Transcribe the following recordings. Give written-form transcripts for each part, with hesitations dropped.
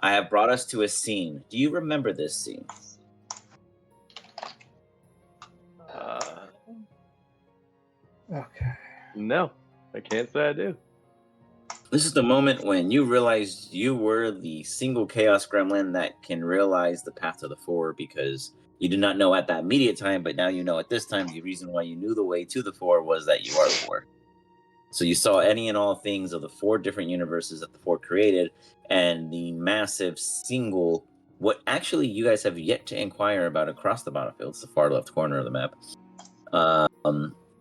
I have brought us to a scene. Do you remember this scene? Okay. No, I can't say I do. This is the moment when you realized you were the single Chaos Gremlin that can realize the path to the Four, because you did not know at that immediate time, but now you know at this time the reason why you knew the way to the Four was that you are Four. So you saw any and all things of the 4 different universes that the Four created, and the massive single, what actually you guys have yet to inquire about across the battlefield, it's the far left corner of the map,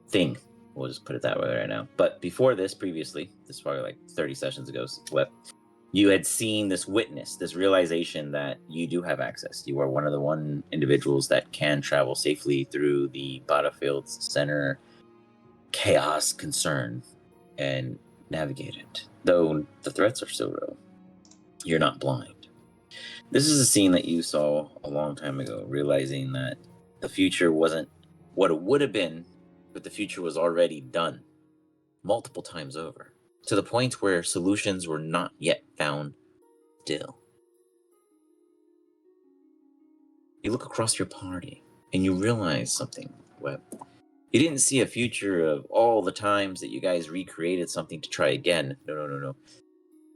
thing. We'll just put it that way right now. But before this, previously, this is probably like 30 sessions ago, you had seen this witness, this realization that you do have access. You are one of the individuals that can travel safely through the battlefield's center chaos concern and navigate it. Though the threats are still real, you're not blind. This is a scene that you saw a long time ago, realizing that the future wasn't what it would have been, but the future was already done multiple times over, to the point where solutions were not yet found still. You look across your party and you realize something, Webb. You didn't see a future of all the times that you guys recreated something to try again. No.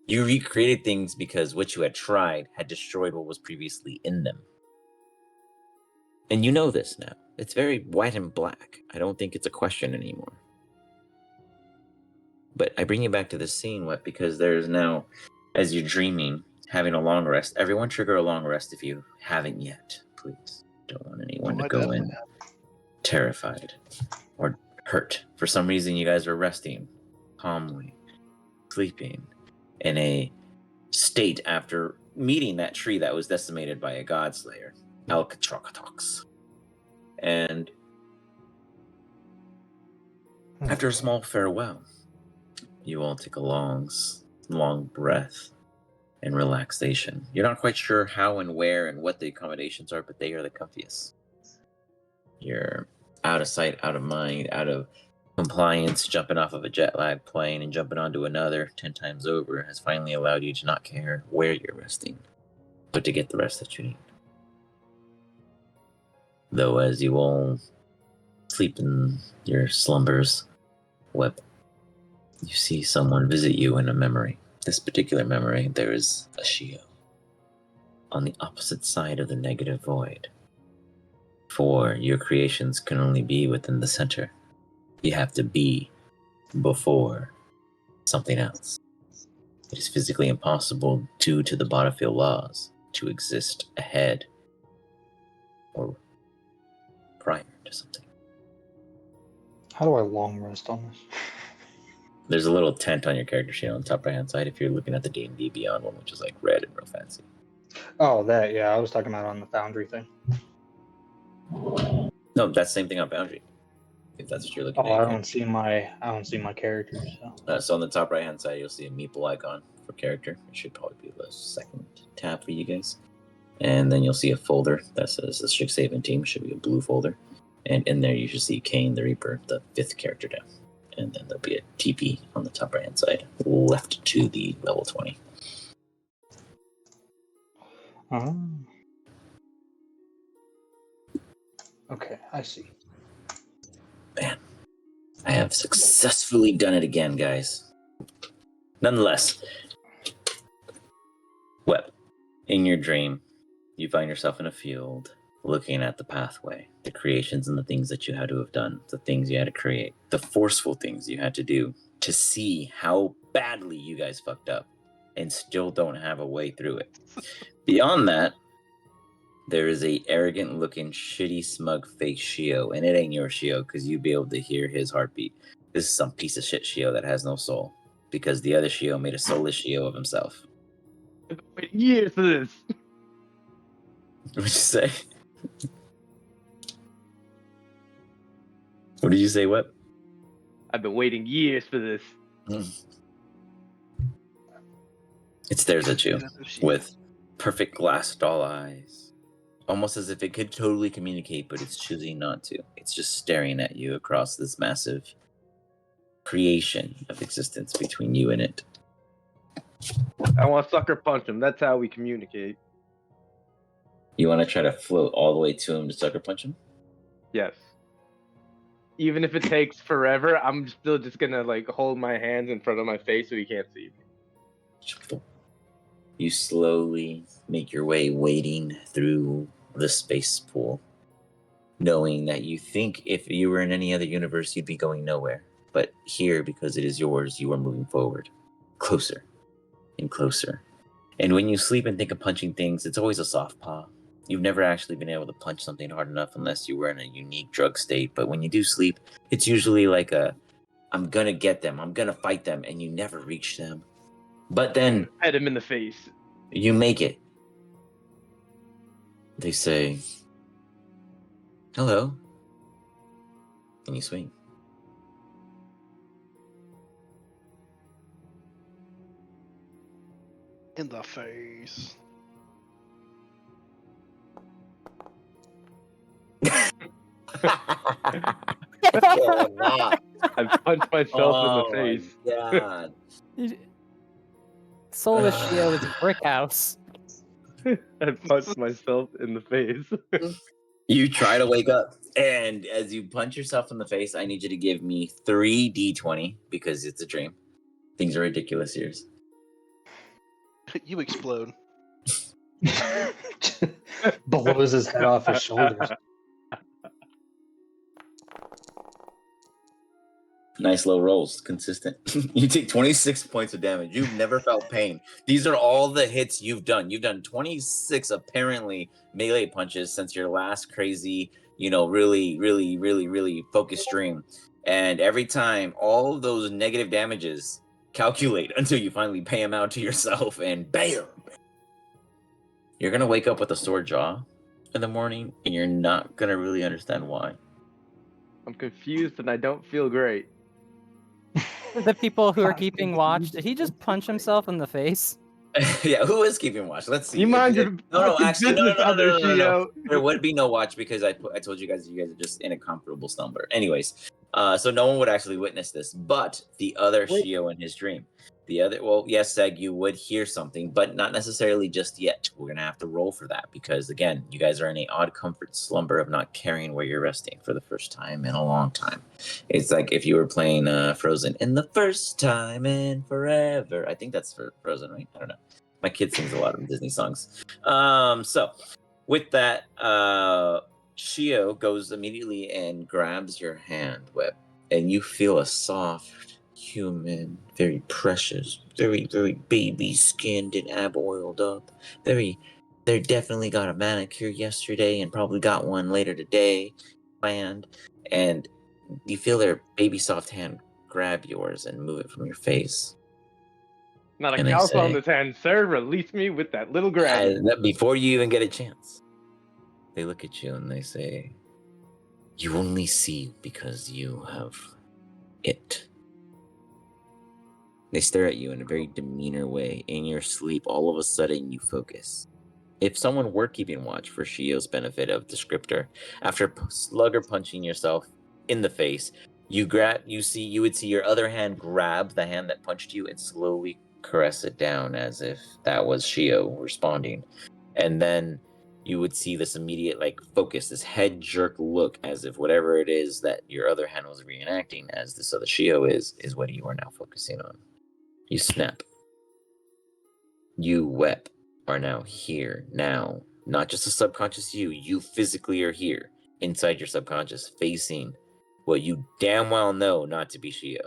You recreated things because what you had tried had destroyed what was previously in them. And you know this now. It's very white and black. I don't think it's a question anymore. But I bring you back to this scene, Webb, because there's now, as you're dreaming, having a long rest. Everyone trigger a long rest if you haven't yet, please. Don't want anyone to go in terrified or hurt. For some reason, you guys are resting calmly, sleeping in a state after meeting that tree that was decimated by a godslayer, Alcatrocotox. And after a small farewell, you all take a long breath and relaxation. You're not quite sure how and where and what the accommodations are, but they are the comfiest. You're out of sight, out of mind, out of compliance. Jumping off of a jet lag plane and jumping onto another 10 times over has finally allowed you to not care where you're resting, but to get the rest that you need. Though as you all sleep in your slumbers, Webb, you see someone visit you in a memory. This particular memory, there is a Shiooo on the opposite side of the negative void. For your creations can only be within the center. You have to be before something else. It is physically impossible due to the battlefield laws to exist ahead or prior to something. How do I long rest on this? There's a little tent on your character sheet on the top right hand side if you're looking at the D&D Beyond one, which is like red and real fancy. Oh, that, yeah, I was talking about on the Foundry thing. No, that's the same thing on Boundary. If that's what you're looking at. I don't see my characters. So on the top right hand side, you'll see a meeple icon for character. It should probably be the second tab for you guys. And then you'll see a folder that says the Strixhaven team. Should be a blue folder. And in there, you should see Kane the Reaper, the 5th character down. And then there'll be a TP on the top right hand side, left to the level 20. Okay, I see. Man, I have successfully done it again, guys. Nonetheless, Webb, in your dream, you find yourself in a field, looking at the pathway, the creations and the things that you had to have done, the things you had to create, the forceful things you had to do to see how badly you guys fucked up and still don't have a way through it. Beyond that, there is a arrogant looking, shitty, smug, fake Shiooo, and it ain't your Shiooo because you'd be able to hear his heartbeat. This is some piece of shit Shiooo that has no soul because the other Shiooo made a soulless Shiooo of himself. I've been waiting years for this. What'd you say? What did you say, Webb? I've been waiting years for this. It stares at you with perfect glass doll eyes. Almost as if it could totally communicate, but it's choosing not to. It's just staring at you across this massive creation of existence between you and it. I want to sucker punch him. That's how we communicate. You want to try to float all the way to him to sucker punch him? Yes. Even if it takes forever, I'm still just gonna like hold my hands in front of my face so he can't see me. You slowly make your way wading through the space pool, knowing that you think if you were in any other universe, you'd be going nowhere. But here, because it is yours, you are moving forward, closer and closer. And when you sleep and think of punching things, it's always a soft paw. You've never actually been able to punch something hard enough unless you were in a unique drug state. But when you do sleep, it's usually like I'm gonna get them, I'm gonna fight them, and you never reach them. But then Hit him in the face. you make it. They say, hello. And you swing. In the face. I punched myself in the face. God. Soulless Shiooo is a brick house. I punched myself in the face. You try to wake up, and as you punch yourself in the face, I need you to give me 3d20 because it's a dream. Things are ridiculous here. You explode. Blows his head off his shoulders. Nice low rolls, consistent. You take 26 points of damage. You've never felt pain. These are all the hits you've done. You've done 26 apparently melee punches since your last crazy, really focused stream. And every time, all of those negative damages calculate until you finally pay them out to yourself, and bam! You're going to wake up with a sore jaw in the morning, and you're not going to really understand why. I'm confused and I don't feel great. The people who are keeping watch, did he just punch himself in the face? Yeah, who is keeping watch? Let's see. You mind your No, actually, no. Shiooo. There would be no watch because I told you guys are just in a comfortable slumber. Anyways, so no one would actually witness this, but the other Shiooo in his dream. Yes, Seg, you would hear something, but not necessarily just yet. We're gonna have to roll for that because again, you guys are in a odd comfort slumber of not caring where you're resting for the first time in a long time. It's like if you were playing Frozen in the first time in forever. I think that's for Frozen, right? I don't know. My kid sings a lot of Disney songs. So with that, Shiooo goes immediately and grabs your hand, Web, and you feel a soft, human, very precious, very baby skinned and ab oiled up. They definitely got a manicure yesterday and probably got one later today planned. And you feel their baby soft hand grab yours and move it from your face. Not a And they cow say- on this hand, sir. Release me with that little grab. Before you even get a chance, they look at you and they say, "You only see because you have it." They stare at you in a very demeanor way. In your sleep, all of a sudden, you focus. If someone were keeping watch for Shioo's benefit of descriptor, after slugger punching yourself in the face, you would see your other hand grab the hand that punched you and slowly caress it down as if that was Shiooo responding. And then you would see this immediate focus, this head jerk look as if whatever it is that your other hand was reenacting as this other Shiooo is what you are now focusing on. You snap. You, Wep, are now here, now. Not just a subconscious you. You physically are here, inside your subconscious, facing what you damn well know not to be Shiooo,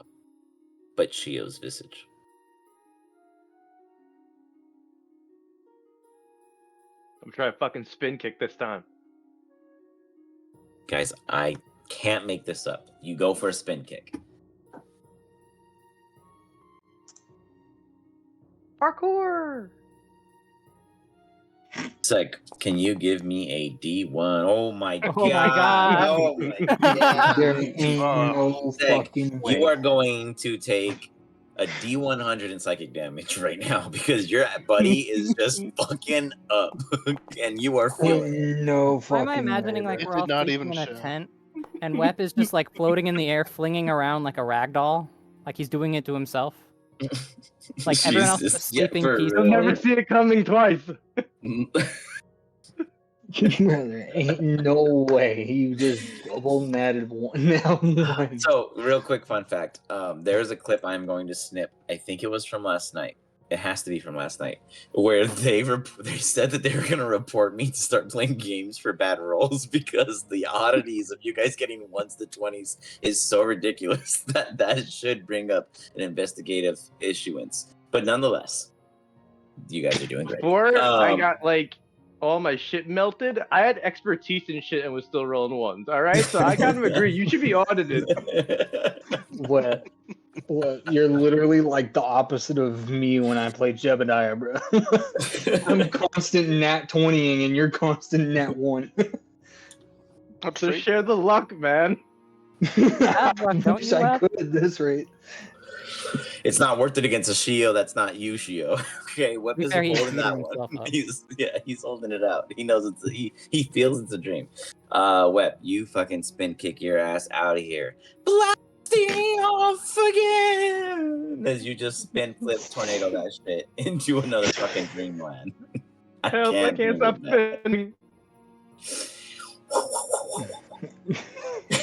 but Shioo's visage. I'm trying to fucking spin kick this time. Guys, I can't make this up. You go for a spin kick. Parkour! Seg, can you give me a D1? Oh my god. Oh my god. Oh my god. There ain't no Seg, fucking way. you are going to take a D100 in psychic damage right now because your buddy is just fucking up and you are feeling it. No Why fucking am I imagining way, like It we're did all not sleeping even in a show. tent and Wep is just like floating in the air, flinging around like a rag doll, like he's doing it to himself? Like everyone else is Jesus, yeah, sleeping for peacefully. You'll real. never see it coming twice. There ain't no way he just double natted one now one. So, real quick fun fact. There's a clip I'm going to snip. I think it was from last night. It has to be from last night, where they said that they were going to report me to start playing games for bad rolls because the oddities of you guys getting 1s to 20s is so ridiculous that should bring up an investigative issuance. But nonetheless, you guys are doing great. Before I got like all my shit melted, I had expertise in shit and was still rolling 1s. All right, so I kind of agree. You should be audited. What? You're literally like the opposite of me when I play Jebediah, bro. I'm constant nat 20ing and you're constant nat 1. That's So fake. share the luck, man. I don't wish you, I Web? could at this rate. It's not worth it against a Shiooo. That's not you, Shiooo. Okay, Web be is fair, he's holding that beating one. himself up. He's holding it out. He knows he feels it's a dream. Web, you fucking spin kick your ass out of here. Blasting off again as you just spin flip tornado that shit into another fucking dreamland. Help! I can't stop bring it spinning.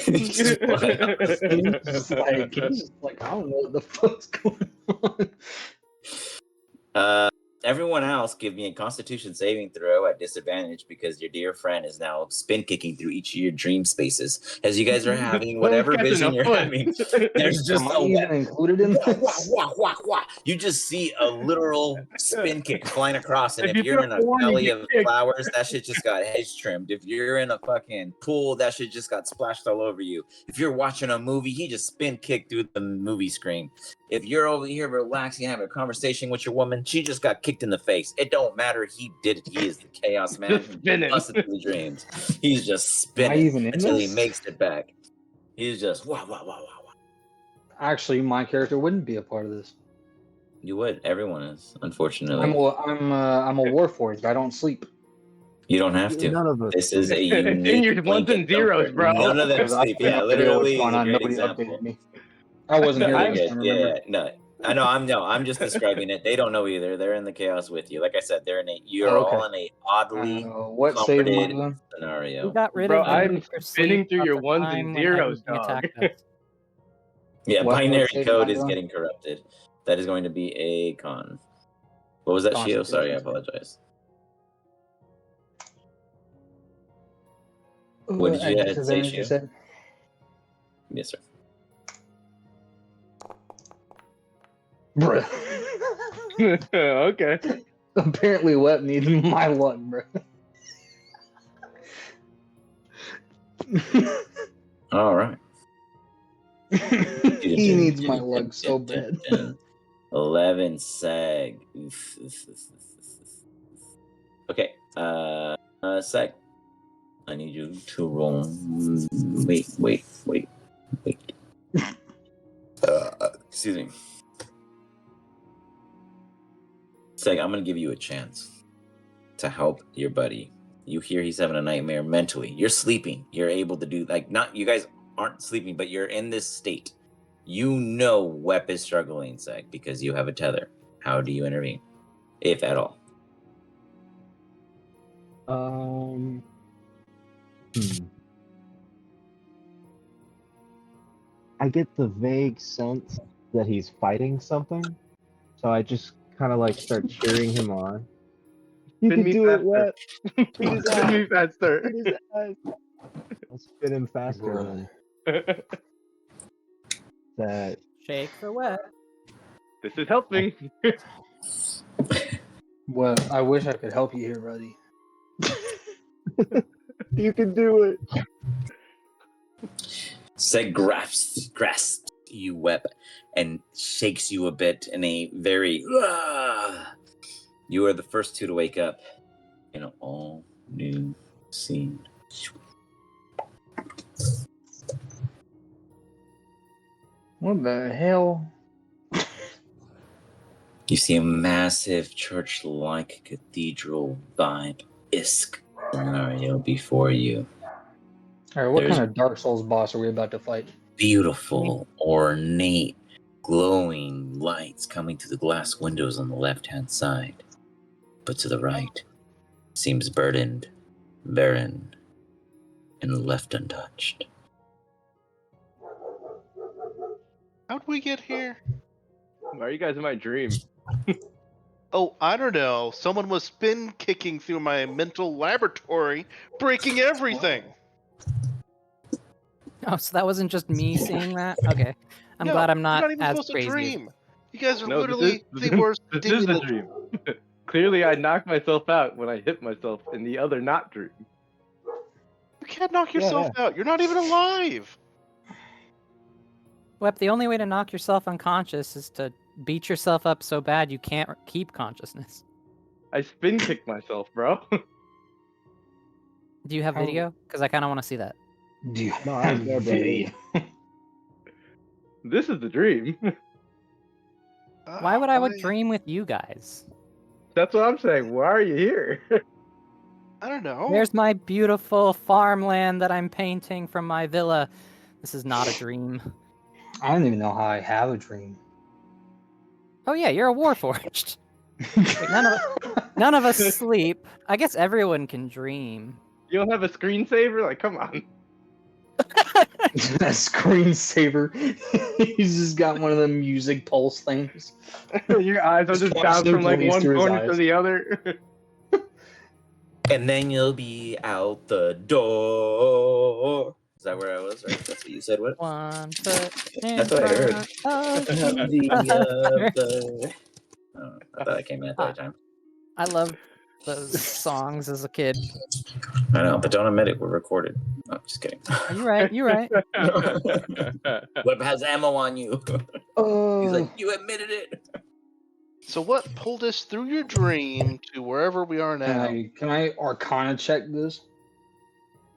He's just like, I don't know what the fuck's going on. Everyone else, give me a Constitution saving throw at disadvantage because your dear friend is now spin kicking through each of your dream spaces as you guys are having whatever Catching vision a you're foot. having. There's just Am I a even included in wah, this? wah, wah, wah. You just see a literal spin kick flying across, and If if you you're in a throw one, you valley get of kicked. flowers, that shit just got hedge trimmed. If you're in a fucking pool, that shit just got splashed all over you. If you're watching a movie, he just spin kicked through the movie screen. If you're over here relaxing, having a conversation with your woman, she just got kicked in the face. It don't matter. He did it. He is the chaos man. Just spinning. Busted through the dreams. He's just Am I spinning even in until he this? makes it back. He's just wah wah wah wah wah. Actually, my character wouldn't be a part of this. You would. Everyone is, unfortunately. I'm a warforged. I don't sleep. You don't have to. None of us. This is a It's in unique your ones and blanket zeros, comfort. bro. None of them Because I sleep. have Yeah, no idea what's literally going is a on. great Nobody example. updated me. I wasn't here Very last good. time, remember? Yeah, no. I'm just describing it. They don't know either. They're in the chaos with you. Like I said, you're Oh, okay. all in a oddly What save am I comforted doing? scenario. We got rid Bro, of the I'm need for spinning sleep through at your the ones time and when zeros, everything dog. attacked us. Yeah, What binary save code am I is doing? getting corrupted. That is going to be a con. What was that, Shio? Sorry, I apologize. What did you At say, disadvantage, you Shio? said? Yes, sir. Bruh. Okay. Apparently, Web needs my luck, bro. All right. He needs my luck so bad. 11 seg. Okay. Seg. I need you to roll. Wait. Excuse me. Seg, I'm gonna give you a chance to help your buddy. You hear he's having a nightmare mentally. You're sleeping. You're able to do not you guys aren't sleeping, but you're in this state. You know Wep is struggling, Seg, because you have a tether. How do you intervene? If at all. I get the vague sense that he's fighting something, so I just kind of like start cheering him on. You Spin can me do it, faster. Wet. Beat his Spin me ass. faster. Beat his ass. I'll spin him faster than that. Shake for wet. This is helping. Well, I wish I could help you here, buddy. You can do it. Seg grasps you, Web, and shakes you a bit in a very. You are the first two to wake up in an all new scene. What the hell? You see a massive church-like cathedral vibe-esque scenario before you. Alright, what There's- kind of Dark Souls boss are we about to fight? Beautiful, ornate glowing lights coming through the glass windows on the left-hand side. But to the right seems burdened, barren, and left untouched. How'd we get here? Why are you guys in my dream? Oh, I don't know. Someone was spin kicking through my mental laboratory, breaking everything. Oh, so that wasn't just me seeing that? Okay. I'm No, glad I'm you're not not even as supposed to crazy. dream. You guys are No, literally the worst this is the stimulus. dream. Clearly, I knocked myself out when I hit myself in the other not dream. You can't knock yourself yeah. out. You're not even alive. Wep, the only way to knock yourself unconscious is to beat yourself up so bad you can't keep consciousness. I spin kicked myself, bro. Do you have video? Because I kind of want to see that. Do you No, I have have no video? This is the dream. Why would I would Why? dream with you guys? That's what I'm saying. Why are you here? I don't know. There's my beautiful farmland that I'm painting from my villa. This is not a dream. I don't even know how I have a dream. Oh yeah, you're a warforged. Wait, none of us sleep. I guess everyone can dream. You don't have a screensaver? Like, come on. That screensaver. He's just got one of them music pulse things. Your eyes are Just just watch bounced them from like blaze one through his corner to eyes. the other. And then you'll be out the door. Is that where I was, right? That's what you said, what? 1 foot in That's what I heard. front of The other. other. Oh, I thought I came in at the right time. I loved those songs as a kid. I know, but don't admit it. We're recorded. No, just kidding. Are you right? You right. Web has ammo on you. He's like, you admitted it. So what pulled us through your dream to wherever we are now? Can I Arcana check this?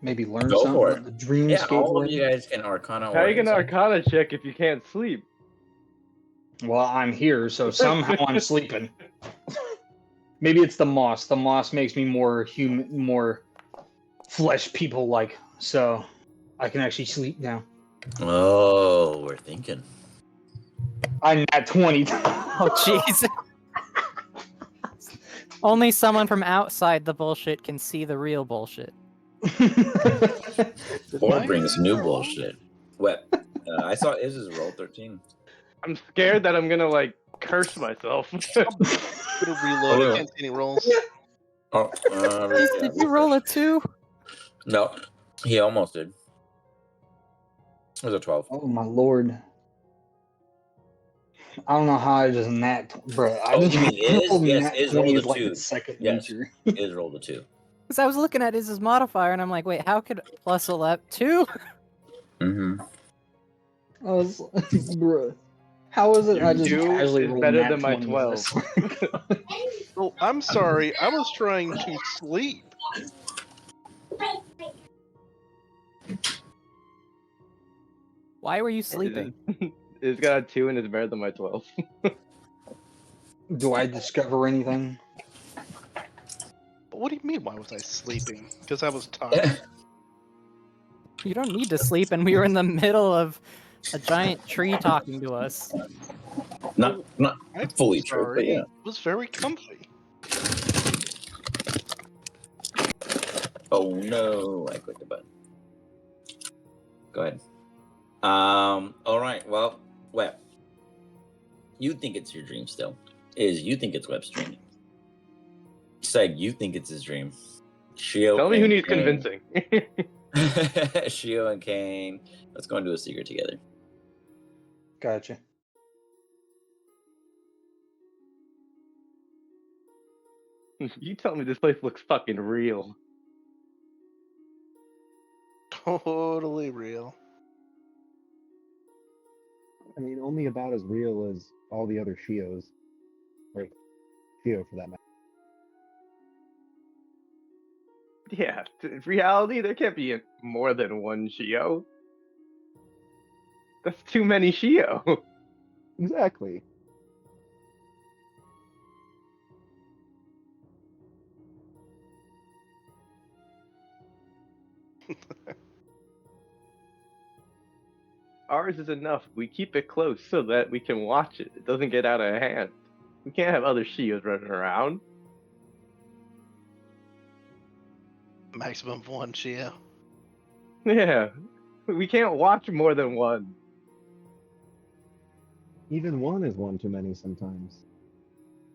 Maybe learn Go something for about it. the dreamscape. Yeah, all we're of in? you guys can Arcana. How are you or gonna insight. Arcana check if you can't sleep? Well, I'm here, so somehow I'm sleeping. Maybe it's the moss. The moss makes me more human, more flesh people like, so I can actually sleep now. Oh, we're thinking. I'm at 20. Oh jeez. Only someone from outside the bullshit can see the real bullshit. Or Why brings are you new wrong? bullshit. What? I saw Iz's roll 13. I'm scared that I'm gonna like curse myself. Gonna reload. I can't see any rolls. Oh, Did you roll a 2? No, he almost did. It was a 12. Oh my lord. I don't know how I just bro. I Oh, just you mean Iz? rolled Yes, nat Iz 20 rolled is a like 2. its second Yes. nature. Iz rolled a 2. Because I was looking at his modifier and I'm like, wait, how could plus 11 2? Mm-hmm. I was bro. How is it Your I just 2 casually is rolled better nat than my 20s? 12. Oh, I'm sorry. I was trying to sleep. Why were you sleeping? It's got a 2 and it's better than my 12. Do I discover anything? But what do you mean? Why was I sleeping? Because I was tired. You don't need to sleep, and we were in the middle of a giant tree talking to us. Not I'm fully true, sorry. but yeah. It was very comfy. Oh no, I clicked the button. Go ahead. All right. Well, Web. You think it's your dream still? You think it's Web's dream? Seg, you think it's his dream? Shiooo. Tell me who and needs Kane- convincing. Shiooo and Kane. Let's go into a secret together. Gotcha. You tell me this place looks fucking real. Totally real. I mean, only about as real as all the other Shioos. Or Shio for that matter. Yeah, in reality, there can't be more than one Shio. That's too many Shio. Exactly. ours is enough. We keep it close so that we can watch it. It doesn't get out of hand. We can't have other Shioos running around. Maximum of one Shio. Yeah. We can't watch more than one. Even one is one too many sometimes.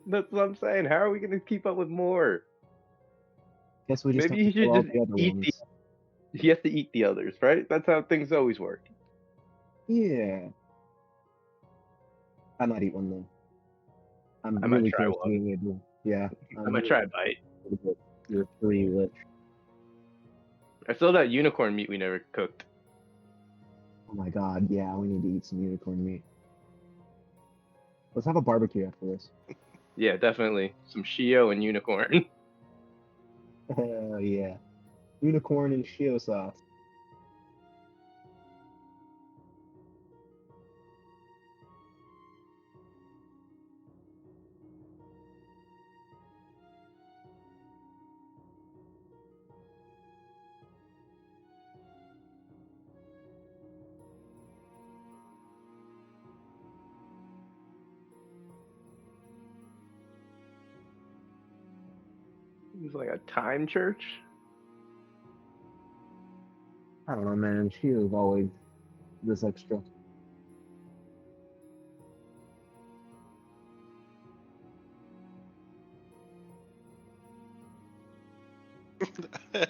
That's what I'm saying. How are we going to keep up with more? Guess we just Maybe have he to kill should all just the other eat ones. He has to eat the others, right? That's how things always work. Yeah. I might eat one though. I'm I might really try close to one. being able. Yeah. I might try a bite. You're 3 lich. I still have that unicorn meat we never cooked. Oh my god, yeah, we need to eat some unicorn meat. Let's have a barbecue after this. Yeah, definitely. Some Shio and unicorn. Hell yeah. Unicorn and Shio sauce. It's like a time church. I don't know, man. Shio's always this extra.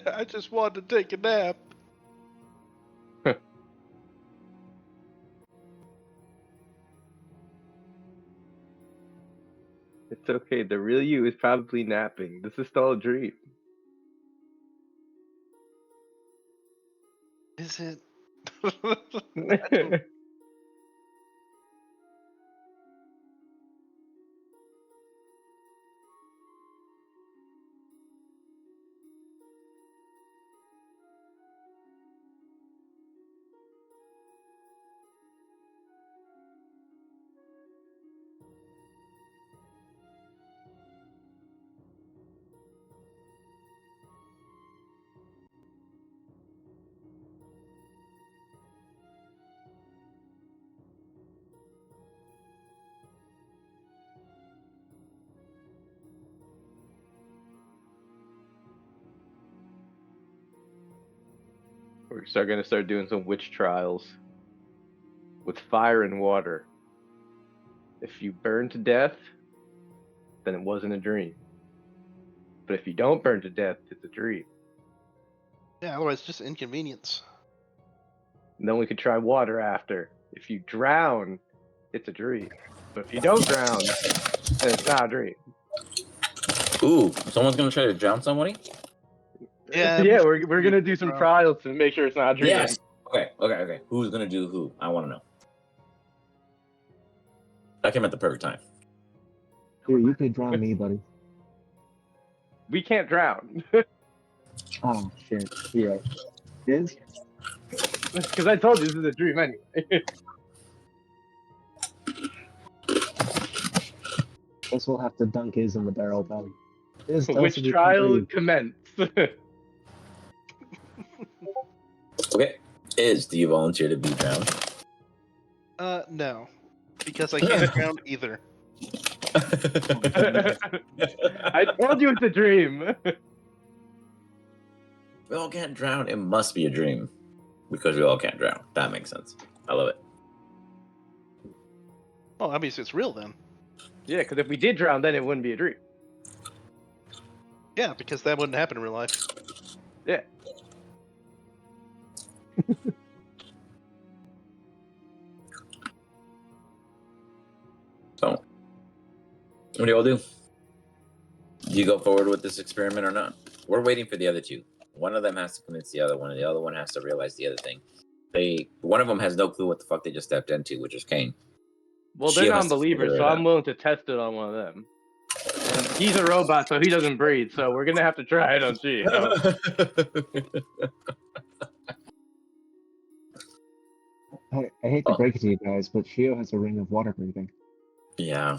I just wanted to take a nap. It's okay. The real you is probably napping. This is still a dream. Is it? We're gonna start doing some witch trials with fire and water. If you burn to death, then it wasn't a dream. But if you don't burn to death, it's a dream. Yeah, otherwise just inconvenience. And then we could try water after. If you drown, it's a dream. But if you don't drown, then it's not a dream. Ooh, someone's gonna try to drown somebody? Yeah, Yeah, we're gonna do some trials to make sure it's not a dream. Yes. Okay. Who's gonna do who? I want to know. That came at the perfect time. Here, you could drown me, buddy. We can't drown. Oh, shit. Yeah. Is? Because I told you this is a dream anyway. Guess we'll have to dunk his in the barrel then. Is Which trial commence? Okay. Do you volunteer to be drowned? No, because I can't drown either. I told you it's a dream. We all can't drown. It must be a dream. Because we all can't drown. That makes sense. I love it. Oh, obviously it's real then. Yeah, because if we did drown, then it wouldn't be a dream. Yeah, because that wouldn't happen in real life. Yeah. So, what do you all do? Do you go forward with this experiment or not? We're waiting for the other two. One of them has to convince the other one, and the other one has to realize the other thing. One of them has no clue what the fuck they just stepped into, which is Kane. Well, She they're has to non-believers, figure so it I'm out. willing to test it on one of them. And he's a robot, so he doesn't breathe. So we're gonna have to try it on Shio. I hate to break it to you guys, but Shio has a ring of water breathing. Yeah.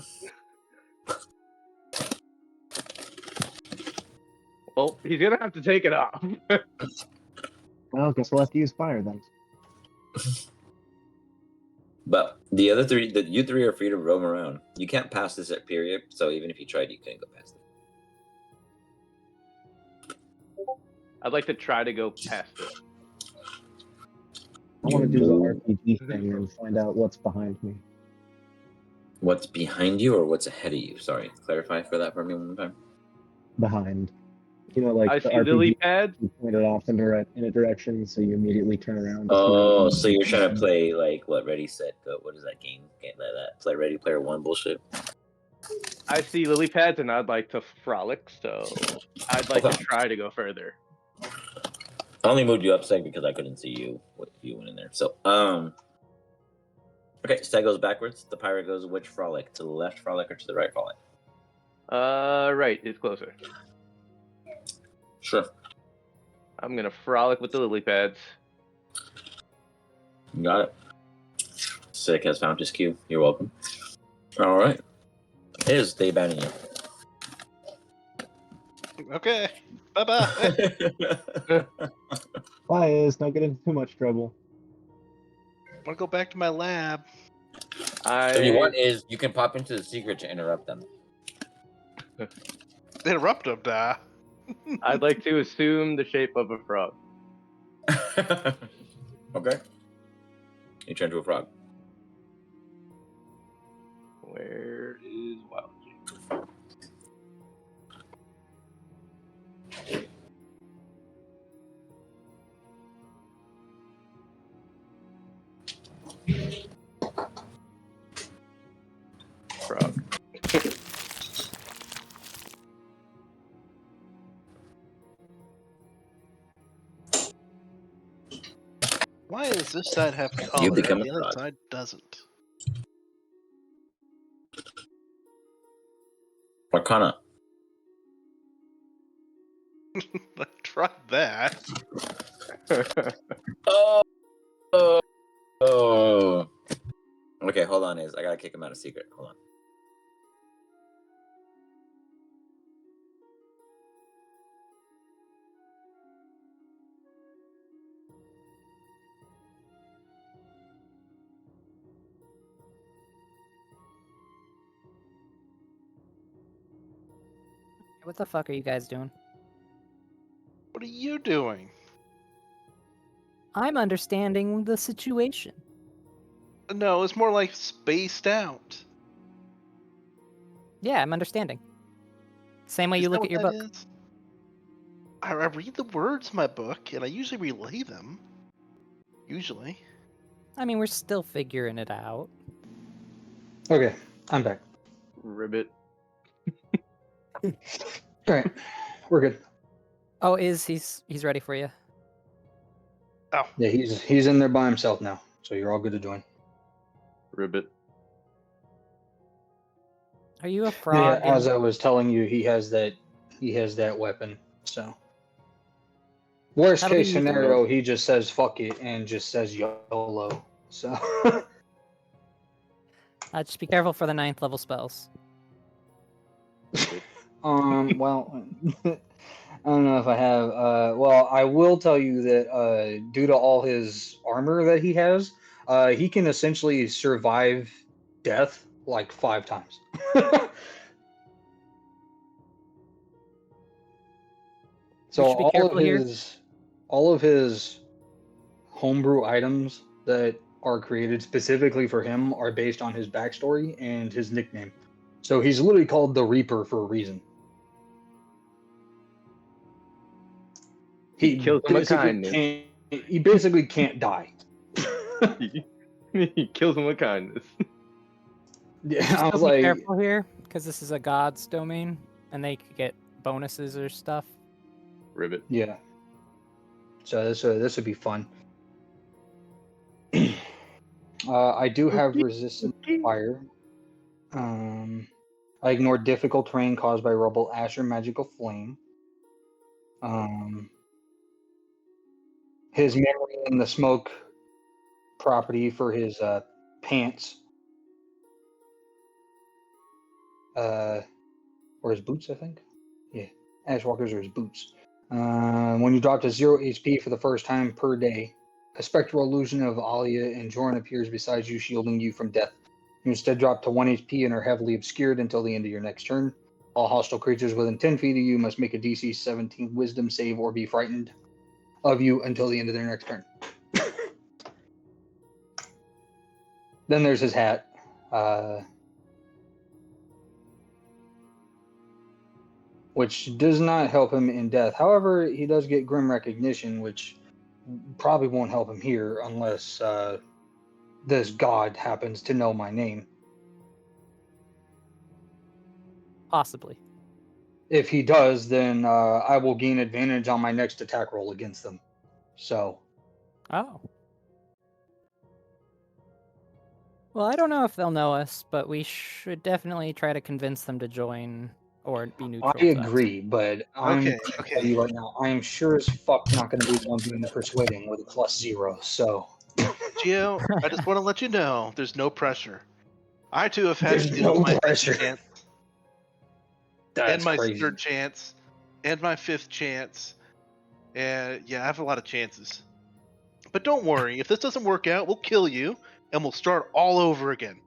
Well, he's gonna have to take it off. Well, guess we'll have to use fire then. But the other three, you three are free to roam around. You can't pass this at period, so even if you tried, you couldn't go past it. I'd like to try to go past it. I want to do the RPG thing and find out what's behind me. What's behind you or what's ahead of you? Sorry, clarify for that for me one more time. Behind. You know, like I the see lily RPG pads. you pointed off in a direction, so you immediately turn around. To see Oh, what so you're trying to play like what Ready Set Go? What is that game? Game like that? Play Ready Player One bullshit. I see lily pads, and I'd like to frolic, so I'd like Okay. to try to go further. I only moved you up sec because I couldn't see you. What you went in there? So okay, Seg goes backwards. The pirate goes which frolic? To the left frolic or to the right frolic? Right is closer. Sure. I'm gonna frolic with the lily pads. You got it. Sick has found his cue. You're welcome. All right. They banning you. Okay. Bye bye. Why is not get into too much trouble. I want to go back to my lab. If you want, is you can pop into the secret to interrupt them. Interrupt him, da. I'd like to assume the shape of a frog. Okay. You turn to a frog. Where is Wild Jake? Frog. Why does this side have color You and become a the other frog. side doesn't? Arcana. I tried that. Oh. Okay, hold on. I gotta kick him out of secret. Hold on. What the fuck are you guys doing? What are you doing? I'm understanding the situation. No, it's more like spaced out. Yeah, I'm understanding. Same way Is you that look what at your that book. is? I read the words in my book, and I usually relay them. Usually. I mean, we're still figuring it out. Okay, I'm back. Ribbit. All right, we're good. Oh, he's ready for you. Oh, Yeah, he's in there by himself now, so you're all good to join. Ribbit. Are you a Yeah, frog? as I was telling you, he has that weapon. So worst How do we case use it? scenario, he just says fuck it and just says YOLO. So Just be careful for the 9th level spells. well, I don't know if I have. Well, I will tell you that due to all his armor that he has, he can essentially survive death like 5 times. So We should be careful here. all of his homebrew items that are created specifically for him are based on his backstory and his nickname. So he's literally called the Reaper for a reason. He kills him with kindness. He basically can't die. He kills him with kindness. Yeah, Just I was be like, careful here, because this is a god's domain, and they could get bonuses or stuff. Ribbit. yeah. So this would be fun. I do have resistance to fire. I ignore difficult terrain caused by rubble, ash, or magical flame. His memory in the smoke property for his pants. Or his boots, I think. Yeah, Ashwalkers are his boots. When you drop to 0 HP for the first time per day, A spectral illusion of Alia and Jorn appears beside you, shielding you from death. You instead drop to 1 HP and are heavily obscured until the end of your next turn. All hostile creatures within 10 feet of you must make a DC 17 Wisdom save or be frightened of you until the end of their next turn. Then there's his hat. Which does not help him in death. However, he does get Grim Recognition, which probably won't help him here unless this god happens to know my name. Possibly. If he does, then I will gain advantage on my next attack roll against them. So. Oh. Well, I don't know if they'll know us, but we should definitely try to convince them to join or be neutral. I agree, but I'm Okay, gonna tell you right now, I am sure as fuck not going to be the one doing the persuading with a +0. So. Gio, I just want to let you know there's no pressure. I too have had There's to deal with no my pressure. fifth chance That's and my crazy. third chance and my fifth chance. And yeah, I have a lot of chances. But don't worry, if this doesn't work out, we'll kill you and we'll start all over again.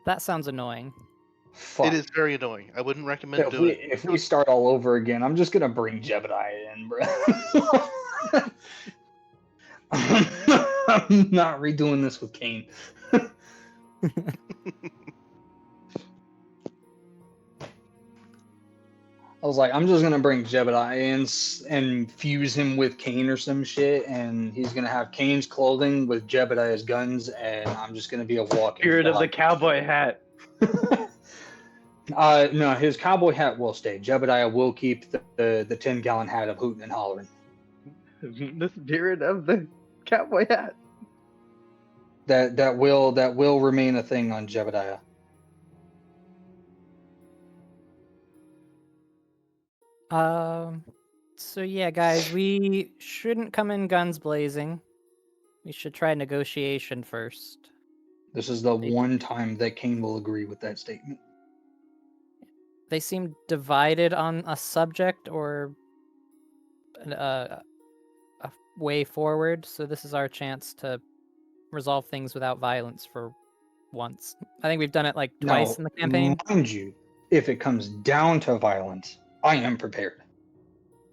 That sounds annoying. Fuck. It is very annoying. I wouldn't recommend If doing we, it. if we start all over again, I'm just gonna bring Jebediah in, bro. I'm not redoing this with Kane. I was like, I'm just gonna bring Jebediah in and fuse him with Kane or some shit, and he's gonna have Kane's clothing with Jebediah's guns, and I'm just gonna be a walking. Spirit of the dog. cowboy hat. No, his cowboy hat will stay. Jebediah will keep the 10-gallon hat of hooting and hollering. The spirit of the cowboy hat. That will remain a thing on Jebediah. So yeah, guys, we shouldn't come in guns blazing. We should try negotiation first. This is the one time that Kane will agree with that statement. They seem divided on a subject or a way forward, so this is our chance to resolve things without violence for once. I think we've done it like twice in the campaign. Mind you, if it comes down to violence, I am prepared.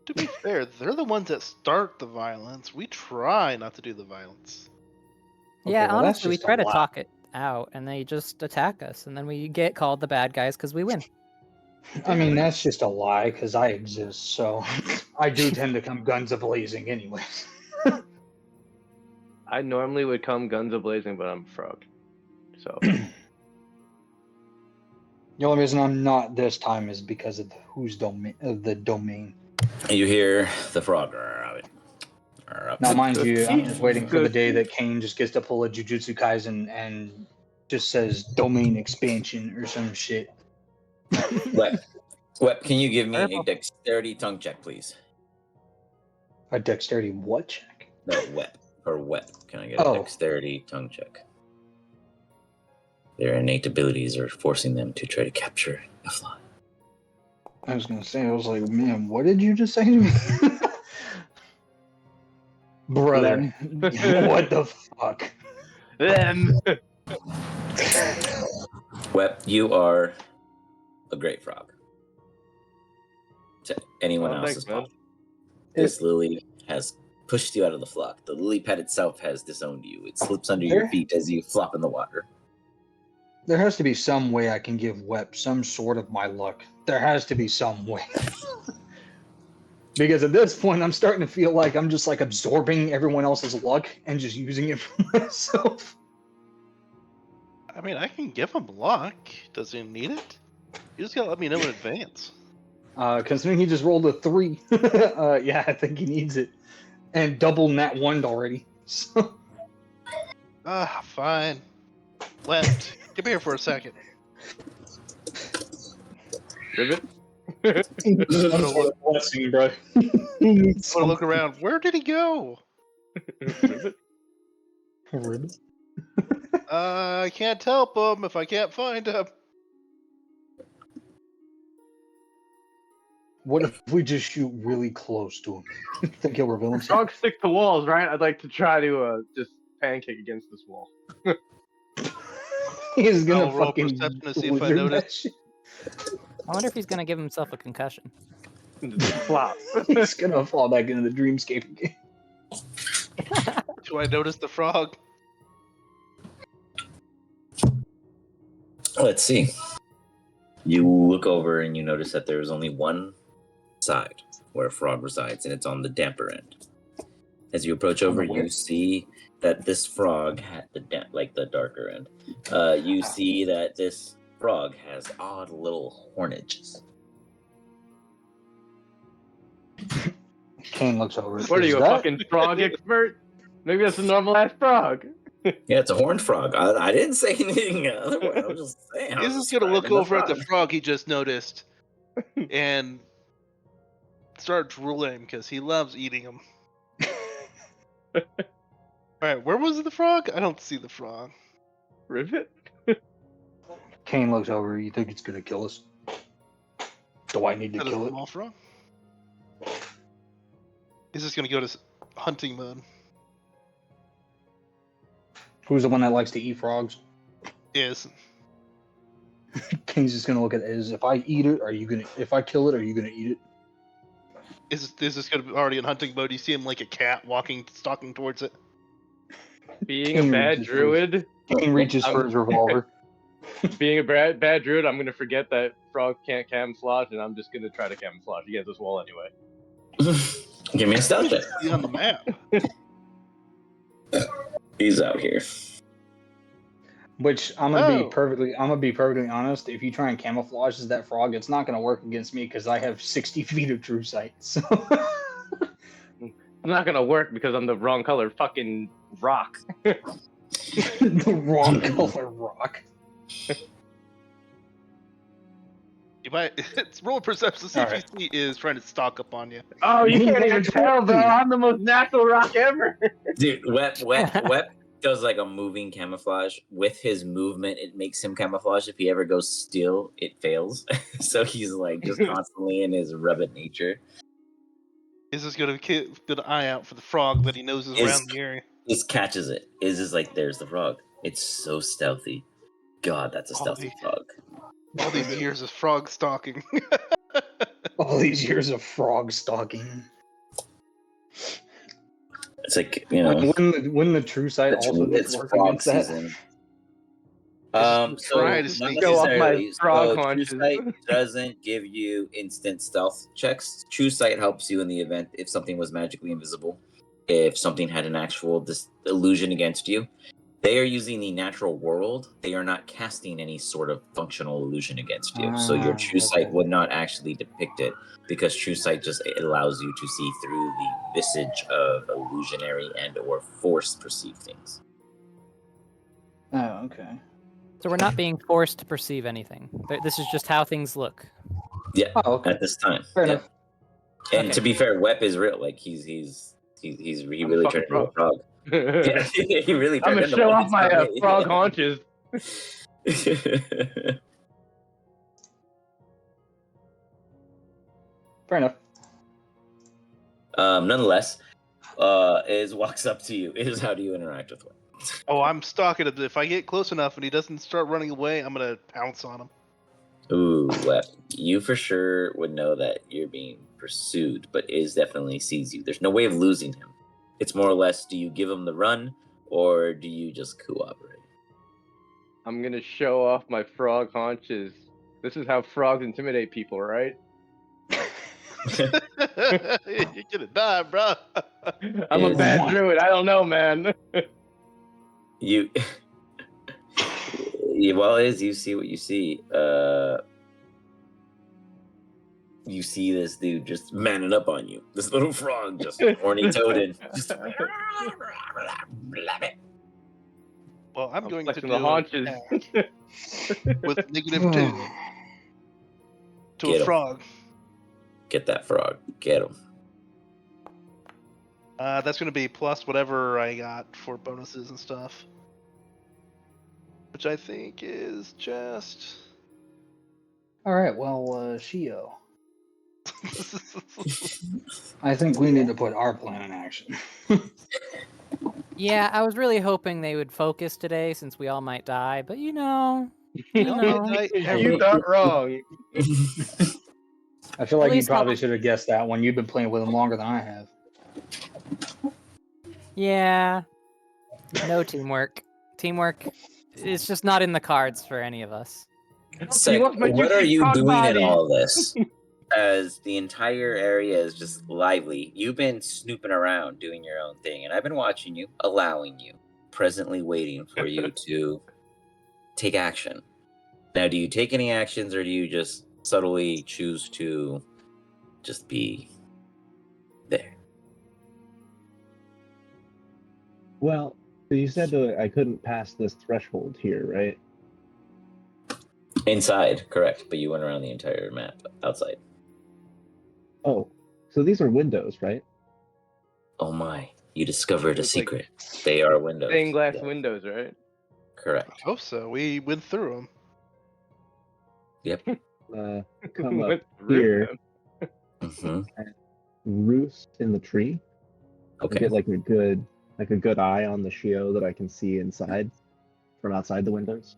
To be fair, they're the ones that start the violence. We try not to do the violence. Yeah, Okay, well, that's honestly, we just a try to lie. talk it out, and they just attack us, and then we get called the bad guys because we win. I mean, that's just a lie because I exist, so I do tend to come guns a-blazing anyways. I normally would come guns a-blazing, but I'm a frog. So, The only reason I'm not this time is because of the domain. And you hear the frog. Now, mind you, I'm just waiting for the day that Kane just gets to pull a Jujutsu Kaisen and just says domain expansion or some shit. Wep, can you give me a Purple. dexterity tongue check, please? A dexterity what check? No, Wep. For Wep, can I get a Oh. dexterity tongue check? Their innate abilities are forcing them to try to capture a fly. I was gonna say, I was like, man, what did you just say to me? Brother, what the fuck? Wep, you are a great frog. To anyone Oh, else's thanks, man. fault. This lily has pushed you out of the flock. The lily pad itself has disowned you. It slips under your There- feet as you flop in the water. There has to be some way I can give Wep some sort of my luck. There has to be some way. Because at this point, I'm starting to feel like I'm just like absorbing everyone else's luck and just using it for myself. I mean, I can give him luck. Does he need it? You just gotta let me know in advance. Considering he just rolled a 3. Yeah, I think he needs it. And double nat 1 already. So. Ah, fine. Left. Come here for a second. Ribbit? Blessing, bro. I want to look around. Where did he go? Ribbit? I can't help him if I can't find him. What if we just shoot really close to him? Think he'll reveal himself? Frogs stick to walls, right? I'd like to try to just pancake against this wall. He's gonna I'll roll fucking perception to see if I wizard notice. that shit. I wonder if he's gonna give himself a concussion. Flop. He's gonna fall back into the dreamscape again. Do I notice the frog? Let's see. You look over and you notice that there is only one side where a frog resides, and it's on the damper end. As you approach over, you see that this frog had the darker end. You see that this frog has odd little hornages. Kane looks over. What are "Is you, a that-" fucking frog expert? Maybe that's a normal ass frog. Yeah, it's a horned frog. I didn't say anything otherwise. I was just saying. I was He's just gonna look describing over at the frog. frog he just noticed and start drooling because he loves eating them. Alright, where was the frog? I don't see the frog. Rivet? Kane looks over. You think it's gonna kill us? Do I need to That is kill a it? small frog. He's just gonna go to hunting mode. Who's the one that likes to eat frogs? Is Kane's just gonna look at Iz. If I eat it, are you gonna? If I kill it, are you gonna eat it? is this gonna be already in hunting mode? You see him like a cat stalking towards it. Being a bad druid, Kane reaches for his revolver. being a bad druid, I'm gonna forget that frog can't camouflage, and I'm just gonna try to camouflage against this wall anyway. Give me a stealth check. He's on the map. He's out here. Which I'm gonna Oh. be perfectly honest. If you try and camouflage as that frog, it's not gonna work against me because I have 60 feet of true sight. So I'm not gonna work because I'm the wrong color fucking rock. the wrong color rock. You might roll a perception to see All if right. he is trying to stalk up on you. Oh, you can't even Exactly. tell, bro. I'm the most natural rock ever. Dude, Wep does like a moving camouflage. With his movement, it makes him camouflage. If he ever goes still, it fails. So he's like just constantly in his rabbit nature. He's just gonna keep an eye out for the frog that he knows is around the area. Just catches it. Is just like, there's the frog. It's so stealthy. God, that's a stealthy frog. All these years of frog stalking. All these years of frog stalking. It's like, you know, When the true sight also it's doesn't work frog against that. season. Just So try to not sneak Show off my necessarily. frog So True haunches. Sight doesn't give you instant stealth checks. True Sight helps you in the event if something was magically invisible, if something had an actual illusion against you. They are using the natural world. They are not casting any sort of functional illusion against you. So your True Sight Okay. would not actually depict it, because True Sight just allows you to see through the visage of illusionary and or force perceived things. Oh, okay. So we're not being forced to perceive anything. This is just how things look. Yeah, Oh, okay. at this time. Fair Yeah. enough. And Okay. to be fair, Wep is real. Like he really turned into a frog. Yeah, he really I'm turned gonna into show one. off my frog haunches. Fair enough. Nonetheless, Iz walks up to you. Iz, how do you interact with Wep? Oh, I'm stalking him. If I get close enough and he doesn't start running away, I'm gonna pounce on him. Ooh, Wep, you for sure would know that you're being pursued, but Iz definitely sees you. There's no way of losing him. It's more or less, do you give him the run, or do you just cooperate? I'm gonna show off my frog haunches. This is how frogs intimidate people, right? You're gonna die, bro. I'm a Is- bad druid. I don't know, man. You, well, Iz, you see what you see. You see this dude just manning up on you. This little frog just horny toaded. Just Well, I'm going to flexing do the haunches. with -2 to Get a 'em. frog. get that frog. Get him. That's gonna be plus whatever I got for bonuses and stuff, which I think is just. All right. Well, Shiooo, I think we need to put our plan in action. Yeah, I was really hoping they would focus today since we all might die, but We all might die every- You thought wrong. I feel At like you least probably I'll- should have guessed that one. You've been playing with him longer than I have. Yeah. No teamwork. Teamwork is just not in the cards for any of us. Sec, want my what are juicy you frog doing body? in all this? As the entire area is just lively, you've been snooping around doing your own thing, and I've been watching you, allowing you, presently waiting for you to take action. Now, do you take any actions, or do you just subtly choose to just be there? Well, so you said that I couldn't pass this threshold here, right? Inside, correct, but you went around the entire map outside. Oh, so these are windows, right? Oh my, you discovered a It's like secret. They are windows. Stained glass Yeah, windows, right? correct. I hope so. We went through them. Yep. Come up Went through here, them. Hmm. roost in the tree. Okay. Get like a good eye on the Shiooo that I can see inside from outside the windows.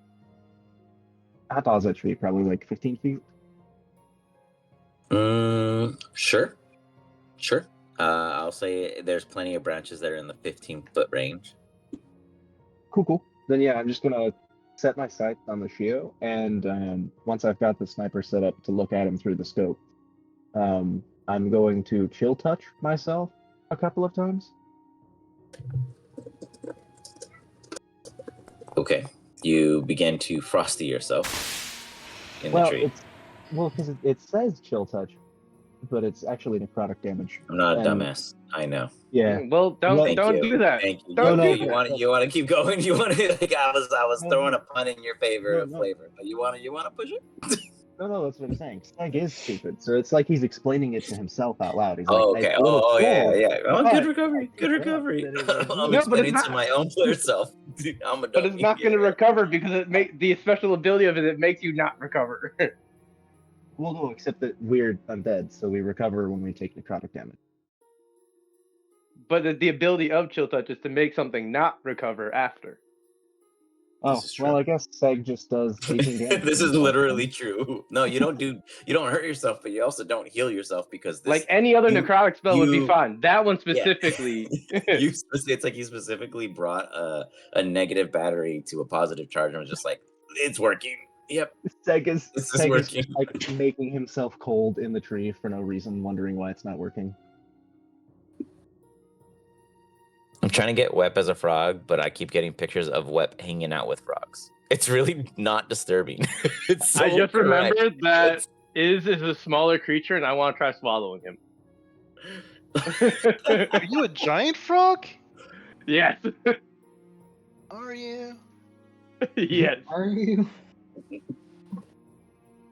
How tall is that tree? Probably like 15 feet. Sure. I'll say there's plenty of branches that are in the 15-foot range. Cool. Then yeah, I'm just gonna set my sights on the Shiooo, and once I've got the sniper set up to look at him through the scope, I'm going to chill touch myself a couple of times. Okay. You begin to frosty yourself in the tree. Because it says chill touch, but it's actually necrotic damage. I'm not a and- dumbass. I know. Yeah. Well, don't Thank don't you. do that. Thank you. Don't do you that. want to keep going? You want to like I was No, throwing no. a pun in your favor of No. flavor, but you want to push it? No, that's what I'm saying. Stag is stupid, so it's like he's explaining it to himself out loud. He's Oh, like, okay. "I feel Oh, it's yeah, cold, yeah. Oh, but good recovery. I Good picked it up, recovery. and it was I'm you." No, but it's explaining to not- my own player self. I'm a But it's dummy. not going to Yeah. recover because the special ability of it makes you not recover. Well, no, except that we're undead, so we recover when we take necrotic damage. But the ability of chill touch is to make something not recover after. Oh, This is well, true. I guess Seg just does 18 damage. This to is himself, literally then. true. No, you don't hurt yourself, but you also don't heal yourself because this Like any other you- necrotic spell would be you- fine. That one Yeah. specifically. It's like you specifically brought a negative battery to a positive charge and was just like, it's working. Yep. Seg is This is Seg is working. like making himself cold in the tree for no reason, wondering why it's not working. I'm trying to get Wep as a frog, but I keep getting pictures of Wep hanging out with frogs. It's really not disturbing. It's so I just correct. remembered that is a smaller creature, and I want to try swallowing him. Are you a giant frog? Yes. Are you? Yes. Are you?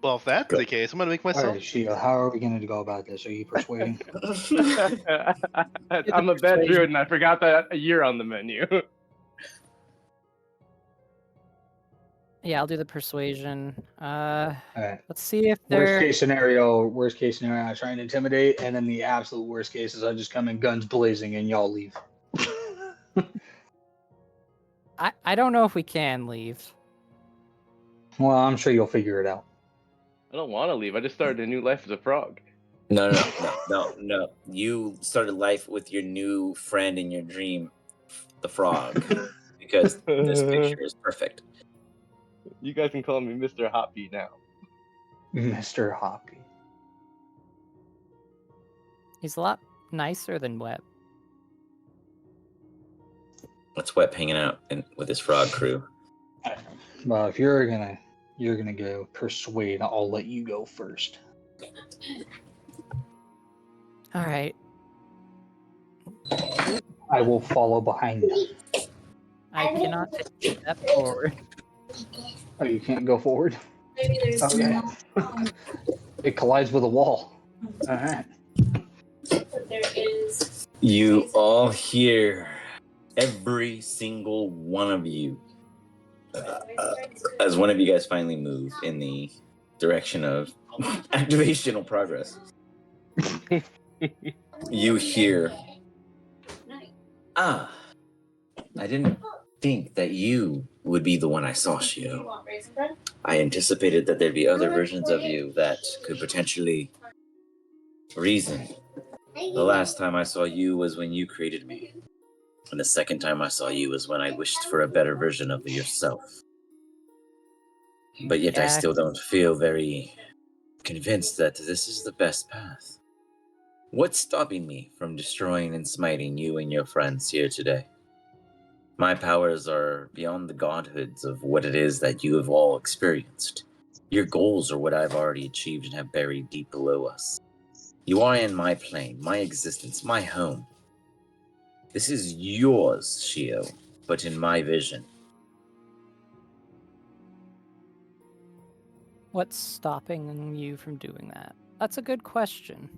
Well, if that's Good. the case, I'm gonna make All myself. right, Shio, how are we going to go about this? Are you persuading? I'm a bad druid, and I forgot that you're on the menu. Yeah, I'll do the persuasion. All right. Let's see if Worst they're. case scenario, I try and intimidate, and then the absolute worst case is I just come in guns blazing and y'all leave. I don't know if we can leave. Well, I'm sure you'll figure it out. I don't want to leave. I just started a new life as a frog. No. You started life with your new friend in your dream, the frog, because this picture is perfect. You guys can call me Mr. Hoppy now. Mr. Hoppy. He's a lot nicer than Web. That's Wep hanging out with his frog crew. Well, if you're gonna go persuade, I'll let you go first. All right. I will follow behind you. I cannot take a step forward. Oh, you can't go forward? Maybe there's Okay. no, It collides with a wall. All right. but there is. You all hear, every single one of you, as one of you guys finally move in the direction of activational progress. You hear, I didn't think that you would be the one I saw, Shiooo. I anticipated that there'd be other versions of you that could potentially reason. The last time I saw you was when you created me. And the second time I saw you was when I wished for a better version of yourself. But yet I still don't feel very convinced that this is the best path. What's stopping me from destroying and smiting you and your friends here today? My powers are beyond the godhoods of what it is that you have all experienced. Your goals are what I've already achieved and have buried deep below us. You are in my plane, my existence, my home. This is yours, Shiooo, but in my vision. What's stopping you from doing that? That's a good question.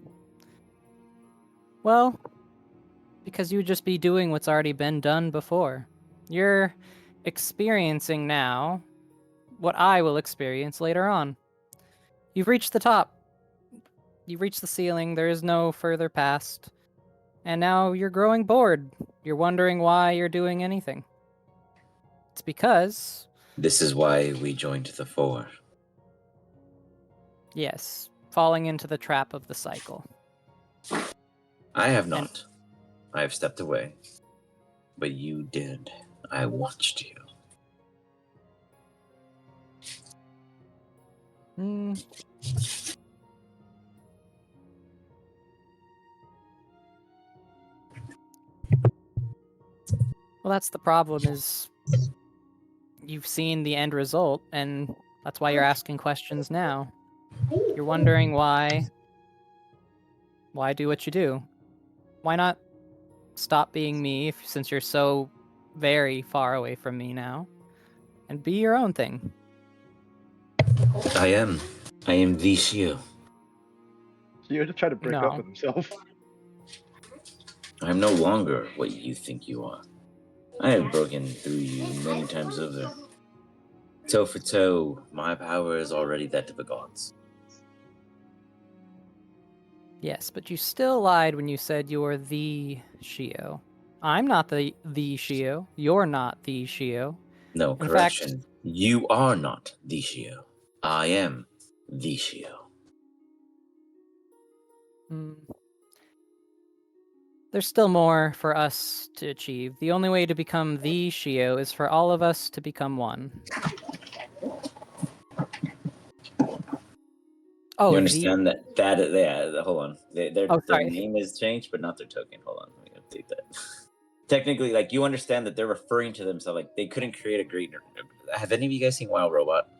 Well, because you would just be doing what's already been done before. You're experiencing now what I will experience later on. You've reached the top. You've reached the ceiling. There is no further past. And now you're growing bored. You're wondering why you're doing anything. It's because... This is why we joined the Four. Yes, falling into the trap of the cycle. I have not. I have stepped away. But you did. I watched you. Well, that's the problem, is you've seen the end result, and that's why you're asking questions now. You're wondering why do what you do? Why not stop being me, since you're so very far away from me now, and be your own thing? I am the Shiooo. You're to try to break up No. with himself. I'm no longer what you think you are. I have broken through you many times over. Toe for toe, my power is already that of a god's. Yes, but you still lied when you said you're the Shiooo. I'm not the Shiooo. You're not the Shiooo. No, In correction. You are not the Shiooo. I am the Shiooo. There's still more for us to achieve. The only way to become the Shiooo is for all of us to become one. Oh, You understand that yeah, hold on. Their sorry. name has changed, but not their token. Hold on, let me update that. Technically, like, you understand that they're referring to themselves, like, they couldn't create a great... Have any of you guys seen Wild Robot?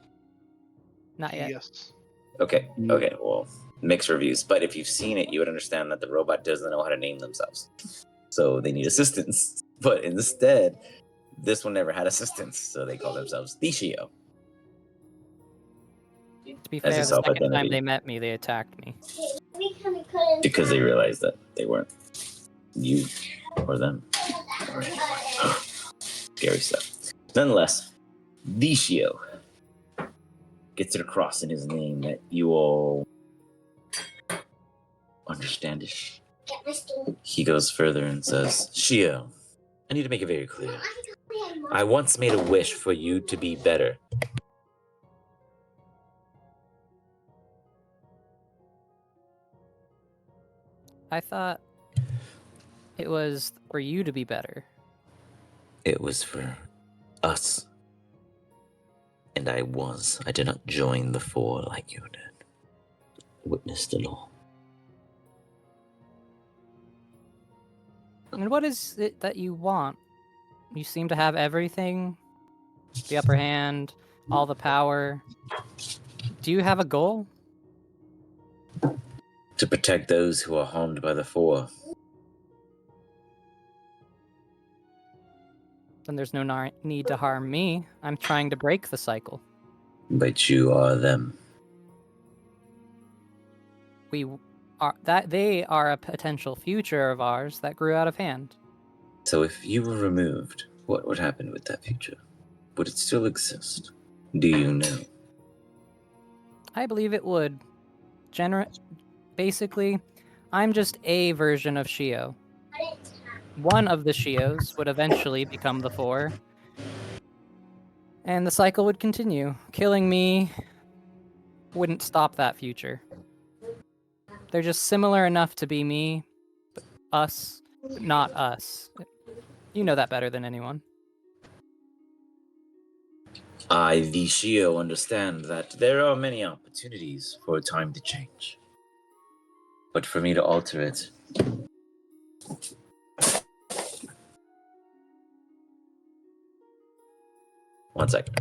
Not yet. Yes. Okay, well, mixed reviews. But if you've seen it, you would understand that the robot doesn't know how to name themselves. So they need assistance. But instead, this one never had assistance, so they call themselves the Shiooo. To be As fair, a the second time self-identity. they met me, they attacked me. Because they realized that they weren't you or them. Scary stuff. Nonetheless, the Shiooo gets it across in his name that you all understand it. He goes further and says, Shiooo, I need to make it very clear. I once made a wish for you to be better. I thought it was for you to be better. It was for us. And I did not join the Four like you did. Witnessed it all. And what is it that you want? You seem to have everything. The upper hand, all the power. Do you have a goal? To protect those who are harmed by the Four. Then there's no need to harm me. I'm trying to break the cycle. But you are them. They are a potential future of ours that grew out of hand. So if you were removed, what would happen with that future? Would it still exist? Do you know? I believe it would. Basically, I'm just a version of Shiooo. One of the Shioos would eventually become the 4. And the cycle would continue. Killing me wouldn't stop that future. They're just similar enough to be me, but us, but not us. You know that better than anyone. I, the Shio, understand that there are many opportunities for time to change. But for me to alter it, one second.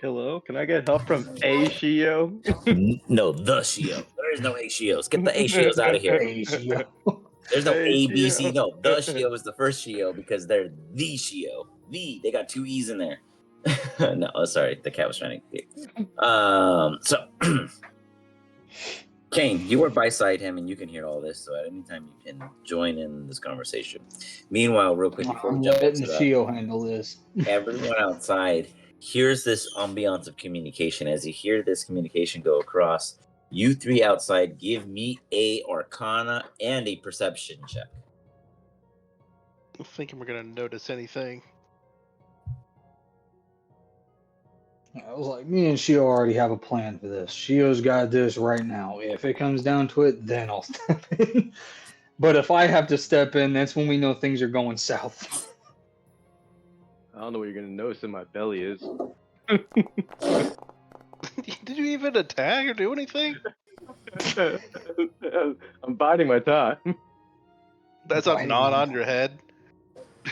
Hello, can I get help from a Shio? No, the Shio. There is no A Shios. Get the A Shios out of here. Asia. There's no Hey, A, B, C. Shio. No, the Shio is the first Shio because they're the Shio. They got 2 E's in there. No, sorry, the cat was trying to. So, Kane, you are beside him and you can hear all this. So at any time you can join in this conversation. Meanwhile, real quick before I'm we jump letting into that, Shio handle this. everyone outside hears this ambiance of communication. As you hear this communication go across, you 3 outside give me a Arcana and a Perception check. I'm thinking we're gonna notice anything. I was like, me and Shio already have a plan for this. Shio's got this right now. If it comes down to it, then I'll step in. But if I have to step in, that's when we know things are going south. I don't know what you're gonna notice in my belly is. Did you even attack or do anything? I'm biding my time. That's a Biting knot my on your head.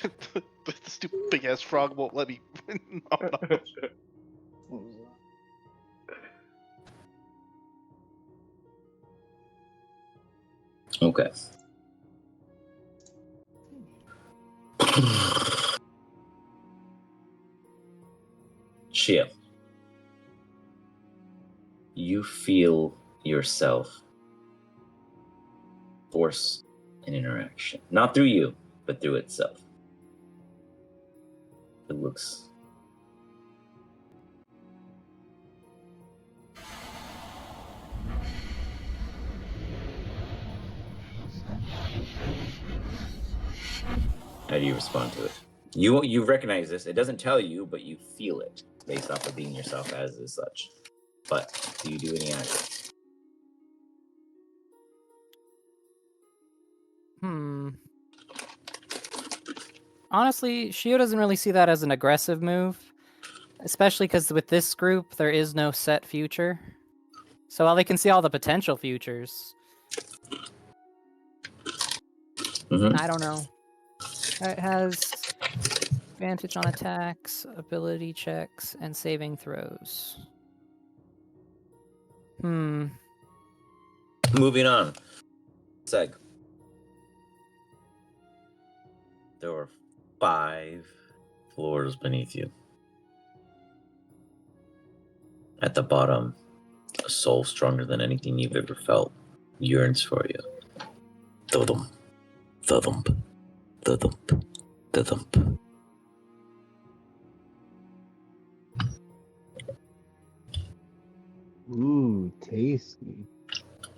The stupid big ass frog won't let me. No. Okay. Shia, you feel yourself force an interaction. Not through you, but through itself. It looks how do you respond to it? You recognize this. It doesn't tell you, but you feel it based off of being yourself as such. But do you do any action? Honestly, Shio doesn't really see that as an aggressive move, especially because with this group, there is no set future. So while they can see all the potential futures, I don't know. It has advantage on attacks, ability checks, and saving throws. Moving on. Seg. There are 5 floors beneath you. At the bottom, a soul stronger than anything you've ever felt yearns for you. Thudum, thudump, thudump, thudump. Ooh, tasty.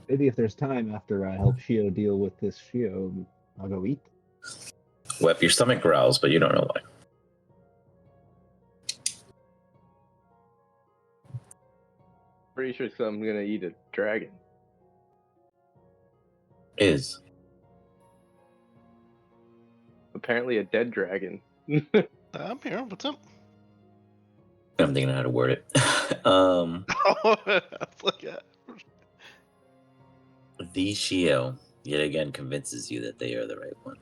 Maybe if there's time after I help Shio deal with this Shio, I'll go eat. Wep, your stomach growls, but you don't know why. Pretty sure someone's gonna eat a dragon. Is. Apparently a dead dragon. I'm here. What's up? I'm thinking of how to word it. Look at. The Shio yet again convinces you that they are the right one.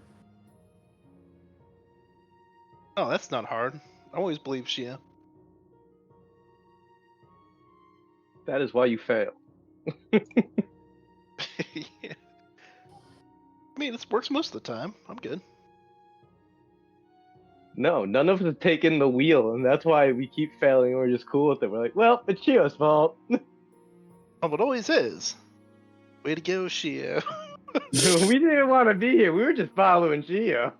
Oh, that's not hard. I always believe Shia. That is why you fail. Yeah. I mean, it works most of the time. I'm good. No, none of us have taken the wheel, and that's why we keep failing. We're just cool with it. We're like, well, it's Shio's fault. Oh, it always is. Way to go, Shia. We didn't want to be here. We were just following Shio.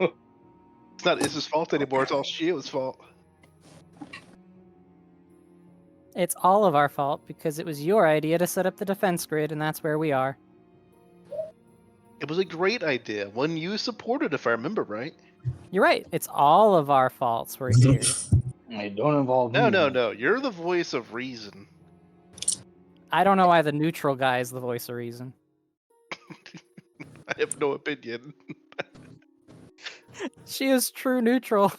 It's not Iz's fault anymore. It's all Shio's fault. It's all of our fault because it was your idea to set up the defense grid, and that's where we are. It was a great idea. One you supported, if I remember right. You're right. It's all of our faults we're here. Hey, don't involve No, me. no, no. You're the voice of reason. I don't know why the neutral guy is the voice of reason. I have no opinion. She is true neutral.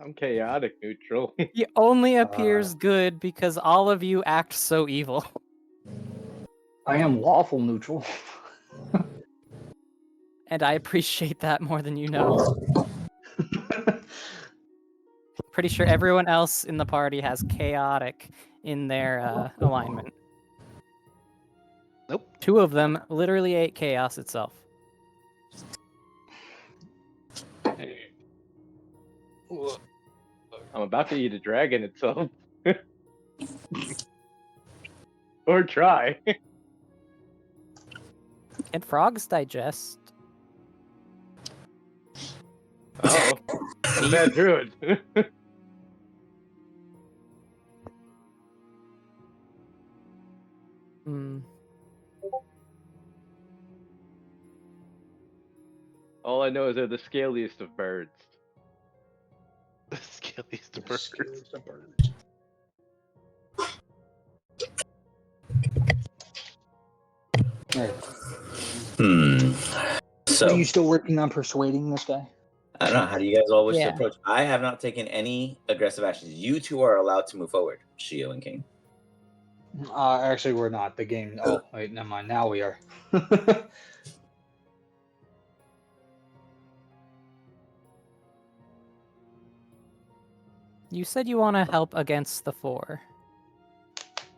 I'm chaotic neutral. He only appears good because all of you act so evil. I am lawful neutral. And I appreciate that more than you know. Pretty sure everyone else in the party has chaotic in their alignment. Nope. 2 of them literally ate chaos itself. I'm about to eat a dragon itself. Or try. Can frogs digest? Oh, I'm a bad druid. Hmm. All I know is they're the scaliest of birds. The scariest of birds. So, Are you still working on persuading this guy? I don't know. How do you guys all wish to Yeah. approach? I have not taken any aggressive actions. You two are allowed to move forward, Shio and King. Actually, we're not. The game. Oh, wait, never mind. Now we are. You said you want to help against the 4.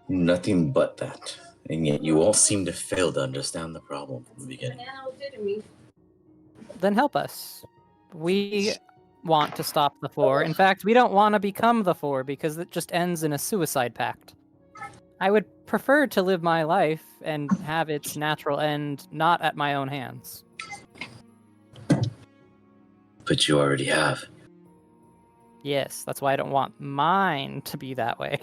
Nothing but that. And yet you all seem to fail to understand the problem from the beginning. Then help us. We want to stop the 4. In fact, we don't want to become the 4 because it just ends in a suicide pact. I would prefer to live my life and have its natural end not at my own hands. But you already have. Yes, that's why I don't want mine to be that way.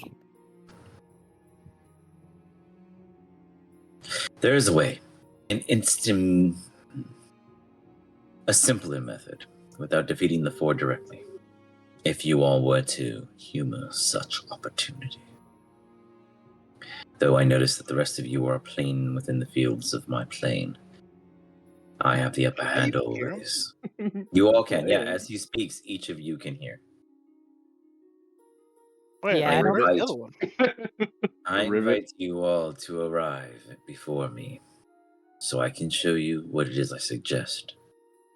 There is a way. A simpler method without defeating the 4 directly. If you all were to humor such opportunity. Though I notice that the rest of you are playing within the fields of my plane. I have the upper hand always. You all can, yeah. As he speaks, each of you can hear. Wait, Yeah, I I don't- where's invite- the other one? I Rivet. invite you all to arrive before me, so I can show you what it is I suggest,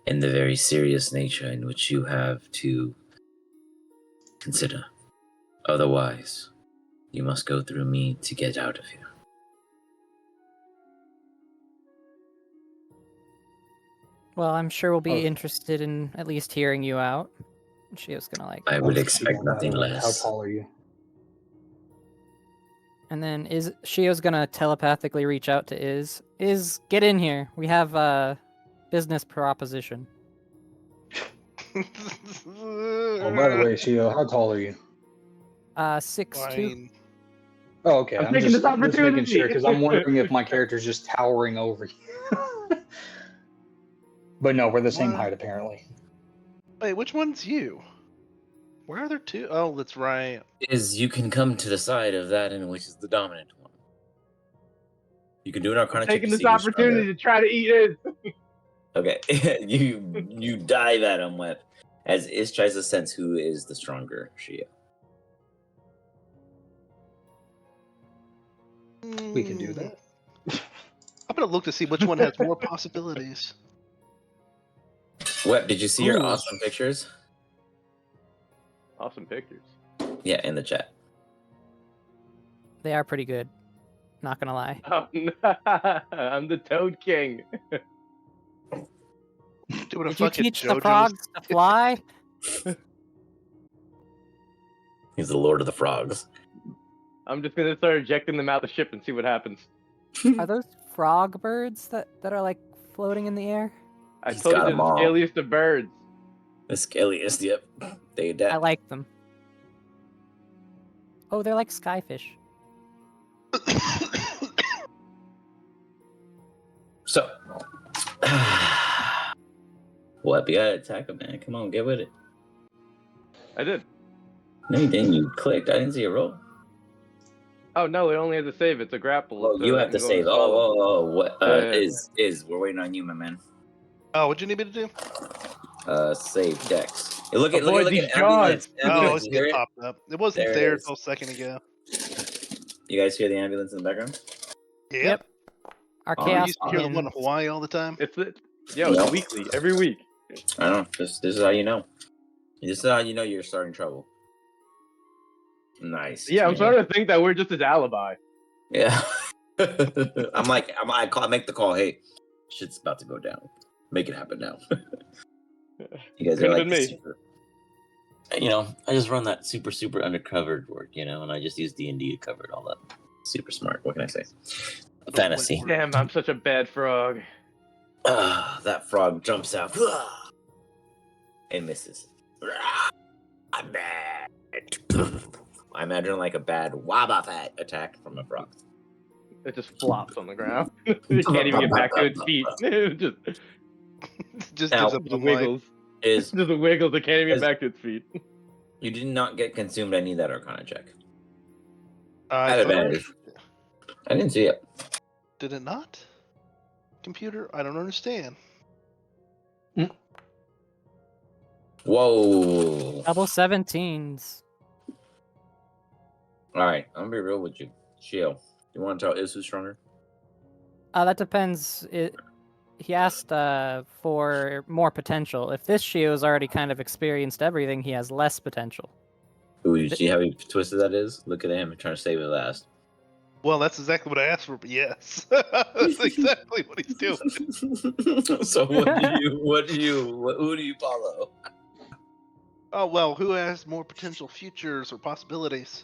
and the very serious nature in which you have to consider. Otherwise, you must go through me to get out of here. Well, I'm sure we'll be Oh. interested in at least hearing you out. She was gonna like, I would expect nothing How less. tall are you? and then Shio's gonna telepathically reach out to Iz. Iz, get in here. We have a business proposition. Oh, by the way, Shio, how tall are you? 6'2". Fine. Oh, okay. I'm I'm taking just, this just making opportunity. sure because I'm wondering if my character's just towering over you. But no, we're the same What? height apparently. Wait, which one's you? Where are there 2? Oh, that's right. Is you can come to the side of that in which is the dominant one. You can do an I'm arcana check taking to this see who's stronger. opportunity to try to eat it. Okay, you dive at him with as Is tries to sense who is the stronger Shio. We can do that. I'm gonna look to see which one has more possibilities. What did you see your Ooh. awesome pictures? Awesome pictures. Yeah, in the chat. They are pretty good. Not gonna lie. Oh, no. I'm the Toad King. Doing a Did you fucking teach the JoJo's. frogs to fly? He's the Lord of the Frogs. I'm just gonna start ejecting them out the ship and see what happens. Are those frog birds that are like floating in the air? I He's told you got they're 'em the all. scaliest of birds. The scaliest, yep. They I adapt. like them. Oh, they're like skyfish. So, what? You gotta attack him, man. Come on, get with it. I did. No, you didn't. You clicked. I didn't see a roll. Oh no, it only has a save. It's a grapple. Oh, It's you a- have to I'm going save. solo. What? Yeah. Is we're waiting on you, my man. Oh, what'd you need me to do? Save Dex. Hey, look at Avoid these ambulance. Oh, Ambulance. it's You hear getting it? popped up. It wasn't There it there is. until a second ago. You guys hear the ambulance in the background? Yep. Our Oh, We chaos used to hear the one in begins. Hawaii all the time. It's No. it's weekly, every week. I don't know. This is how you know. This is how you know you're starting trouble. Nice. Yeah, I'm starting to think that we're just his alibi. Yeah. I make the call. Hey, shit's about to go down. Make it happen now. You guys are Could've like been me. super. I just run that super undercover work, and I just use D&D to cover it all up. Super smart. What can I say? Fantasy. Damn, I'm such a bad frog. That frog jumps out and misses. I'm bad. I imagine like a bad Wabafat attack from a frog. It just flops on the ground. It can't even get back to its feet. It Just Now- gives up just on life. wiggles. Is Just wiggles. It can't even Is- get back to its feet. you did not get consumed any of that Arcana check. I Had thought I advantage. I didn't see it. did it not? Computer, I don't understand. Whoa. Double 17s. All right, I'm gonna be real with you. Shio, you want to tell Isu stronger? That depends. He asked for more potential. If this Shio's already kind of experienced everything, he has less potential. Ooh, you see how he twisted that is? Look at him trying to save it last. Well, that's exactly what I asked for, but yes. That's exactly what he's doing. So who do you follow? Oh, well, who has more potential futures or possibilities?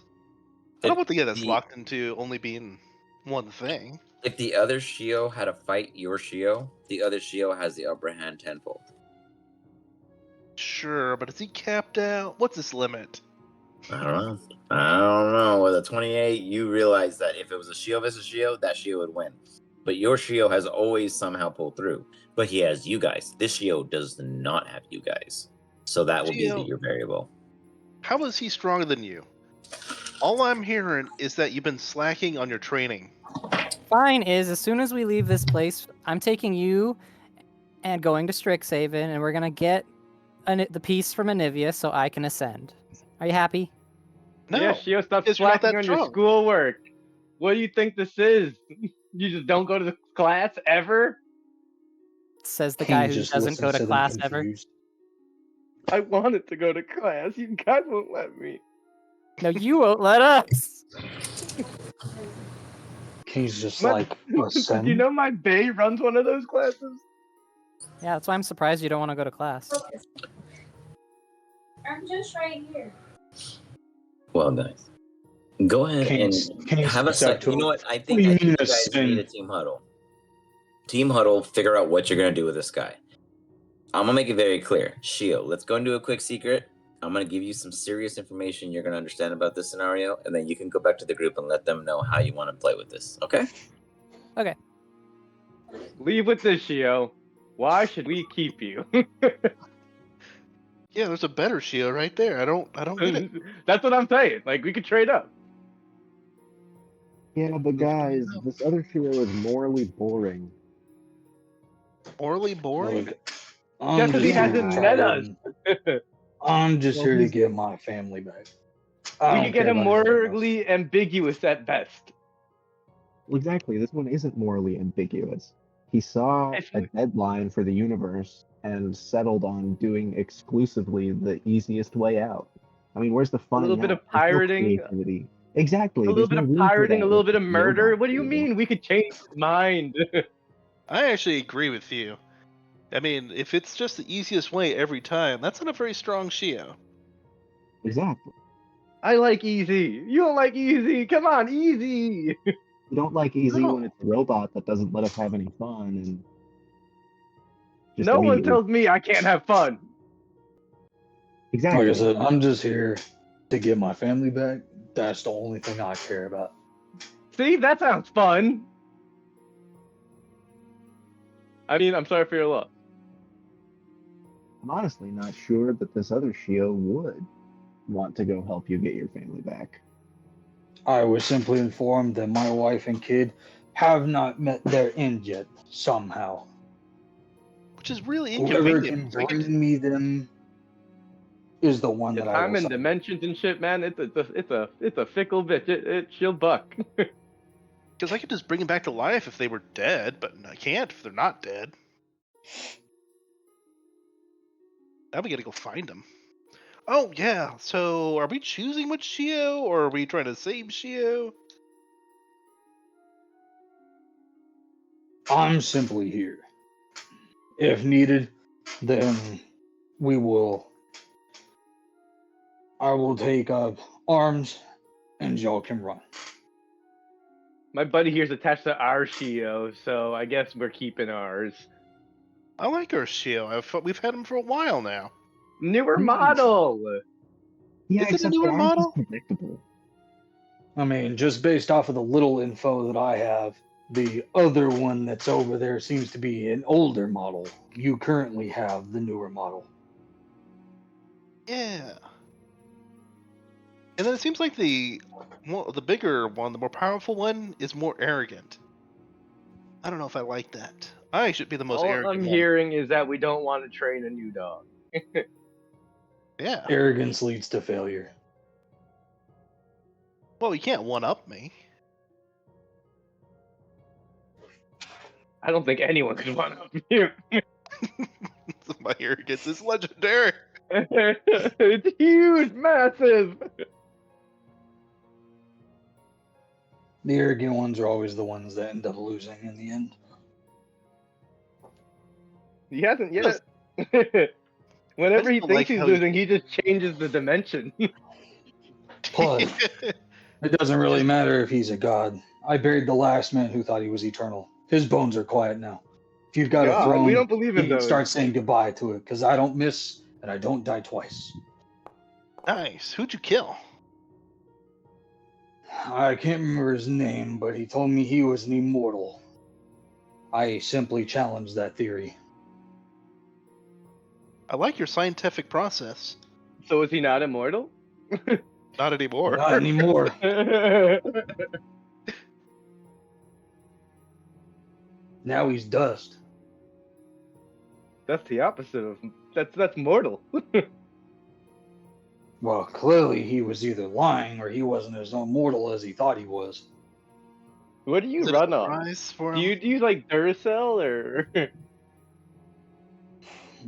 I don't want to get us locked into only being one thing. If the other Shio had to fight your Shio, the other Shio has the upper hand tenfold. Sure, but is he capped out? What's his limit? I don't know. With a 28, you realize that if it was a Shio versus Shio, that Shio would win. But your Shio has always somehow pulled through. But he has you guys. This Shio does not have you guys. So that will be Shio- your variable. How is he stronger than you? All I'm hearing is that you've been slacking on your training. Fine is, as soon as we leave this place, I'm taking you and going to Strixhaven, and we're gonna get the piece from Anivia so I can ascend. Are you happy? No, Yeah, Shio, stop because you're not slacking that on your strong. schoolwork. What do you think this is? You just don't go to the class ever? Says the guy King who just doesn't go listens to them class ever. confused. I wanted to go to class. You guys won't let me. No, you won't let us. King's just My- like, Do listen. you know my bae runs one of those classes? Yeah, that's why I'm surprised you don't want to go to class. I'm just right here. Well, guys. Go ahead King's have a steps up sec. to You him. know what? I What think do you you mean guys ascend? need a team huddle. Team huddle, figure out what you're going to do with this guy. I'm going to make it very clear. Shio, let's go into a quick secret. I'm going to give you some serious information you're going to understand about this scenario, and then you can go back to the group and let them know how you want to play with this. Okay? Okay. Leave with this, Shio. Why should we keep you? Yeah, there's a better Shio right there. I don't get it. That's what I'm saying. Like, we could trade up. Yeah, but guys, this other Shio is morally boring. Morally boring? Look, Yeah, 'cause he hasn't met us. I'm just Well, here to he's- get my family back. We I don't could get care him about anything else. morally ambiguous at best. Exactly, this one isn't morally ambiguous. He saw If- a deadline for the universe and settled on doing exclusively the easiest way out. I mean, where's the fun? little in bit that? of There's no pirating. creativity. Exactly. A little there's bit no of room for pirating, that a little with bit of the murder. robot What do you Shio. mean? We could change his mind. I actually agree with you. I mean, if it's just the easiest way every time, that's not a very strong Shio. Exactly. I like easy. You don't like easy. Come on, easy. You don't like easy No. when it's a robot that doesn't let us have any fun and just No one immediately- tells me I can't have fun. exactly. Like I said, I'm just here to get my family back. That's the only thing I care about. See, that sounds fun. I mean, I'm sorry for your loss. I'm honestly not sure that this other Shio would want to go help you get your family back. I was simply informed that my wife and kid have not met their end yet, somehow. Which is really Whoever inconvenient. can bring me them is the one The that I time will and sign. dimensions and shit, man. It's a fickle bitch. She'll buck. Because I could just bring them back to life if they were dead, but I can't if they're not dead. Now we gotta go find them. Oh yeah. So are we choosing which Shio, or are we trying to save Shio? I'm simply here. If needed, then we will. I will take up arms, and y'all can run. My buddy here's attached to our Shio, so I guess we're keeping ours. I like our Shio. We've had him for a while now. Newer model. Yeah, Is it a except newer that ours is model? predictable. I mean, just based off of the little info that I have, the other one that's over there seems to be an older model. You currently have the newer model. Yeah. And then it seems like the bigger one, the more powerful one, is more arrogant. I don't know if I like that. I should be the most All arrogant I'm one. hearing is that we don't want to train a new dog. Yeah. Arrogance leads to failure. Well, you can't one up me. I don't think anyone could one up you. My arrogance is legendary. It's huge, massive. The arrogant ones are always the ones that end up losing in the end. He hasn't yet. I Whenever he still thinks like he's how losing, he just changes the dimension. Plus, it doesn't really matter if he's a god. I buried the last man who thought he was eternal. His bones are quiet now. If you've got a God, throne, we don't believe he in can those. start saying goodbye to it, because I don't miss and I don't die twice. Nice. Who'd you kill? I can't remember his name, but he told me he was an immortal. I simply challenged that theory. I like your scientific process. So is he not immortal? Not anymore. Not anymore. Now he's dust. That's the opposite of that's mortal. Well, clearly he was either lying or he wasn't as immortal as he thought he was. What do you Is it a run on? surprise for Do him? you use like Duracell or?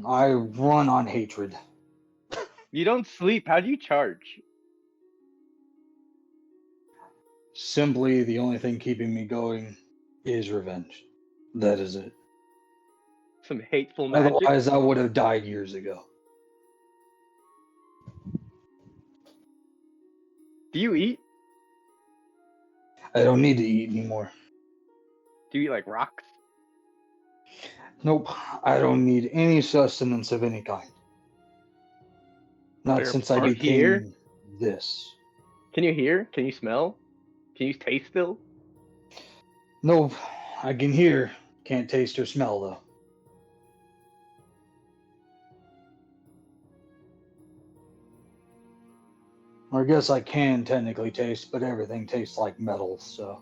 I run on hatred. You don't sleep. How do you charge? Simply, the only thing keeping me going is revenge. That is it. Some hateful magic. Otherwise, I would have died years ago. Do you eat? I don't need to eat anymore. Do you eat like rocks? Nope, I don't need any sustenance of any kind. Not Fair since I point. became Here? this. Can you hear? Can you smell? Can you taste still? Nope, I can hear, can't taste or smell though. Or I guess I can technically taste, but everything tastes like metal, so.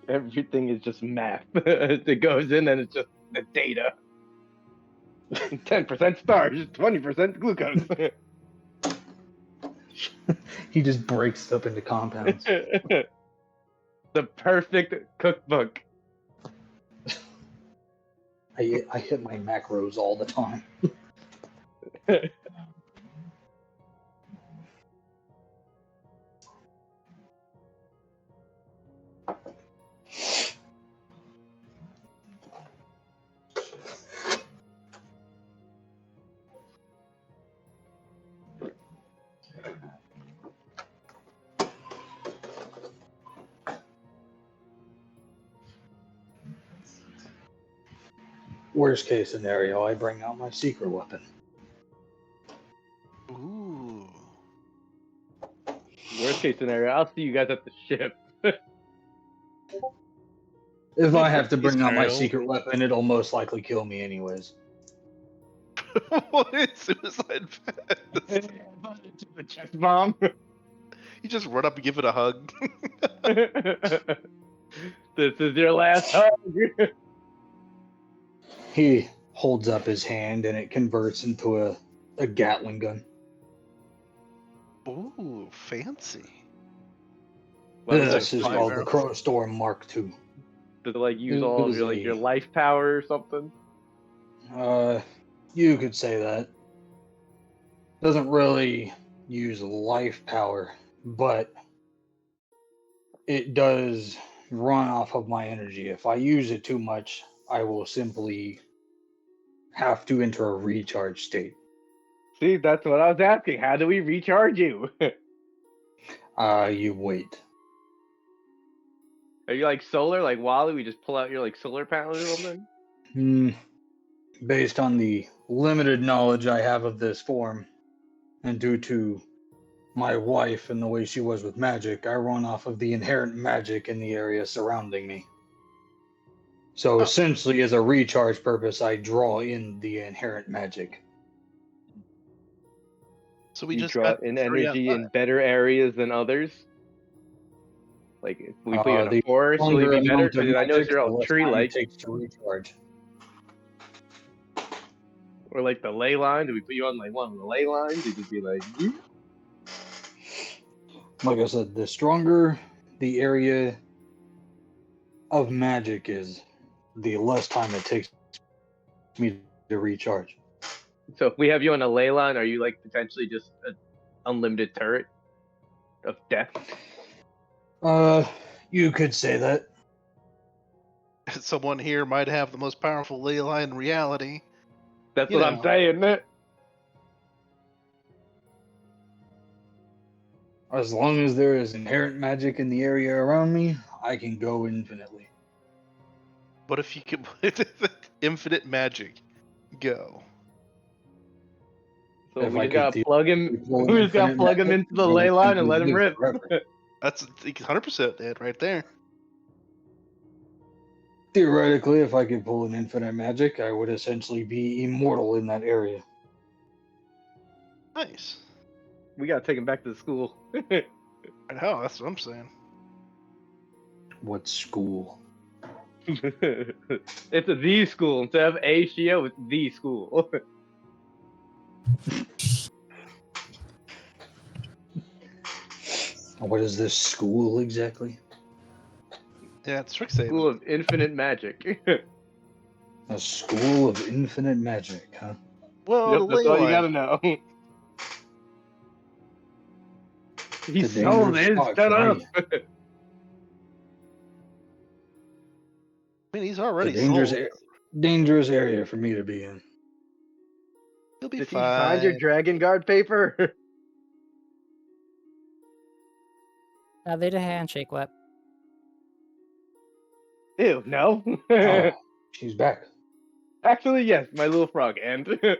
Everything is just math. It goes in and it's just the data. 10% starch, 20% glucose. He just breaks up into compounds. The perfect cookbook. I hit my macros all the time. Worst case scenario, I bring out my secret weapon. Ooh. Worst worst case scenario, I'll see you guys at the ship. If I have to Case bring out my scenario. secret weapon, it'll most likely kill me anyways. What is suicide vest? The chest bomb. You just run up and give it a hug. This is your last hug. He holds up his hand and it converts into a Gatling gun. Ooh, fancy. This is five called the arrows. Crow Storm Mark II. Does it like use It all of was your a- your life power or something? You could say that. Doesn't really use life power, but it does run off of my energy. If I use it too much, I will simply have to enter a recharge state. See, that's what I was asking. How do we recharge you? You wait. Are you like solar, like Wally? We just pull out your like solar panels or something? Based on the limited knowledge I have of this form, and due to my wife and the way she was with magic, I run off of the inherent magic in the area surrounding me. So essentially, as a recharge purpose, I draw in the inherent magic. So we You just draw got in three energy outside. in better areas than others. Like if we put you in a The forest, will longer you be better? amount of Because I notice magic, you're the all less time it tree-like. takes to recharge. Or like the ley line. Do we put you on like one of the ley lines? You could be like, "Yeet." Like I said, the stronger the area of magic is, the less time it takes me to recharge. So if we have you on a ley line, are you like potentially just an unlimited turret of death? You could say that. Someone here might have the most powerful ley line in reality. That's You what I'm know. saying. As long as there is inherent magic in the area around me, I can go infinitely. But if you could infinite magic, go. So If we I just could gotta plug him. theoretically We just gotta infinite plug him magic, into the I would ley line and simply let him live rip. forever. That's 100% it right there. Theoretically, if I could pull an infinite magic, I would essentially be immortal in that area. Nice. We gotta take him back to the school. I know, that's what I'm saying. What school? It's a Z school instead of a Shiooo. It's the school. What is this school exactly? Yeah, it's Strixhaven. School of infinite magic. A school of infinite magic, huh? Well, Yep, the that's ley all you line. gotta know. He It's a sold dangerous it. spot Shut for up. me. I mean, he's It's a already dangerous, sold. dangerous area for me to be in. He'll be Did he fine. sign your Dragon Guard paper? They did a handshake, Web. Ew, no. Oh, she's back. Actually, yes, my little frog. And All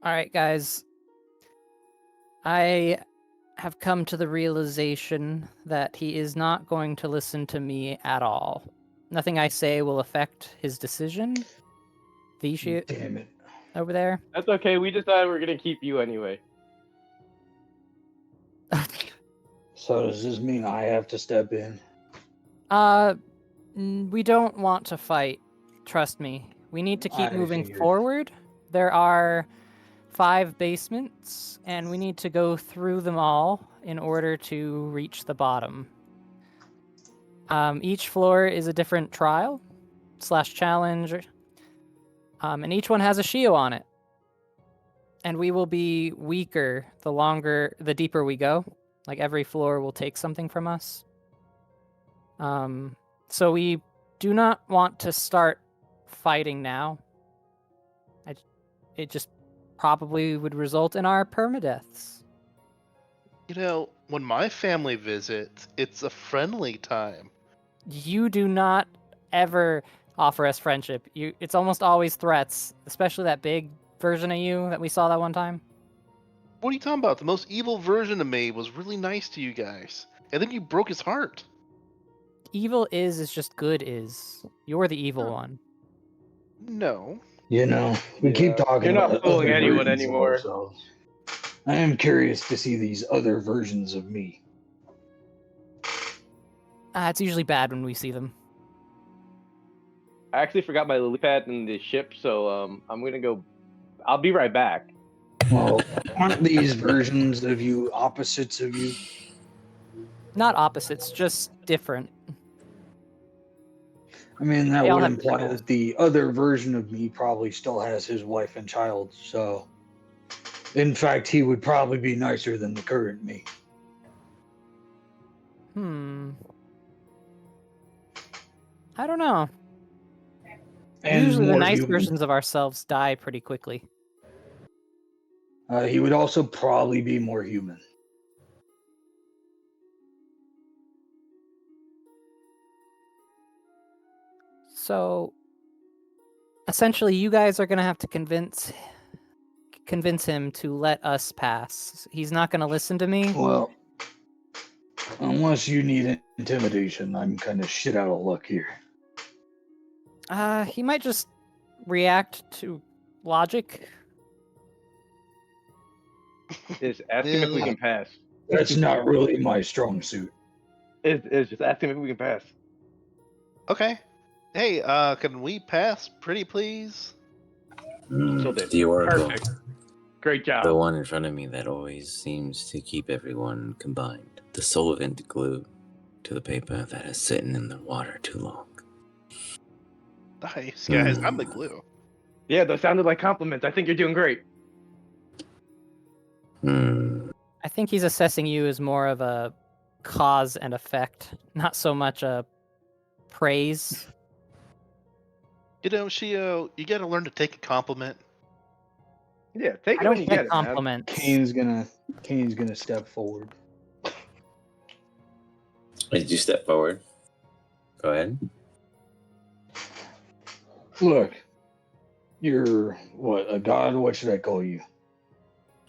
right, guys. I have come to the realization that he is not going to listen to me at all. Nothing I say will affect his decision. The shit Damn it. over there. that's okay. We decided we're gonna keep you anyway. So does this mean I have to step in? We don't want to fight. Trust me. We need to keep I moving figured. forward. There are 5 basements, and we need to go through them all in order to reach the bottom. Each floor is a different trial / challenge, and each one has a Shiooo on it. And we will be weaker the deeper we go. Like every floor will take something from us. So we do not want to start fighting now. It just probably would result in our permadeaths. You know, when my family visits, it's a friendly time. You do not ever offer us friendship. It's almost always threats, especially that big version of you that we saw that one time. What are you talking about? The most evil version of me was really nice to you guys, and then you broke his heart. Evil is just good is. You're the evil one. No. You know, we keep Yeah. talking You're not about fooling other anyone versions of anymore. ourselves. I am curious to see these other versions of me. It's usually bad when we see them. I actually forgot my lily pad in the ship, so I'm gonna go. I'll be right back. Well, aren't these versions of you opposites of you? Not opposites, just different. I mean, that They all would have imply different that the other version of me probably still has his wife and child, so. In fact, he would probably be nicer than the current me. I don't know. And Usually the more nice human. versions of ourselves die pretty quickly. He would also probably be more human. So essentially you guys are gonna have to convince him to let us pass. He's not gonna listen to me. Well, unless you need intimidation, I'm kind of shit out of luck here. He might just react to logic. Is ask him if we can pass. That's not really my strong suit. It's just ask him if we can pass. Okay. Hey, can we pass, pretty please? So did. The Oracle. Perfect. Great job. The one in front of me that always seems to keep everyone combined. The solvent glue to the paper that is sitting in the water too long. Nice, guys. I'm the glue. Yeah, those sounded like compliments. I think you're doing great. I think he's assessing you as more of a cause and effect, not so much a praise. You know, Shiooo, you gotta learn to take a compliment. Yeah, take I it when don't you get get it, man. compliments. Kane's gonna step forward. Did you step forward? Go ahead. Look, you're what, a god? What should I call you?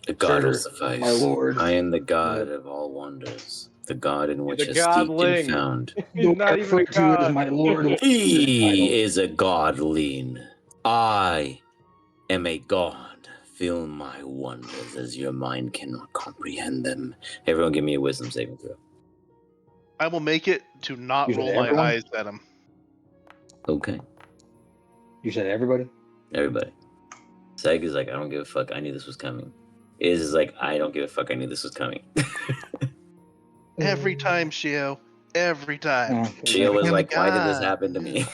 A god will Sir, suffice. my lord. I am the god of all wonders. The god in which the is steeped and godling. found. He's Don't not even a refer to you as god. my lord. He is a godling. I am a god. Feel my wonders as your mind cannot comprehend them. Everyone give me a wisdom saving throw. I will make it to not You said roll my everyone? eyes at him. Okay. You said everybody? Everybody. Seg is like, I don't give a fuck. I knew this was coming. Is like, I don't give a fuck. I knew this was coming. Every time, Shiooo. Every time. Shio was I'm like, a why did this god. happen to me?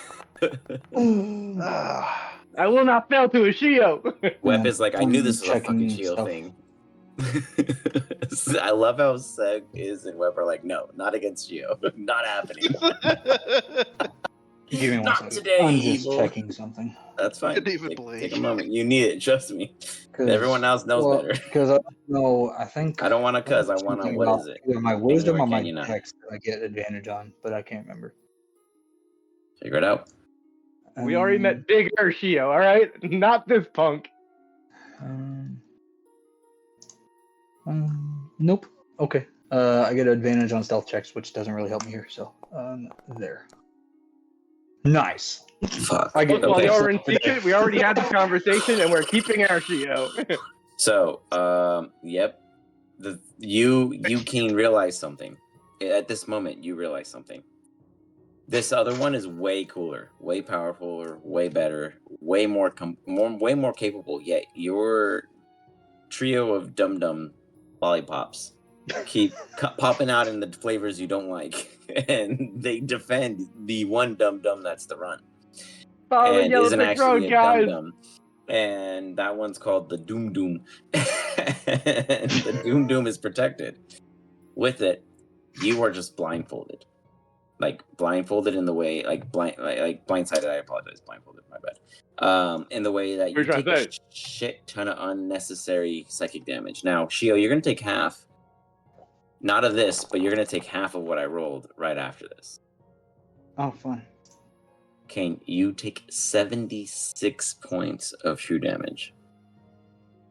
Ah. I will not fail to a Shio. Web is like, I knew this was a checking fucking Shio stuff. thing. I love how Seg is and Web are like, no, not against Shio. Not happening. Give me one Not second. today, I'm just evil. checking something. That's fine. Couldn't even Take believe. a moment. You need it. Trust me. Everyone else knows better. Because I don't know, I think I don't want to cuz. I want to, something what about is it? either my Can you wisdom or or my can you not? dex that I get advantage on, but I can't remember. Figure it out. We already met bigger Shio, all right? Not this punk. Nope. Okay. I get advantage on stealth checks, which doesn't really help me here. So there. Nice. Fuck. I get Look, while Okay. y'all were in secret, we already had the conversation, and we're keeping our Shio. So, yep. You can realize something. At this moment, you realize something. This other one is way cooler, way powerful, way better, way more capable. Yet your trio of dum-dum lollipops keep popping out in the flavors you don't like, and they defend the one dum-dum that's the run. Follow the And yellow isn't brick actually road, a guys. dum-dum. And that one's called the Doom Doom. And the Doom Doom is protected. With it, you are just blindfolded. Like blindfolded in the way, like blindsided. I apologize, blindfolded. My bad. In the way that you What are you take trying a to say? shit ton of unnecessary psychic damage. Now, Shio, you're gonna take half. Not of this, but you're gonna take half of what I rolled right after this. Oh, fun. Kane, you take 76 points of true damage.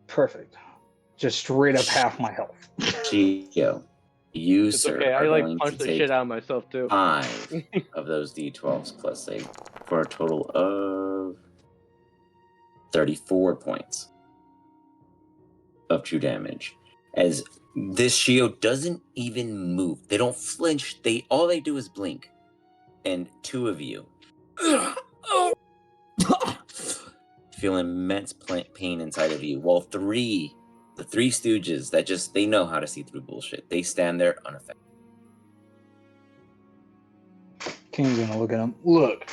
Perfect. Just straight up half my health. Shiooo, you, It's sir, okay. I are like going punch to the take shit out of myself too. 5 of those d12s plus 8 for a total of 34 points of true damage. As this shield doesn't even move. They don't flinch. All they do is blink. And 2 of you feel immense pain inside of you, while the 3 stooges that they know how to see through bullshit. They stand there unaffected. King's gonna look at him. Look,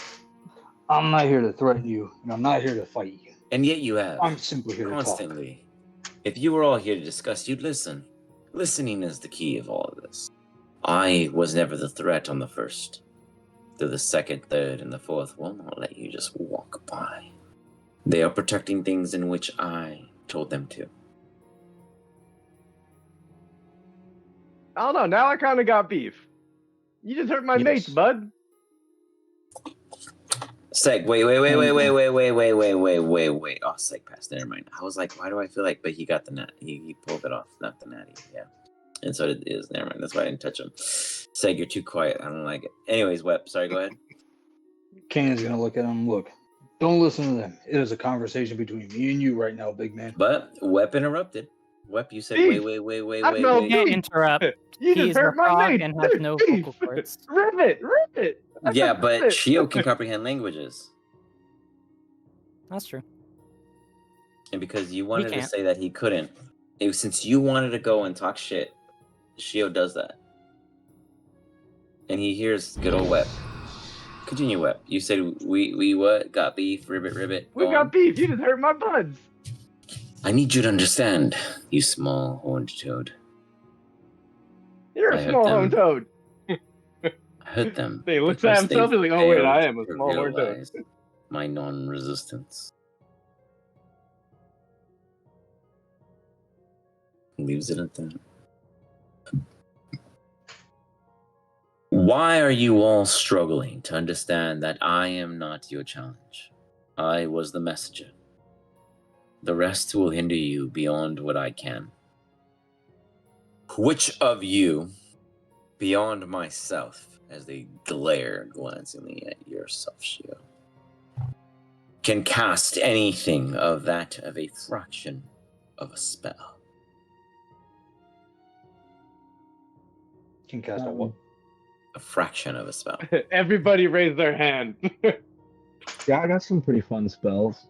I'm not here to threaten you, and I'm not here to fight you. And yet you have. I'm simply here to talk. Constantly. If you were all here to discuss, you'd listen. Listening is the key of all of this. I was never the threat on the first. Though the second, third, and the fourth will not let you just walk by. They are protecting things in which I told them to. I don't know. Now I kind of got beef. You just hurt my Yes. mates, bud. Seg, wait. Oh, Seg passed. Never mind. I was like, why do I feel like, but he got the nat. He pulled it off, not the natty. Yeah. And so it is. Never mind. That's why I didn't touch him. Seg, you're too quiet. I don't like it. Anyways, Wep, sorry, go ahead. Kane's gonna look at him. Look, don't listen to them. It is a conversation between me and you right now, big man. But Wep interrupted. Wep, you said, Beef. wait. I know You can't beef. interrupt. You He's just hurt a my frog mates. and has no Beef. vocal cords. Rivet. Yeah, but Shiooo can comprehend languages. That's true. And because you wanted to can't. say that he couldn't, since you wanted to go and talk shit, Shiooo does that. And he hears good old Wep. Continue, Wep. You said we what? Got beef, ribbit. We got beef. You just hurt my buds. I need you to understand, you small horned toad. You're I a hurt small them. horned toad. I hurt them. He looks because at himself they and like, oh wait, I failed am a to small horned toad. realize my non-resistance. Leaves it at that. Why are you all struggling to understand that I am not your challenge? I was the messenger. The rest will hinder you beyond what I can. Which of you, beyond myself, as they glare glancingly at yourself, Shiooo, can cast anything of that of a fraction of a spell? Can cast a what? A fraction of a spell. Everybody raise their hand. Yeah, I got some pretty fun spells.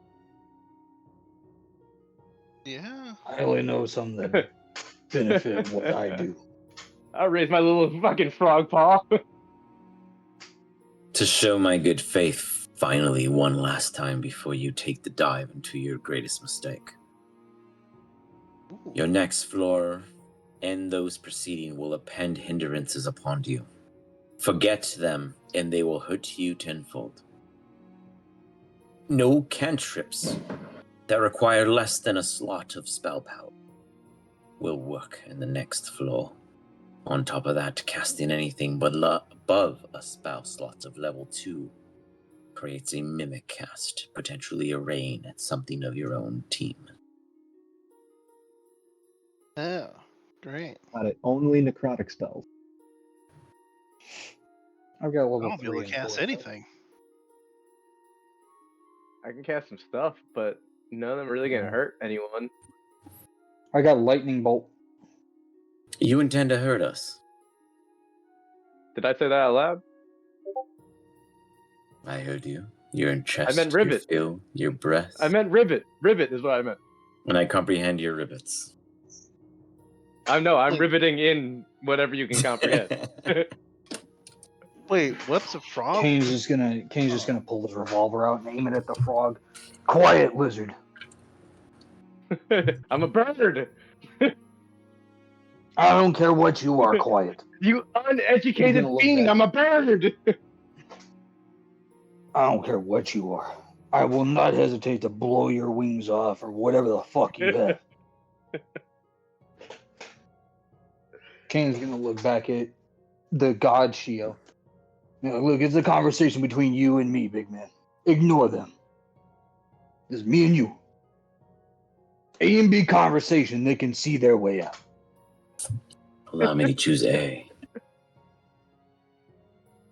Yeah. I only know some that benefit what I do. I'll raise my little fucking frog paw. To show my good faith, finally, one last time before you take the dive into your greatest mistake. Ooh. Your next floor and those preceding will append hindrances upon you. Forget them, and they will hurt you tenfold. No cantrips that require less than a slot of spell power will work in the next floor. On top of that, casting anything but above a spell slot of level 2 creates a mimic cast, potentially a rain at something of your own team. Oh, great. Got it. Only necrotic spells. I've got I level don't be able 3 to and cast 4. anything. I can cast some stuff, but none of them really gonna hurt anyone. I got lightning bolt. You intend to hurt us. Did I say that out loud? I heard you. Your chest, meant your rivet. feel, your breath. I meant rivet. Rivet is what I meant. And I comprehend your rivets. I'm Wait. riveting in whatever you can comprehend. Wait, what's a frog? Kane's just gonna pull his revolver out and aim it at the frog. Quiet, lizard. I'm a bird. I don't care what you are, quiet. You uneducated You're gonna look fiend. back. I'm a bird. I don't care what you are. I will not hesitate to blow your wings off or whatever the fuck you have. Kane's gonna look back at the god Shiooo. You know, look, it's a conversation between you and me, big man. Ignore them. It's me and you. A and B conversation, they can see their way out. Allow me to choose A.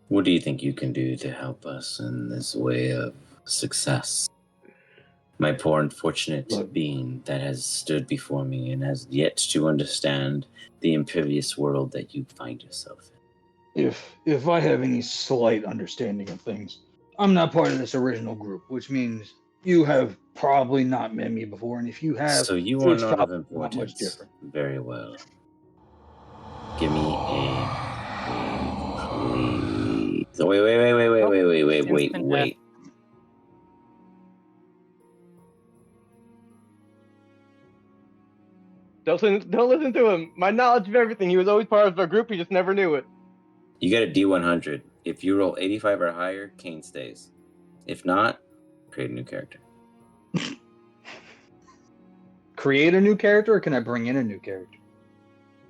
What do you think you can do to help us in this way of success? My poor unfortunate Look. being that has stood before me and has yet to understand the impervious world that you find yourself in. If I have any slight understanding of things, I'm not part of this original group, which means you have probably not met me before, and if you have, So you are it's not of probably not much importance. different. Very well. Give me a please. Oh, wait. Instant death. Don't listen to him. My knowledge of everything. He was always part of our group. He just never knew it. You get a D100. If you roll 85 or higher, Kane stays. If not, create a new character. Create a new character, or can I bring in a new character?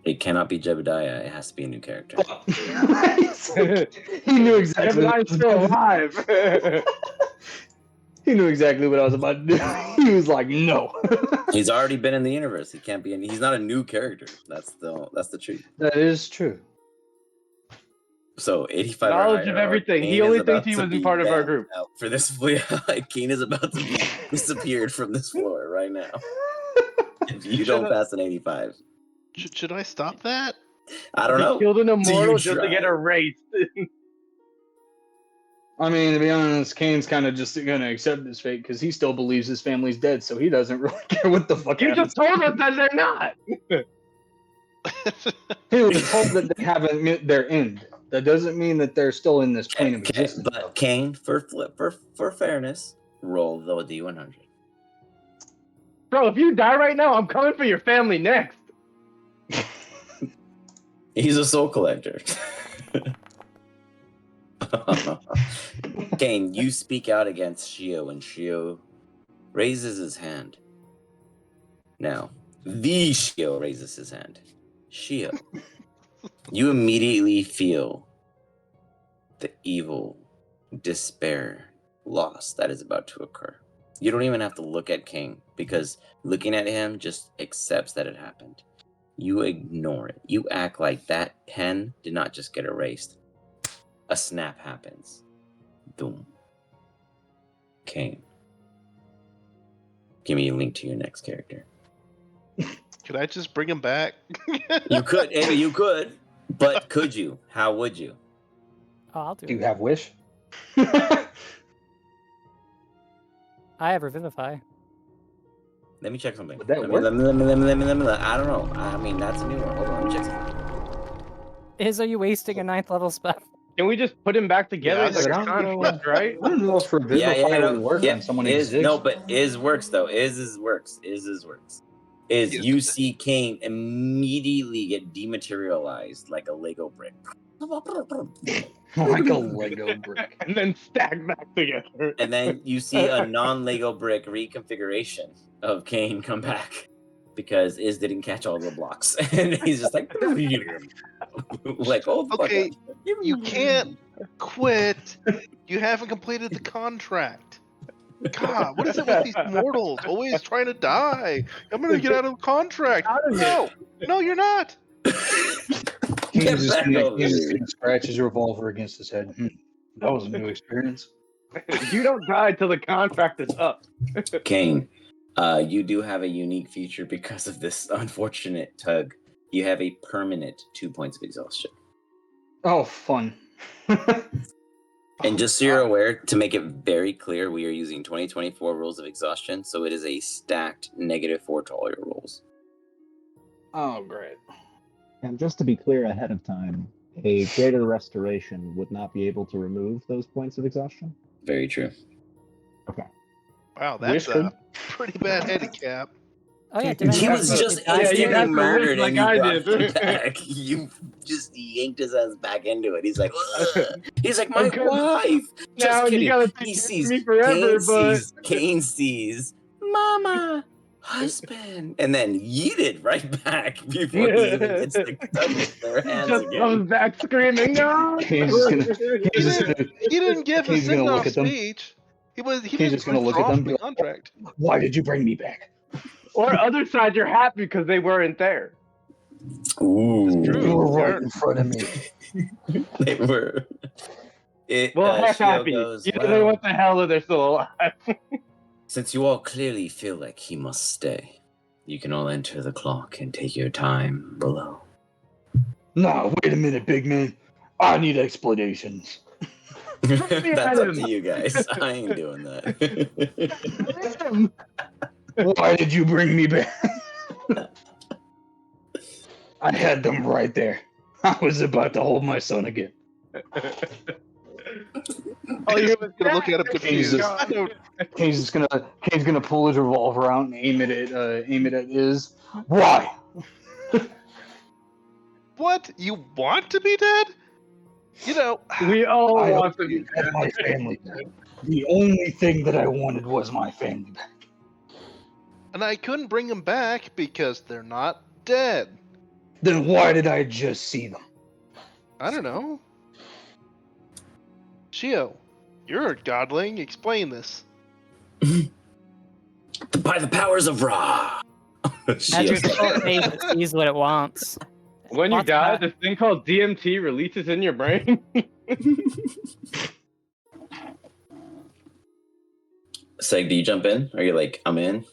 It cannot be Jebediah. It has to be a new character. He knew exactly. Everybody's still alive. He knew exactly what I was about to do. He was like, "No." He's already been in the universe. He can't be. He's not a new character. That's the truth. That is true. So 85 Knowledge or higher, of everything. Kane He only is about thinks he to was be in part of our banned group. out for this. Kane is about to be disappeared from this floor right now. If you don't pass an 85, Should I stop that? I don't He know. killed an immortal you just to get try? erased. I mean, to be honest, Kane's kind of just gonna accept his fate because he still believes his family's dead, so he doesn't really care what the fuck You happens. just told us that they're not. He was told that they haven't met their end. That doesn't mean that they're still in this plane of Okay, existence. but Kane, for fairness, roll the D100. Bro, if you die right now, I'm coming for your family next. He's a soul collector. Kane, you speak out against Shiooo, and Shiooo raises his hand. Now, the Shiooo raises his hand. Shiooo, you immediately feel the evil, despair, loss that is about to occur. You don't even have to look at Kane, because looking at him just accepts that it happened. You ignore it. You act like that pen did not just get erased. A snap happens. Boom. Kane. Give me a link to your next character. Could I just bring him back? You could, Amy, you could, but could you? How would you? Oh, I'll do Do you it. have wish? I have Revivify. Let me check something. Would that Let work? me, I don't know. I mean, that's a new one. Hold on, let me check something. Are you wasting a 9th level spell? Can we just put him back together? Yeah, It's like I a don't know. construct, right? I don't know if Revivify would work on someone who is exists. no, but is works though. Is works. Is Yes. you see Kane immediately get dematerialized like a Lego brick. Like a Lego brick. And then stack back together. And then you see a non-Lego brick reconfiguration of Kane come back because Iz didn't catch all the blocks, and he's just like, like, oh, fuck Okay, it. you can't quit. You haven't completed the contract. God, what is it with these mortals? Always trying to die. I'm gonna get out of the contract. No, you're not. He's just gonna scratch his revolver against his head. That was a new experience. You don't die till the contract is up. Kane, you do have a unique feature because of this unfortunate tug. You have a permanent 2 points of exhaustion. Oh, fun. And just so you're aware, to make it very clear, we are using 2024 rules of exhaustion, so it is a stacked -4 to all your rolls. Oh, great. And just to be clear ahead of time, a greater restoration would not be able to remove those points of exhaustion. Very true. Wow, that's Wish a pretty bad handicap. Oh yeah, did I He not was say just he died you instantly got the murdered wish and like you I brought did. him back. You just yanked his ass back into it. He's like, ugh. He's like, my Okay. wife. Just Now you kidding. gotta He think sees me forever, Kane sees Mama, husband, and then yeeted right back before he even gets to touch their He hands just again. comes back screaming, no! Kane's just gonna, He didn't give a Kane's gonna look send-off at them. speech. He Kane's didn't just gonna look at withdraw them from and the be like, contract. Why did you bring me back? Or other side, you're happy because they weren't there. Ooh. True. You were right Sure. in front of me. They were. Well, half Shio happy. goes, Either they well, went to hell or they're still alive. since you all clearly feel like he must stay, you can all enter the clock and take your time below. No, wait a minute, big man. I need explanations. That's up to you guys. I ain't doing that. Why did you bring me back? I had them right there. I was about to hold my son again. Oh, you're Gonna look at him confused. Jesus. I don't. Kane's gonna pull his revolver out and aim it at Iz. Why? What? You want to be dead? You know, We all I want to be only had my family back. The only thing that I wanted was my family back. and I couldn't bring them back because they're not dead. Then why did I just see them? I don't know. Shio, you're a godling. Explain this. By the powers of Ra. Magic Shio- phase it sees what it wants. When you Lots die, of- this thing called DMT releases in your brain. Seg, do you jump in? Are you like, I'm in?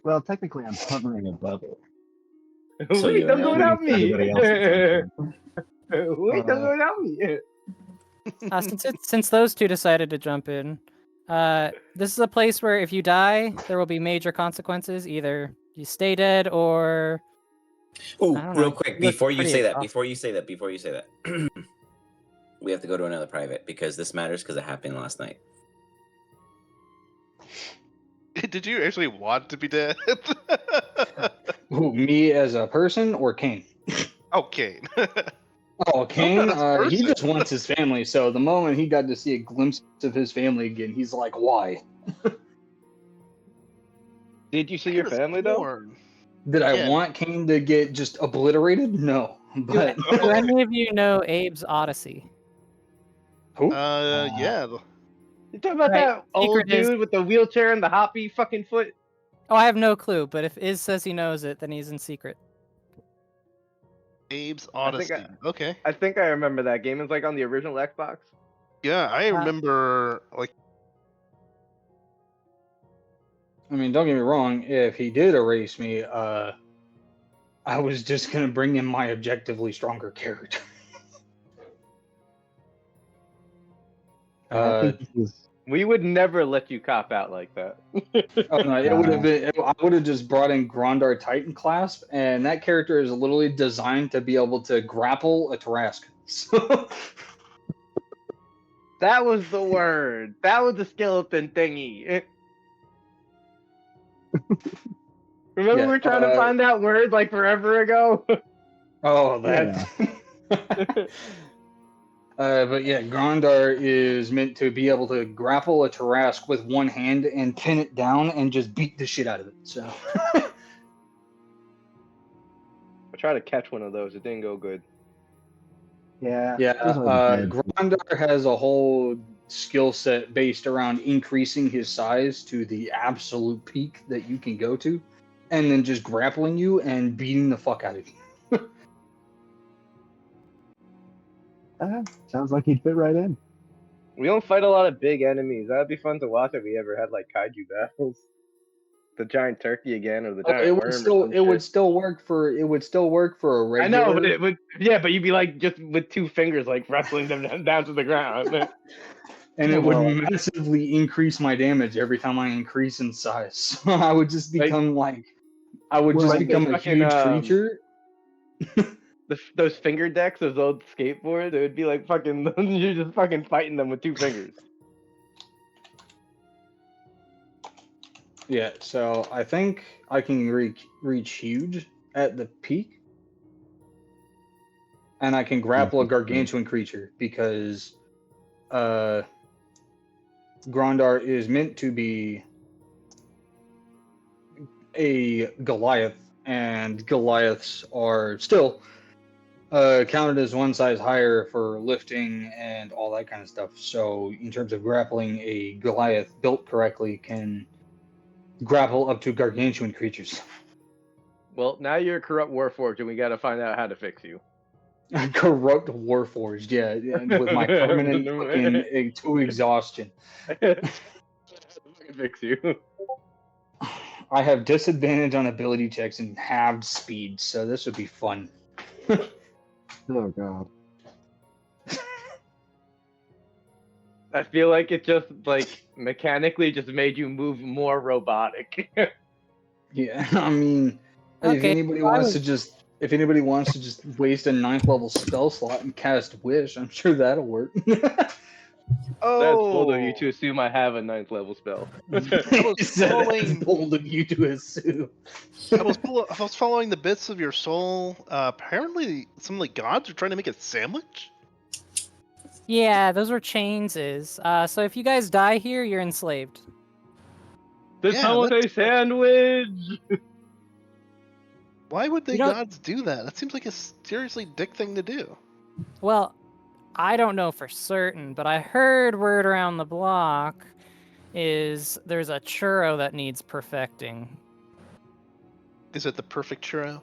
Well, technically, I'm hovering above it. So Wait, you're don't in. go without me. Everybody else is on. Wait, don't go without me. Since those two decided to jump in, this is a place where if you die, there will be major consequences. Either you stay dead or Ooh, I don't real know. quick, You look before you pretty say that, exhausted. before you say that, we have to go to another private because this matters because it happened last night. Did you actually want to be dead? Who, me as a person or Kane? Okay. Oh, Kane, not as a he person. just wants his family. So the moment he got to see a glimpse of his family again, he's like, "Why? Did you see your family though? Did I Yeah. want Kane to get just obliterated? No, but Do any of you know Abe's Odyssey? who? Yeah. You talking about Right, that old secret is- dude with the wheelchair and the hoppy fucking foot? Oh, I have no clue. But if Iz says he knows it, then he's in secret. Abe's think Odyssey. Okay. I think I remember that game. It's like on the original Xbox. Yeah, I remember. Like, I mean, don't get me wrong. If he did erase me, I was just gonna bring in my objectively stronger character. I think this is We would never let you cop out like that. Oh, no, it would have been. I would have just brought in Grondar Titan Clasp, and that character is literally designed to be able to grapple a Tarrasque. So, That was the word. That was the skeleton thingy. Remember Yeah, we were trying to find that word like forever ago? oh, that. But yeah, Grondar is meant to be able to grapple a Tarrasque with one hand and pin it down and just beat the shit out of it. So. I tried to catch one of those. It didn't go good. yeah. Yeah, it was like bad. Grondar has a whole skill set based around increasing his size to the absolute peak that you can go to, and then just grappling you and beating the fuck out of you. Sounds like he'd fit right in. We don't fight a lot of big enemies. That'd be fun to watch if we ever had like kaiju battles. The giant turkey again, or the giant It worm. would still, or it would still work for, it would still work for a I regular. know, but it would. Yeah, but you'd be like just with two fingers, like wrestling them down to the ground. And it would Well, massively increase my damage every time I increase in size. So I would just become I would just Like become the a fucking, huge creature. Those finger decks, those old skateboards, it would be like fucking. You're just fucking fighting them with two fingers. Yeah, so I think I can reach huge at the peak. And I can grapple a gargantuan creature because Grondar is meant to be a Goliath, and Goliaths are still counted as one size higher for lifting and all that kind of stuff. So in terms of grappling, a Goliath built correctly can grapple up to gargantuan creatures. Well, now you're a corrupt warforged, and we got to find out how to fix you. Corrupt warforged, yeah, with my permanent fucking to exhaustion. Fix you. I have disadvantage on ability checks and halved speed, so this would be fun. Oh god. I feel like it just like mechanically just made you move more robotic. Yeah, I mean, if Okay, anybody I wants was- to just waste a 9th level spell slot and cast Wish, I'm sure that'll work. Oh, That's bold of you to assume I have a 9th level spell. He said following- that's bold of you to assume. I was following the bits of your soul. Apparently, some of the gods are trying to make a sandwich. Yeah, those were chains. So if you guys die here, you're enslaved. The Yeah, holiday that's- sandwich. Why would the You don't- gods do that? That seems like a seriously dick thing to do. Well, I don't know for certain, but I heard word around the block is there's a churro that needs perfecting. Is it the perfect churro?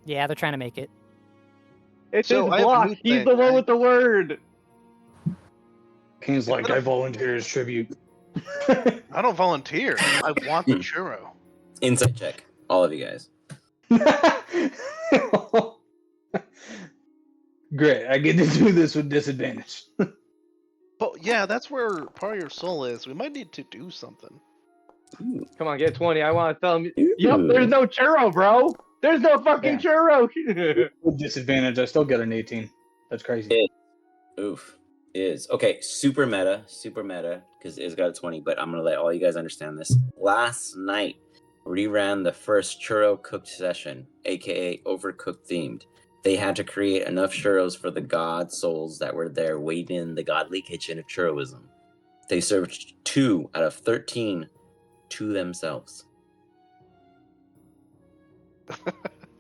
Yeah, they're trying to make it. It's So, his I have a block. new He's thing, the one right? with the word. King's like, I volunteer as tribute. I don't volunteer. I want the churro. Insight check, all of you guys. Great, I get to do this with disadvantage. But yeah, that's where part of your soul is. We might need to do something. Ooh. Come on, get 20. I want to tell him. Ooh. Yup, there's no churro, bro. There's no fucking Yeah. churro. With disadvantage, I still get an 18. That's crazy. Oof. Is okay. Super meta, because it's got a 20. But I'm gonna let all you guys understand this. Last night, we ran the first churro cooked session, aka overcooked themed. They had to create enough churros for the god souls that were there waiting in the godly kitchen of churroism. They served 2 out of 13 to themselves.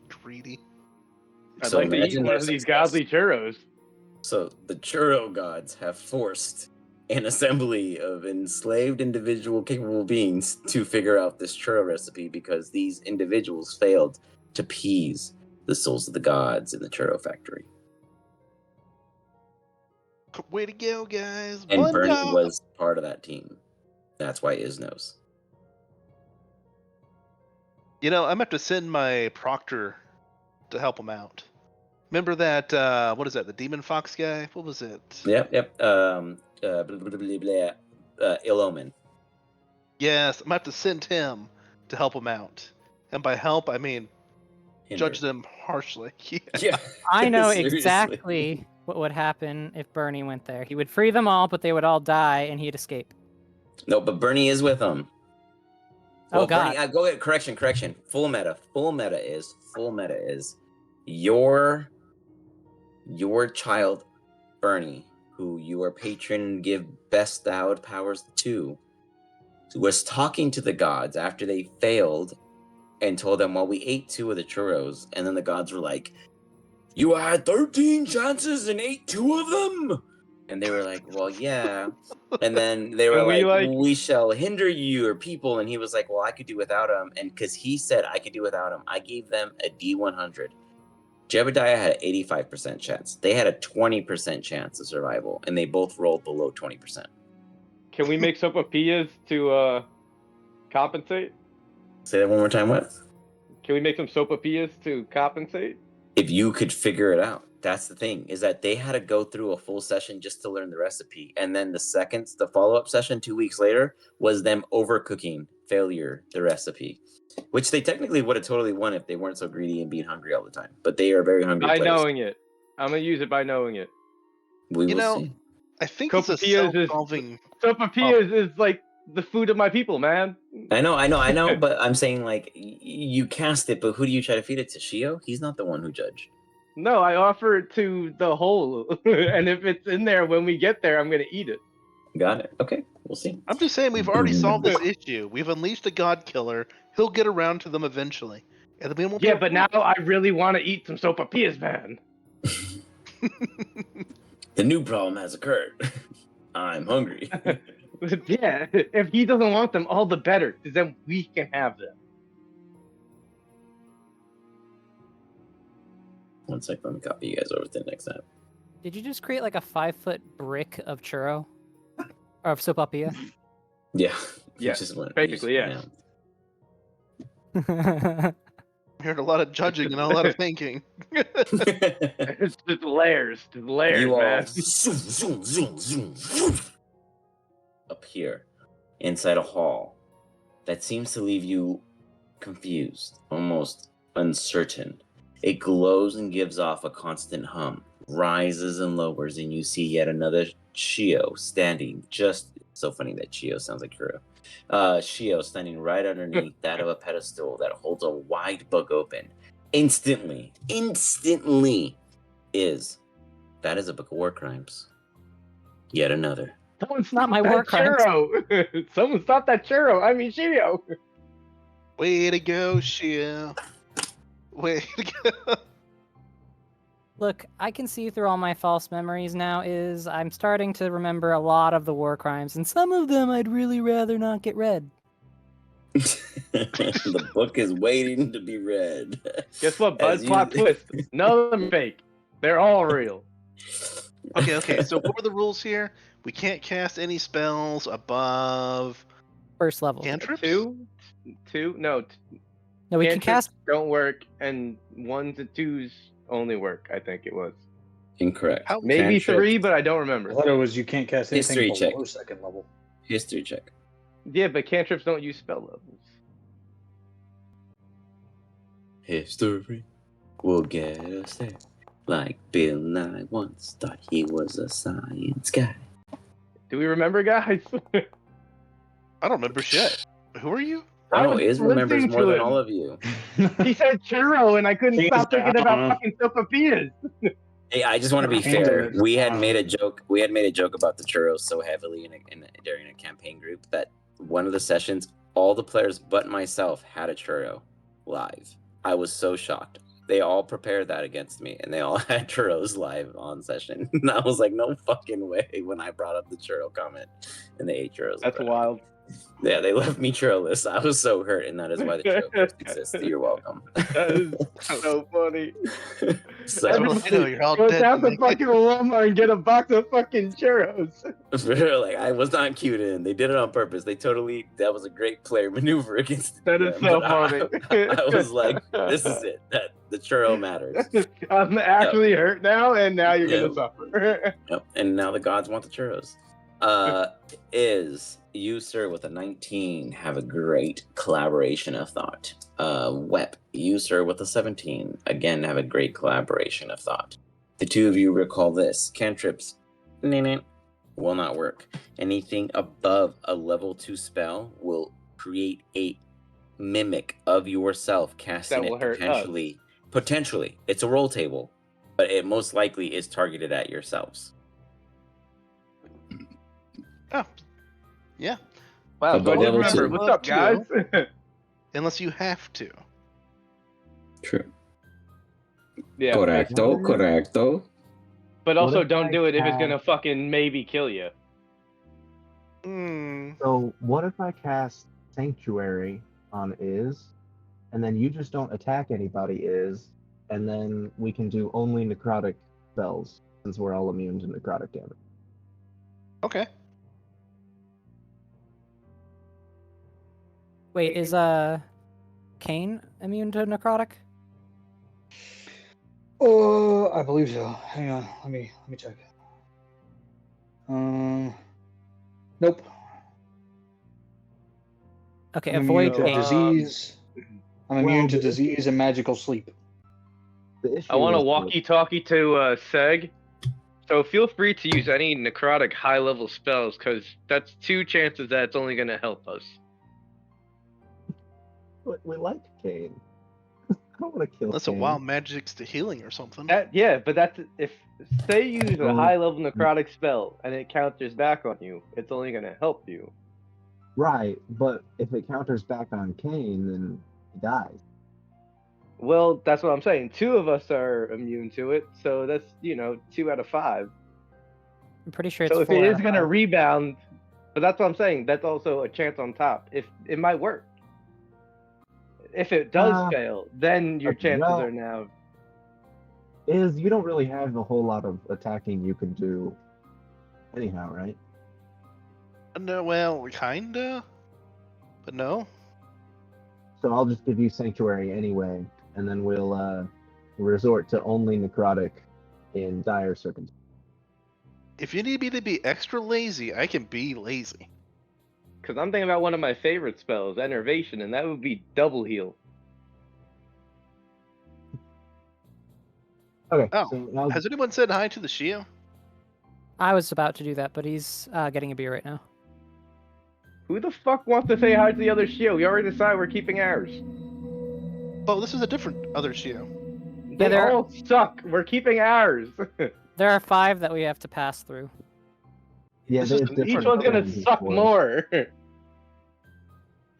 Greedy. I'd So like to eat imagine one their of these success. godly churros. So the churro gods have forced an assembly of enslaved individual capable beings to figure out this churro recipe because these individuals failed to appease the souls of the gods in the churro factory. Way to go, guys. And One Bernie job. was part of that team. That's why Iz knows. You know, I'm gonna have to send my proctor to help him out. Remember that? What is that? The demon fox guy? What was it? Yep. Blah, blah, blah, blah, blah, ill omen. Yes, I'm gonna have to send him to help him out. And by help, I mean judge Hinder. them harshly. Yeah. Yeah. I know Seriously. exactly what would happen if Bernie went there. He would free them all, but they would all die, and he'd escape. No, but Bernie is with them. Oh, God. Bernie, go ahead. Correction. Full meta is your child, Bernie, who your patron give bestowed powers to, was talking to the gods after they failed and told them, well, we ate 2 of the churros. And then the gods were like, you had 13 chances and ate 2 of them? And they were like, well, yeah. And then they were And we like, like- we shall hinder you, your people. And he was like, well, I could do without him. And because he said I could do without him, I gave them a D100. Jebediah had an 85% chance. They had a 20% chance of survival. And they both rolled below 20%. Can we make sopapillas to compensate? Say that one more time, what? Can we make some sopapillas to compensate? If you could figure it out. That's the thing, is that they had to go through a full session just to learn the recipe. And then the follow-up session 2 weeks later was them overcooking the recipe. Which they technically would have totally won if they weren't so greedy and being hungry all the time. But they are very hungry By players. knowing it. I'm going to use it by knowing it. We You will know, see. I think it's a Copapillas is- self-solving. Sopapillas is like the food of my people, man. I know, but I'm saying like you cast it, but who do you try to feed it to? Shiooo? He's not the one who judged. No, I offer it to the whole. And if it's in there when we get there, I'm going to eat it. Got it. Okay, we'll see. I'm just saying we've already solved this issue. We've unleashed a god killer. He'll get around to them eventually. And then we won't be Yeah, able but to- now I really want to eat some sopapillas, man. The new problem has occurred. I'm hungry. Yeah, if he doesn't want them, all the better, because then we can have them. One sec, let me copy you guys over to the next app. Did you just create like a 5-foot brick of churro? Or of sopapilla? Yeah. Yes, Just went- basically, yes. yeah. I heard a lot of judging and a lot of thinking. It's just layers, You all man. zoom, zoom, zoom, zoom, zoom, appear inside a hall that seems to leave you confused, almost uncertain. It glows and gives off a constant hum, rises and lowers, and you see yet another Shiooo standing just. It's so funny that Shiooo sounds like Kuro. Shiooo standing right underneath that of a pedestal that holds a wide book open. Instantly that is a book of war crimes. Yet another. Someone Not stop my that war crimes. churro! Someone stop that churro! I mean, Shio! Way to go, Shia. Way to go. Look, I can see through all my false memories now. I'm starting to remember a lot of the war crimes, and some of them I'd really rather not get read. The book is waiting to be read. Guess what, As Buzz? you- Plot twist. None of them fake. They're all real. Okay. So what are the rules here? We can't cast any spells above First level. cantrips. No. No, we can Cantrips cast. don't work, and 1s and 2s only work, I think it was. Incorrect. How- Maybe Cantrip- 3, but I don't I remember. thought it was you can't cast anything History below check. second level. History check. Yeah, but cantrips don't use spell levels. History will get us there. Like Bill Nye once thought he was a science guy. Do we remember, guys? I don't remember shit. Who are you? I Oh, was Iz remembers listening more to than him. all of you. He said churro, and I couldn't Thing stop is, thinking I about don't know. fucking sopapillas. Hey, I just want to be Handle fair. it. We had made a joke. We had made a joke about the churros so heavily during a campaign group that one of the sessions, all the players but myself had a churro live. I was so shocked. They all prepared that against me, and they all had churros live on session. And I was like, no fucking way when I brought up the churro comment, and they ate churros. That's in front of me. wild. Yeah, they left me churroless. I was so hurt, and that is why the churro curse exists. You're welcome. That is so funny. So, I know you're all Go dead. down to to me. fucking Walmart and get a box of fucking churros. like, I was not cued in. They did it on purpose. That was a great player maneuver against That is them, so but funny. I was like, this is it. That the churro matters. I'm actually hurt now, and now you're Yeah. gonna suffer. Yep. And now the gods want the churros. Is you, sir, with a 19, have a great collaboration of thought. Wep, you, sir, with a 17, again have a great collaboration of thought. The two of you recall this: cantrips will not work. Anything above a level 2 spell will create a mimic of yourself, casting That will it hurt us. potentially. It's a roll table, but it most likely is targeted at yourselves. Oh, yeah. Wow, Above so I did level remember. 2. What's up, guys? Unless you have to. True. Yeah, Correcto. but also if don't I do it if it's cast- gonna fucking maybe kill you. Hmm. So what if I cast Sanctuary on Iz, and then you just don't attack anybody Iz, and then we can do only necrotic spells since we're all immune to necrotic damage. Okay. Wait, is Kane immune to necrotic? Oh, I believe so. Hang on, let me check. Nope. Okay, I'm avoid immune to Kane. disease. I'm immune Well, to disease and magical sleep. The issue I want to is that- walkie-talkie to Seg. So feel free to use any necrotic high-level spells, because that's 2 chances that it's only gonna help us. We like Kane. I don't want to kill Unless a Kane. wild magic's to healing or something. But that's if say you use a Oh. high-level necrotic spell and it counters back on you, it's only gonna help you. Right, but if it counters back on Kane, then he dies. Well, that's what I'm saying. 2 of us are immune to it, so that's 2 out of 5. I'm pretty sure it's So if 4 it out is of gonna 5. rebound, But that's what I'm saying. That's also a chance on top. If it might work. If it does fail, then your okay, chances well- are now. Is you don't really have a whole lot of attacking you can do anyhow, right? No, well, kinda, but no. So I'll just give you Sanctuary anyway, and then we'll resort to only Necrotic in dire circumstances. If you need me to be extra lazy, I can be lazy. Because I'm thinking about one of my favorite spells, Enervation, and that would be double heal. Okay, Oh, so I'll, has anyone said hi to the Shiooo? I was about to do that, but he's getting a beer right now. Who the fuck wants to say hi to the other Shiooo? We already decided we're keeping ours. Oh, this is a different other Shiooo. They there- all suck. We're keeping ours. There are 5 that we have to pass through. yeah, this there's is- different Each one's gonna strategies suck for it. more.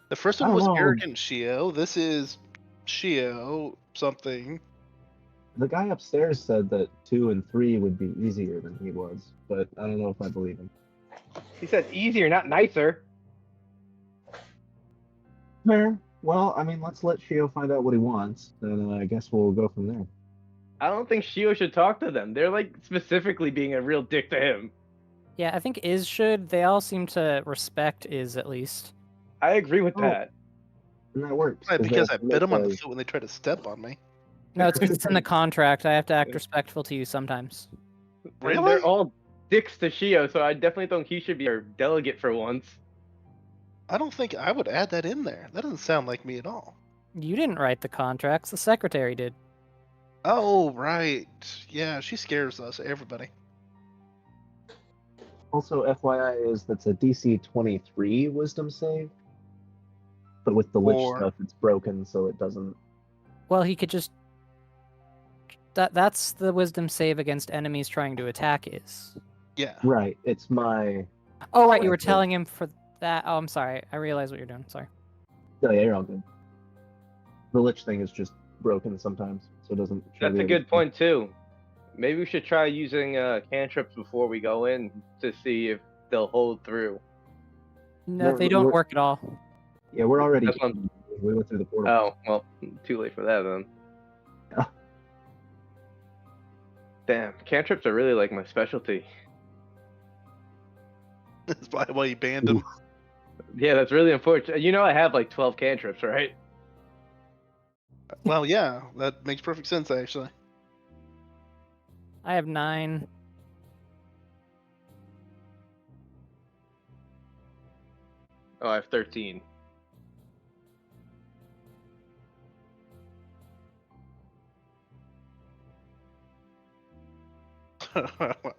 The first I one don't was know. arrogant Shiooo. This is Shiooo something. The guy upstairs said that 2 and 3 would be easier than he was, but I don't know if I believe him. He said easier, not nicer. Fair. Well, I mean, let's let Shio find out what he wants, and I guess we'll go from there. I don't think Shio should talk to them. They're like specifically being a real dick to him. Yeah, I think Iz should. They all seem to respect Iz at least. I agree with Oh. that. And that works. Right, because I that's- bit them on the that's- foot when they tried to step on me. No, it's 'cause it's in the contract. I have to act respectful to you sometimes. And Really? they're all dicks to Shio, so I definitely think he should be our delegate for once. I don't think I would add that in there. That doesn't sound like me at all. You didn't write the contracts. The secretary did. Oh, right. Yeah, she scares us, everybody. Also, FYI is that's a DC 23 Wisdom save, but with the Lich Or- stuff, it's broken, so it doesn't. Well, he could just. That's the wisdom save against enemies trying to attack Iz. Yeah. Right. It's my. Oh, right. You were Okay. telling him for that. Oh, I'm sorry. I realize what you're doing. Sorry. Oh, yeah, you're all good. The Lich thing is just broken sometimes, so it doesn't. show That's the a good other- point too. Maybe we should try using cantrips before we go in to see if they'll hold through. No, No, they don't we're- work at all. Yeah, we're already. That's one- We went through the portal. Oh, well, too late for that then. Oh. Damn, cantrips are really like my specialty. That's probably why you banned him. Yeah, that's really unfortunate. You know I have like 12 cantrips, right? Well, yeah, that makes perfect sense, actually. I have 9. Oh, I have 13.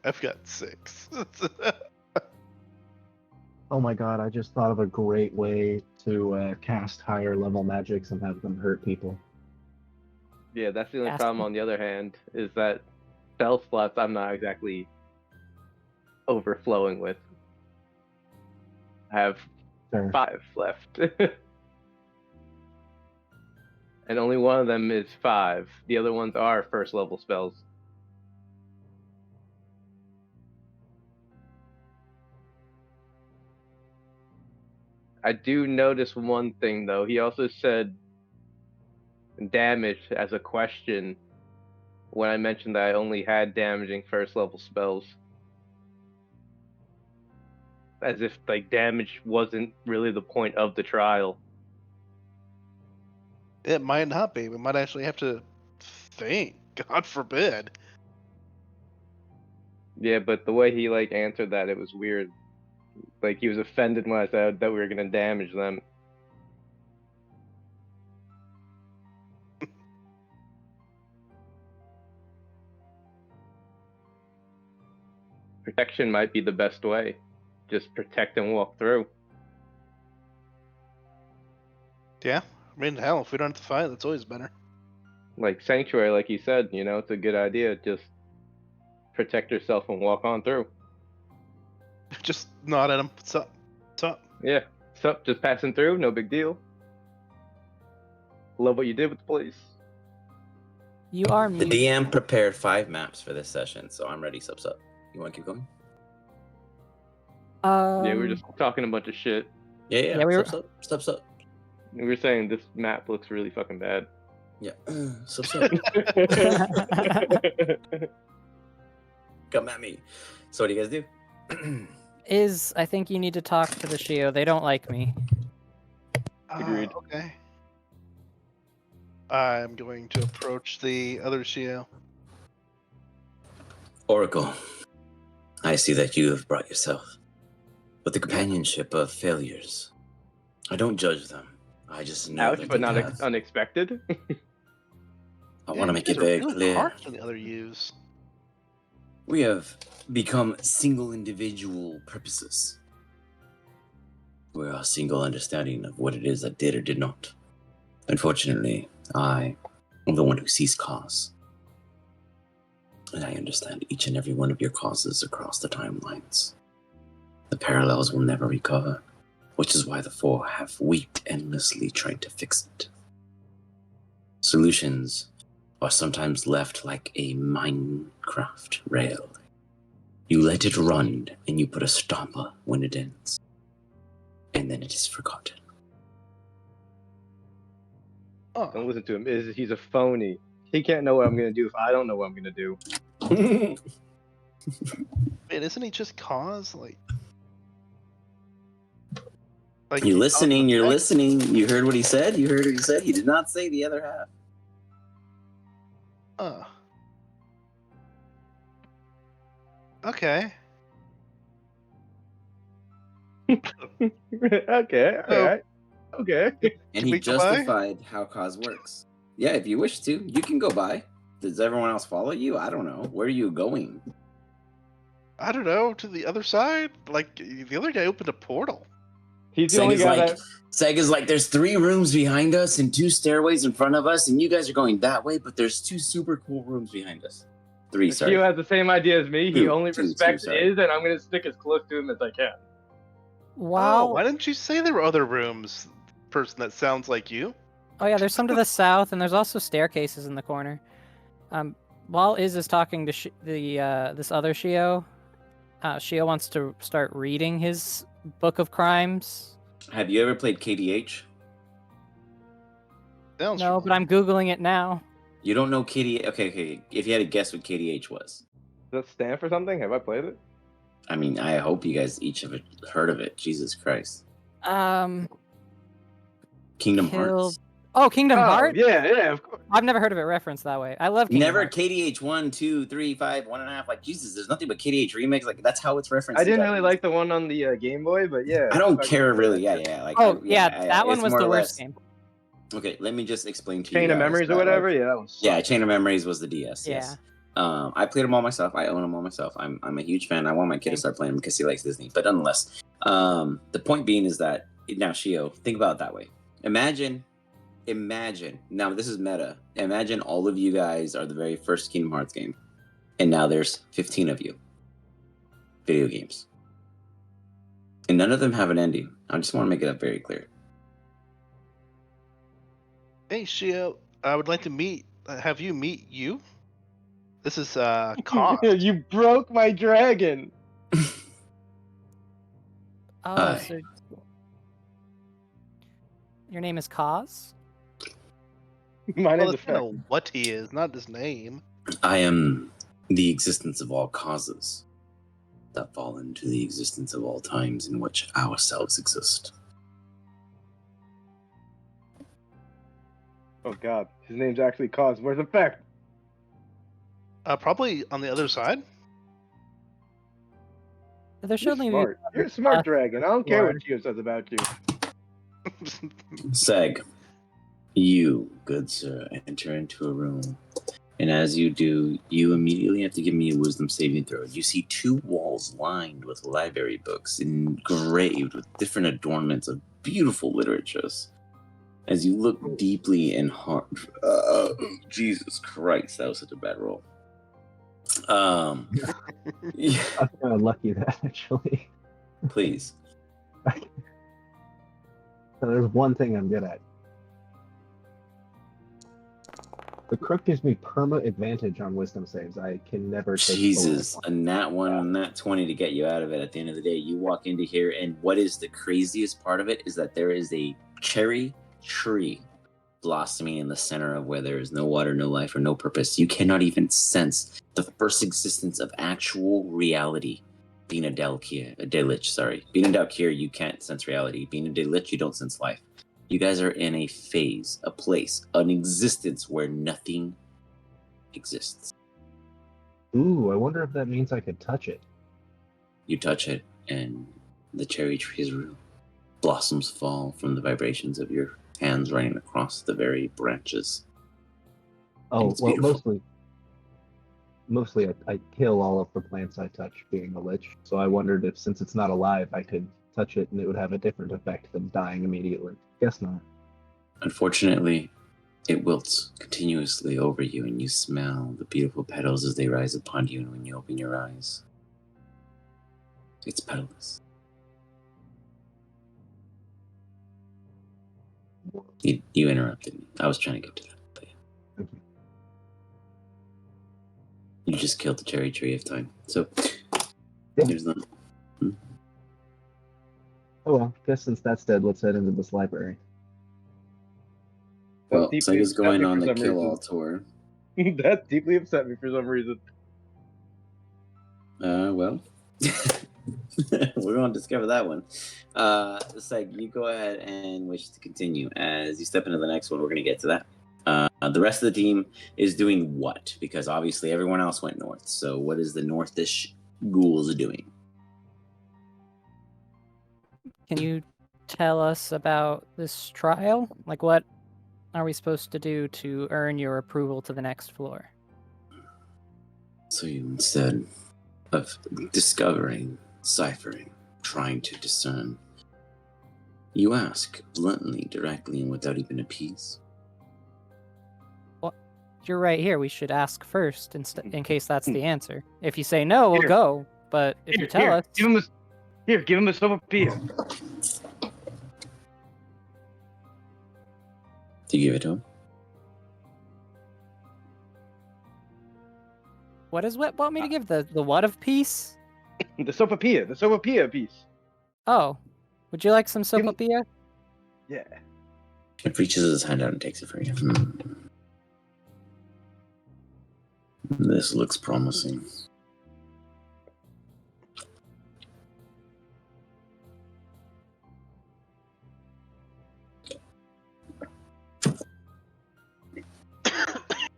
I've got 6. Oh my god! I just thought of a great way to cast higher level magics and have them hurt people. Yeah, that's the only Ask problem me. on the other hand, is that spell slots I'm not exactly overflowing with. I have Fair. 5 left. And only one of them is 5. The other ones are first level spells. I do notice one thing though. He also said damage as a question when I mentioned that I only had damaging first level spells. As if like damage wasn't really the point of the trial. It might not be. We might actually have to think. God forbid. Yeah, but the way he like answered that, it was weird. Like he was offended when I said that we were gonna damage them. Protection might be the best way. Just protect and walk through. Yeah. I mean, hell, if we don't have to fight, that's always better. Like Sanctuary, like you said, you know, it's a good idea. Just protect yourself and walk on through. Just nod at him. What's up? What's up? Yeah. Sup, just passing through, no big deal. Love what you did with the place. You are The muted. DM prepared 5 maps for this session, so I'm ready. Subs up. You want to keep going? Yeah, we were just talking a bunch of shit. Yeah. Yeah, we were- Stop. We were saying this map looks really fucking bad. Yeah. Stop. Come at me. So what do you guys do? I think you need to talk to the Shiooo. They don't like me. Agreed. Okay. I'm going to approach the other Shiooo. Oracle, I see that you have brought yourself with the companionship of failures. I don't judge them. I just know Ouch, that but they not have. unexpected. I want to make it you guys are very really clear. harsh on the other U's. We have become single individual purposes. We are a single understanding of what it is that did or did not. Unfortunately, I am the one who sees cause. And I understand each and every one of your causes across the timelines. The parallels will never recover, which is why the Four have weeped endlessly trying to fix it. Solutions are sometimes left like a Minecraft rail. You let it run, and you put a stopper when it ends. And then it is forgotten. Oh, Don't listen to him. He's a phony. He can't know what I'm gonna do if I don't know what I'm gonna do. man, isn't he just cause? Like You're listening, cause and effect? listening. You heard what he said? He did not say the other half. Okay. Okay, alright. Okay. And Can he we go by? justified how cause works. Yeah, if you wish to, you can go by. Does everyone else follow you? I don't know. Where are you going? I don't know, to the other side? Like, the other guy opened a portal. He's the only guy that Sega's like, there's 3 rooms behind us and 2 stairways in front of us, and you guys are going that way, but there's 2 super cool rooms behind us. 3, sorry. Shiooo has the same idea as me. He Two, only two, respects sorry. his, and I'm gonna stick as close to him as I can. Wow. Wow. Why didn't you say there were other rooms? Person that sounds like you. Oh yeah, there's some to the south, and there's also staircases in the corner. While Iz is talking to this other Shiooo, Shiooo wants to start reading his book of crimes. Have you ever played KDH? Sounds No, but I'm googling it now. You don't know KDH? Okay. If you had to guess what KDH was. Does that stand for something? Have I played it? I mean, I hope you guys each have heard of it. Jesus Christ. Kingdom Hearts. Oh, Kingdom Hearts. Yeah, of course. I've never heard of it referenced that way. I love Kingdom Never Hearts. KDH 1, 2, 3, 5, 1.5. Like, Jesus, there's nothing but KDH remakes. Like, that's how it's referenced. I in didn't really Japanese. like the one on the Game Boy, but yeah. I don't fucking care play really. that Yeah, shit. yeah. Like, Oh yeah, that one it's was more the or worst less- game. Okay, let me just explain to you. Chain of guys Memories or that, whatever. like- Yeah, that one. Yeah, sucked. Chain of Memories was the DS. Yeah. Yes. I played them all myself. I own them all myself. I'm a huge fan. I want my kid to Same. start playing them because he likes Disney. But nonetheless, the point being is that now, Shiooo, think about it that way. Imagine. Now this is meta. Imagine all of you guys are the very first Kingdom Hearts game, and now there's 15 of you. Video games, and none of them have an ending. I just want to make it very clear. Hey, Shio, I would like to have you meet you. This is Khan. You broke my dragon. Oh, Hi. so your name is Kaz? My Well, name's it's kind Effect. of what he is, not his name. I am the existence of all causes that fall into the existence of all times in which ourselves exist. Oh god, his name's actually Cause. Where's Effect? Probably on the other side. There You're should only be smart. You're a smart dragon. I don't care what Shiooo says about you. Seg, you, good sir, enter into a room. And as you do, you immediately have to give me a wisdom saving throw. You see 2 walls lined with library books engraved with different adornments of beautiful literatures. As you look deeply and hard, Jesus Christ, that was such a bad roll. Yeah, I'm kind of lucky that actually. please. So there's one thing I'm good at. The crook gives me perma advantage on wisdom saves. I can never take Jesus, below a nat 1 and a nat 20 to get you out of it at the end of the day. You walk into here, and what is the craziest part of it is that there is a cherry tree blossoming in the center of where there is no water, no life, or no purpose. You cannot even sense the first existence of actual reality. Being a Delich, sorry. Being a Dalkir, you can't sense reality. Being a Delich, you don't sense life. You guys are in a phase, a place, an existence where nothing exists. Ooh, I wonder if that means I could touch it. You touch it, and the cherry tree is real. Blossoms fall from the vibrations of your hands running across the very branches. Oh, It's well, beautiful. mostly I kill all of the plants I touch, being a lich. So I wondered if, since it's not alive, I could touch it and it would have a different effect than dying immediately. Guess not. Unfortunately, it wilts continuously over you, and you smell the beautiful petals as they rise upon you, and when you open your eyes, it's petalless. You interrupted me. I was trying to get to that. But yeah. Okay. You just killed the cherry tree of time. So, Yeah. there's not. Oh well, guess since that's dead, let's head into this library. Well, Deeply Sega's upset going me on for the some kill all reason. tour. That deeply upset me for some reason. Well, we're going to discover that one. Seg, you go ahead and wish to continue. As you step into the next one, we're going to get to that. The rest of the team is doing what? Because obviously everyone else went north. So what is the northish ghouls doing? Can you tell us about this trial? Like, what are we supposed to do to earn your approval to the next floor? So you, instead of discovering, ciphering, trying to discern, you ask bluntly, directly, and without even a piece. You're right here. We should ask first in case that's the answer. If you say no, we'll Here. go. But if you tell us, give him a soapapilla. Do you give it to him? what is what want me to give the what of peace? The soapapilla piece. Oh, would you like some Give him- sopapilla? Yeah. It reaches his hand out and takes it from you. This looks promising.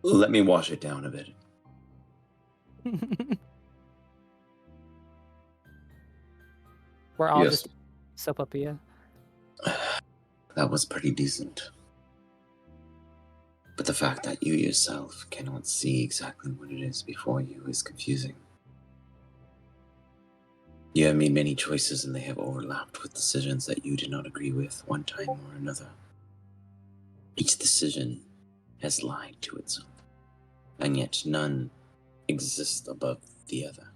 Let me wash it down a bit. We're all Yes. just sopapilla. That was pretty decent. But the fact that you yourself cannot see exactly what it is before you is confusing. You have made many choices and they have overlapped with decisions that you did not agree with one time or another. Each decision has lied to itself, and yet none exists above the other.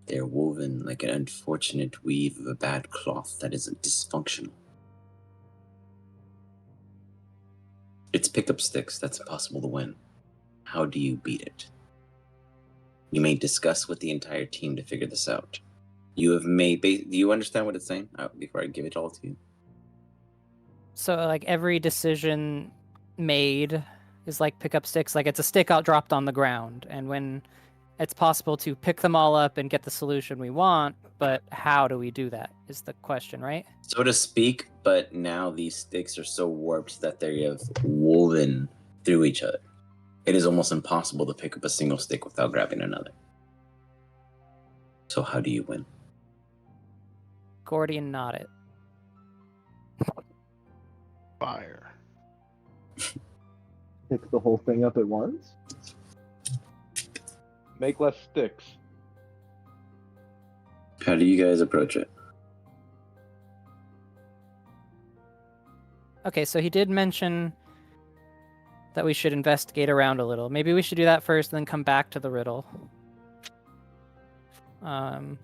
They are woven like an unfortunate weave of a bad cloth that is dysfunctional. It's pick up sticks that's impossible to win. How do you beat it? You may discuss with the entire team to figure this out. You have made. Do you understand what it's saying? Before I give it all to you. So like every decision made is like pick up sticks. Like it's a stick out dropped on the ground, and when it's possible to pick them all up and get the solution we want, but how do we do that is the question, right? So to speak, but now these sticks are so warped that they have woven through each other. It is almost impossible to pick up a single stick without grabbing another. So how do you win? Gordian knot it. Fire. Pick the whole thing up at once? Make less sticks. How do you guys approach it? Okay, so he did mention that we should investigate around a little. Maybe we should do that first and then come back to the riddle. Try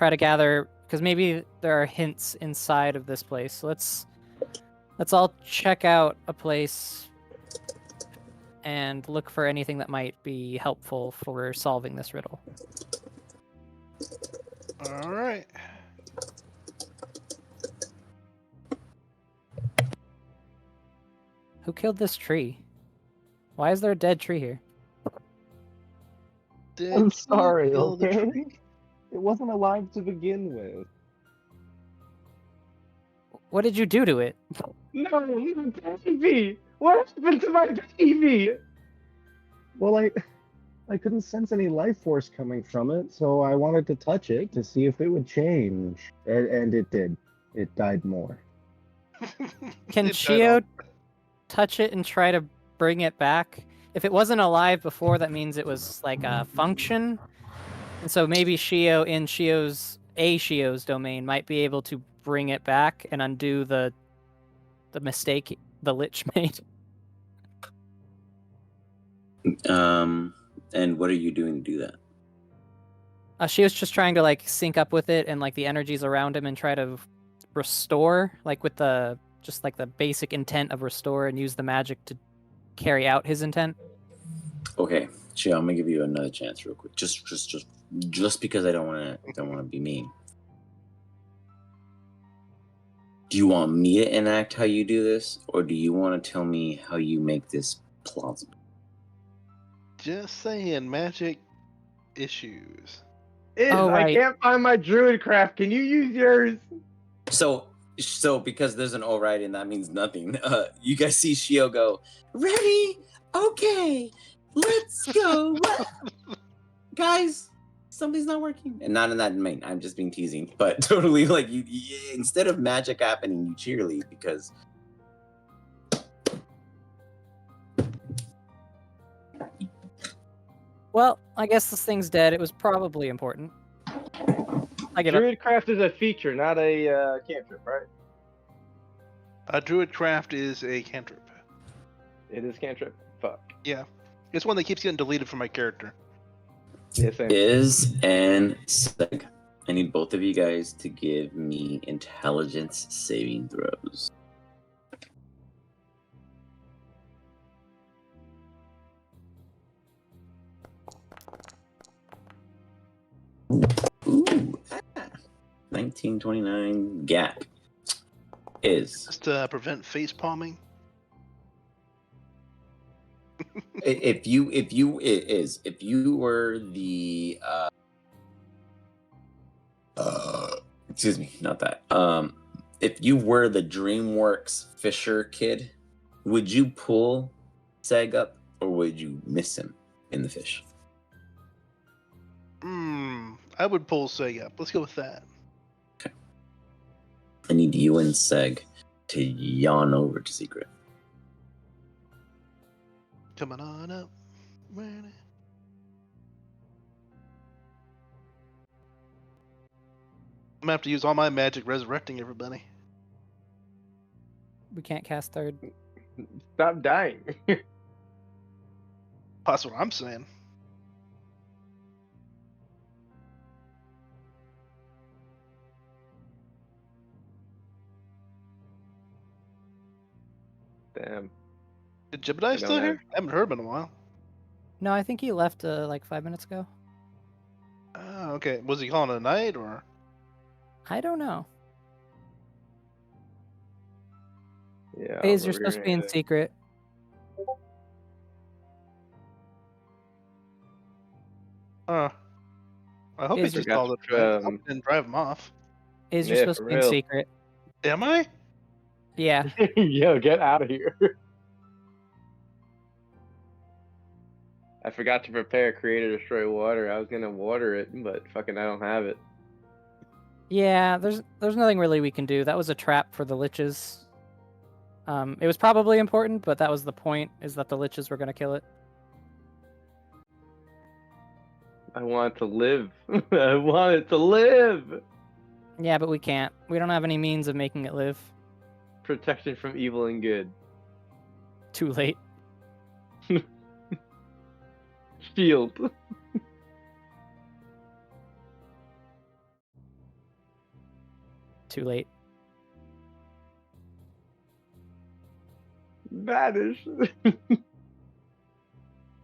to gather, because maybe there are hints inside of this place. So let's all check out a place and look for anything that might be helpful for solving this riddle. All right. Who killed this tree? Why is there a dead tree here? Did I'm you sorry, kill the okay? tree? It wasn't alive to begin with. What did you do to it? No, my baby! What happened to my baby? Well, I couldn't sense any life force coming from it, so I wanted to touch it to see if it would change. And it did. It died more. Can It died Shiooo all- touch it and try to bring it back? If it wasn't alive before, that means it was like a function. And so maybe Shiooo in Shioo's domain might be able to bring it back and undo the mistake the Lich made. And what are you doing to do that? She was just trying to like sync up with it and like the energies around him and try to restore, like with the just like the basic intent of restore, and use the magic to carry out his intent. Okay, Shio, I'm gonna give you another chance, real quick. Just because I don't want to be mean. Do you want me to enact how you do this, or do you want to tell me how you make this plausible? Just saying, magic issues. Oh, I right. can't find my druid craft. Can you use yours? So because there's an all right and that means nothing. You guys see Shio go, ready? Okay, let's go. Guys, something's not working. And not in that domain. I'm just being teasing, but totally like you instead of magic happening, you cheerlead because Well, I guess this thing's dead. It was probably important. I give up. Druid craft is a feature, not a cantrip, right? A druidcraft is a cantrip. It is cantrip. Fuck. Yeah, it's one that keeps getting deleted from my character. Yeah, same. Is and Seg. I need both of you guys to give me intelligence saving throws. Ooh, 1929 gap is Just to prevent face palming. if you were the excuse me, not that. If you were the DreamWorks Fisher kid, would you pull Seg up or would you miss him in the fish? I would pull Seg up. Let's go with that. I need you and Seg to yawn over to Secret. Coming on up. I'm gonna have to use all my magic resurrecting everybody. We can't cast third. Stop dying. That's what I'm saying. Damn. Is Jebediah I still don't here? have- I haven't heard him in a while. No, I think he left like 5 minutes ago. Oh, okay. Was he calling it a night or? I don't know. Yeah. Hayes, but you're we're supposed to gonna be in hit it. secret. I hope Is he just forgot called it. to, I hope he didn't drive him off. Hayes, you're Yeah, supposed for to be in real. secret. Am I? Yeah. Yo, get out of here. I forgot to prepare create or destroy water. I was gonna water it, but fucking I don't have it. Yeah, there's nothing really we can do. That was a trap for the liches. It was probably important, but that was the point, is that the liches were going to kill it. I want it to live. I want it to live. Yeah, but we can't. We don't have any means of making it live. Protection from evil and good. Too late. Shield. Too late. Vanish.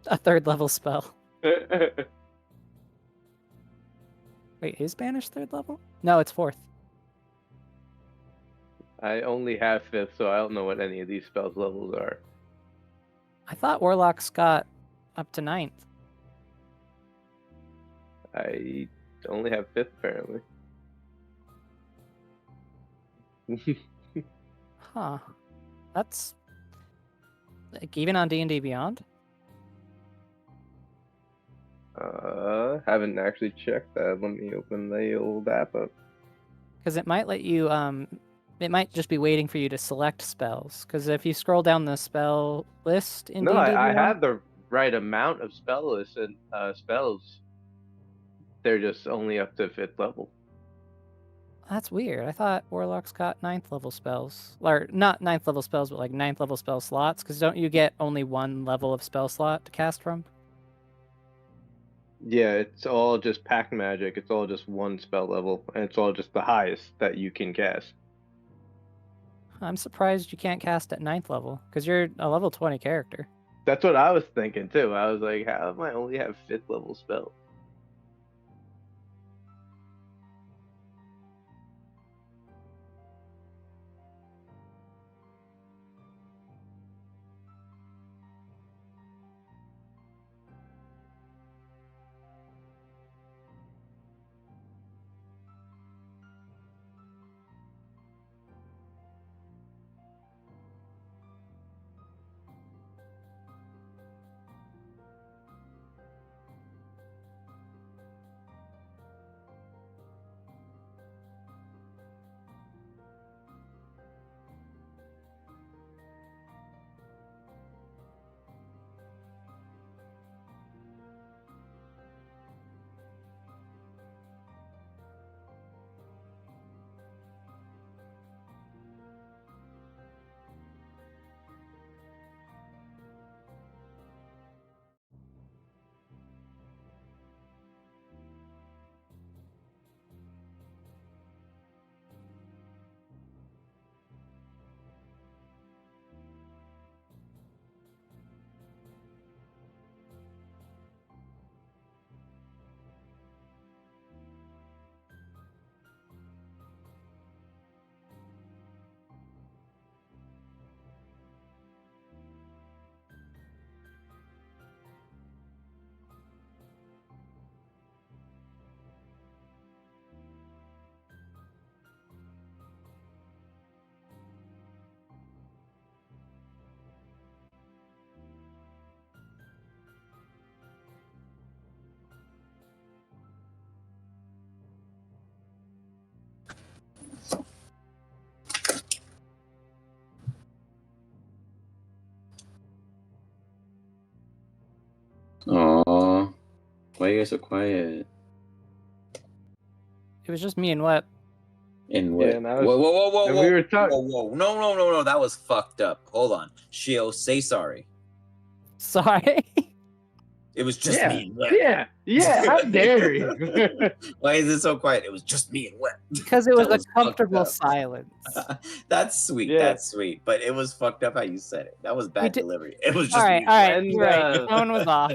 A 3rd level spell. Wait, is Banish 3rd level? No, it's 4th. I only have 5th, so I don't know what any of these spells levels are. I thought Warlocks got up to 9th. I only have 5th, apparently. Huh. That's like even on D&D Beyond? Haven't actually checked that. Let me open the old app up. Because it might let you, it might just be waiting for you to select spells. Because if you scroll down the spell list in No, D&D I Beyond, have the right amount of spell lists and spells. They're just only up to 5th level. that's weird. I thought Warlocks got 9th level spells. Or not 9th level spells, but like 9th level spell slots. Because don't you get only 1 level of spell slot to cast from? Yeah, it's all just pack magic. It's all just 1 spell level, and it's all just the highest that you can cast. I'm surprised you can't cast at 9th level. Because you're a level 20 character. That's what I was thinking too. I was like, how am I only have 5th level spells? Aww. Why are you guys so quiet? It was just me and Wet. In what? Yeah, and I was, Whoa, and we were talking. whoa. No. That was fucked up. Hold on. Shiooo, say sorry. Sorry. It was just me and Wet. Yeah. How dare you? Why is it so quiet? It was just me and Wet. Because it was That a fucked comfortable up. silence. That's sweet. Yeah. That's sweet. But it was fucked up how you said it. That was bad did- delivery. It was just All right, me all right. And, You're right. The tone was off.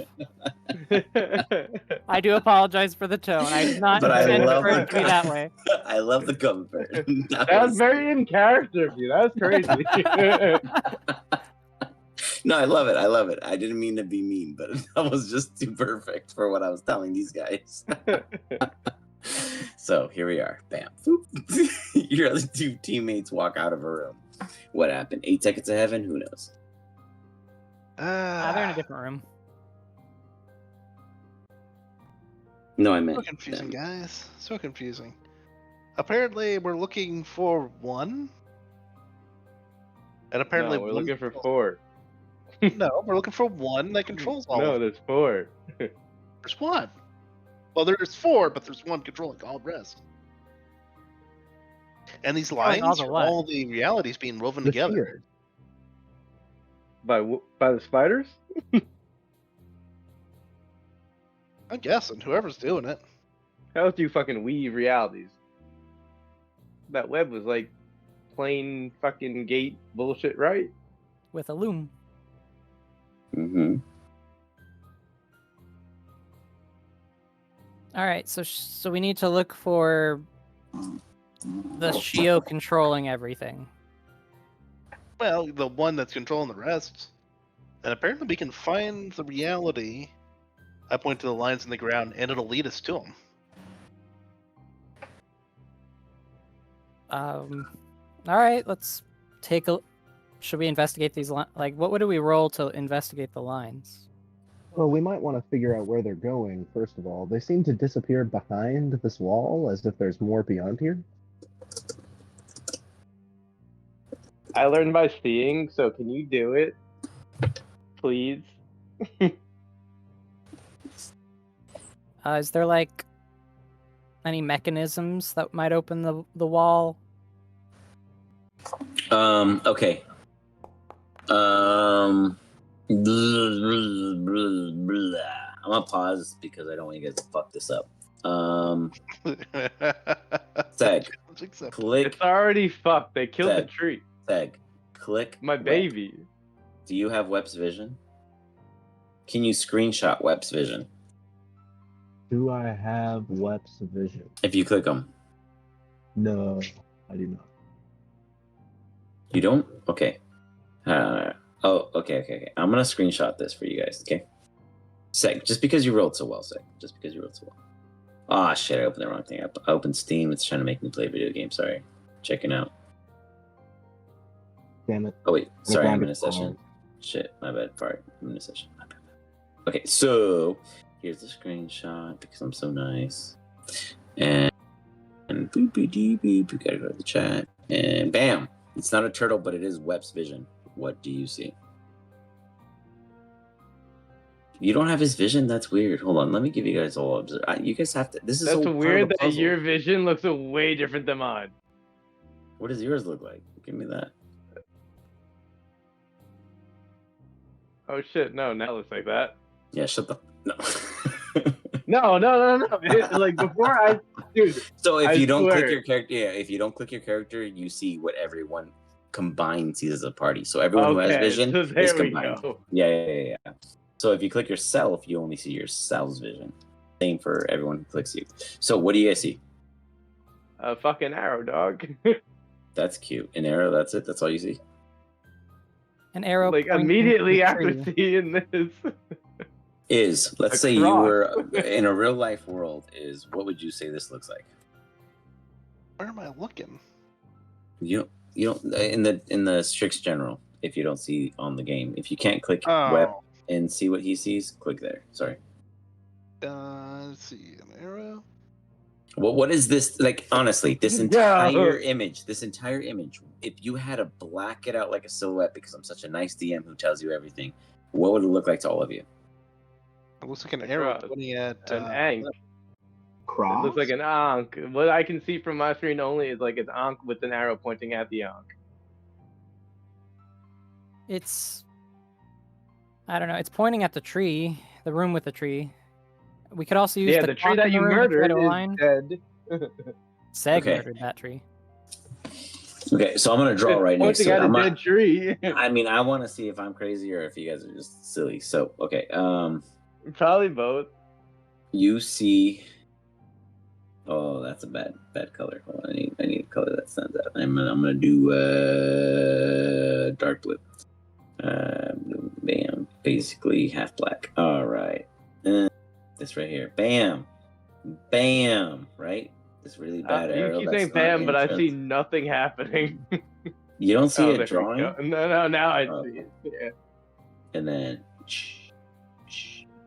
I do apologize for the tone. I did not But I intend love for it the to be that way. I love the comfort. that was very in character of you. That was crazy. No, I love it. I love it. I didn't mean to be mean, but that was just too perfect for what I was telling these guys. So here we are. Bam. Your other 2 teammates walk out of a room. What happened? 8 seconds of heaven? Who knows? They're in a different room. No, I So meant confusing, them. guys. So confusing. Apparently, we're looking for 1. And apparently, No, we're one looking for controls- 4. No, we're looking for 1 that controls all. No, of them. there's 4. There's 1. Well, there's 4, but there's 1 controlling all the rest. And these Controlling all lines the are what? all the realities being woven The together. spheres. By the spiders? I'm guessing whoever's doing it. How do you fucking weave realities? That web was like plain fucking gate bullshit, right? With a loom. Mm-hmm. All right, so we need to look for the Shiooo controlling everything. Well, the one that's controlling the rest. And apparently we can find the reality. I point to the lines in the ground, and it'll lead us to them. All right, let's take a. Should we investigate these lines? Like, what do we roll to investigate the lines? Well, we might want to figure out where they're going, first of all. They seem to disappear behind this wall as if there's more beyond here. I learned by seeing, so can you do it? Please? Is there like any mechanisms that might open the wall? Okay. I'm gonna pause because I don't want you guys to fuck this up. Seg, click. It's already fucked. They killed the Seg. tree. Seg, click. My Web. baby. Do you have Web's vision? Can you screenshot Web's vision? Do I have Web's vision? If you click them. No, I do not. You don't? Okay. Okay. I'm gonna screenshot this for you guys, okay? Seg, just because you rolled so well, Seg. Just because you rolled so well. Ah, shit, I opened the wrong thing. I opened Steam. It's trying to make me play a video game. Sorry. Checking out. Damn it. Oh, wait. Sorry, I'm in a Wonderful. session. Shit, my bad. Sorry, I'm in a session. My bad. Okay, so here's the screenshot because I'm so nice. And boop, boop, boop, boop. We gotta go to the chat. And bam! It's not a turtle, but it is Web's vision. What do you see? You don't have his vision? That's weird. Hold on, let me give you guys all you guys have to. This is That's all weird part that of the your puzzle. vision looks way different than mine. What does yours look like? Give me that. Oh shit, no, now it looks like that. Yeah, shut the no. No. Like before dude. So if I you don't swear. click your character, if you don't click your character, you see what everyone combined sees as a party. So everyone who has Okay, vision so there is we combined. go. Yeah. So if you click yourself, you only see yourself's vision. Same for everyone who clicks you. So what do you guys see? A fucking arrow, dog. That's cute. An arrow. That's it. That's all you see. An arrow. Like pointing immediately to the after tree. seeing this. Let's A say you cross. were in a real life world. What would you say this looks like? Where am I looking? You don't in the Strix general. If you don't see on the game, if you can't click Oh, web and see what he sees, click there. Sorry. let's see, an arrow. Well, what is this like? Honestly, this No. entire image. If you had to black it out like a silhouette, because I'm such a nice DM who tells you everything, what would it look like to all of you? It looks like an arrow Cross. pointing at An ankh. Cross? It looks like an ankh. What I can see from my screen only is like an ankh with an arrow pointing at the ankh. It's. I don't know. It's pointing at the tree, the room with the tree. We could also use Yeah, the the tree clock that in you the room to try murdered to is align. dead. Seg Okay. murdered that tree. Okay, so I'm gonna draw It's right next pointing to it. at a I'm dead not, tree. I mean, I want to see if I'm crazy or if you guys are just silly. So, okay, Probably both. you see. Oh, that's a bad color. Hold on, I need a color that stands out. I'm gonna do dark blue. Bam, basically half black. All right, this right here. Bam, right. This really bad You arrow. keep that's saying not bam, but I intent. see nothing happening. You don't see Oh, a there we drawing, go. No, now I Oh. see it. Yeah. and then.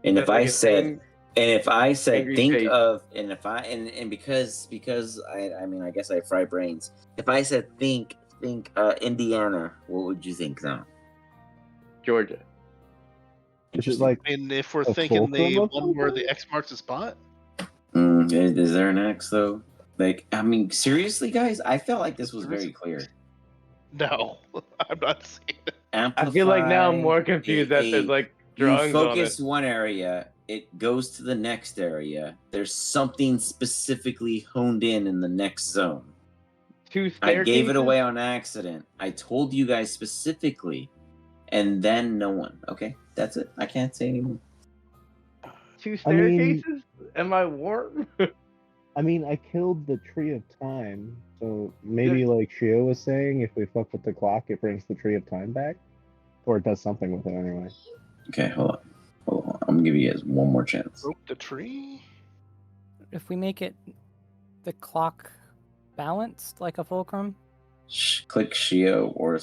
And That's if I like an said, angry think face. of, and if I and because I mean I guess I fry brains. If I said think Indiana, what would you think now? Georgia. Is it like And if we're a thinking the fulcrum of one where the something? X marks the spot, Is there an X though? Like, I mean, seriously, guys, I felt like this was very clear. no, I'm not seeing it. I feel like now I'm Amplify, more confused that there's like you drawings on it. focus one area, it goes to the next area. There's something specifically honed in the next zone. Two I staircases. gave it away on accident. I told you guys specifically, and then no one. Okay, that's it. I can't say anymore. Two I mean- staircases. Am I warm? I mean, I killed the Tree of Time, so maybe like Shiooo was saying, if we fuck with the clock, it brings the Tree of Time back, or it does something with it anyway. Okay, hold on. I'm gonna give you guys one more chance. Broke the tree? If we make it the clock balanced like a fulcrum, Click Shio or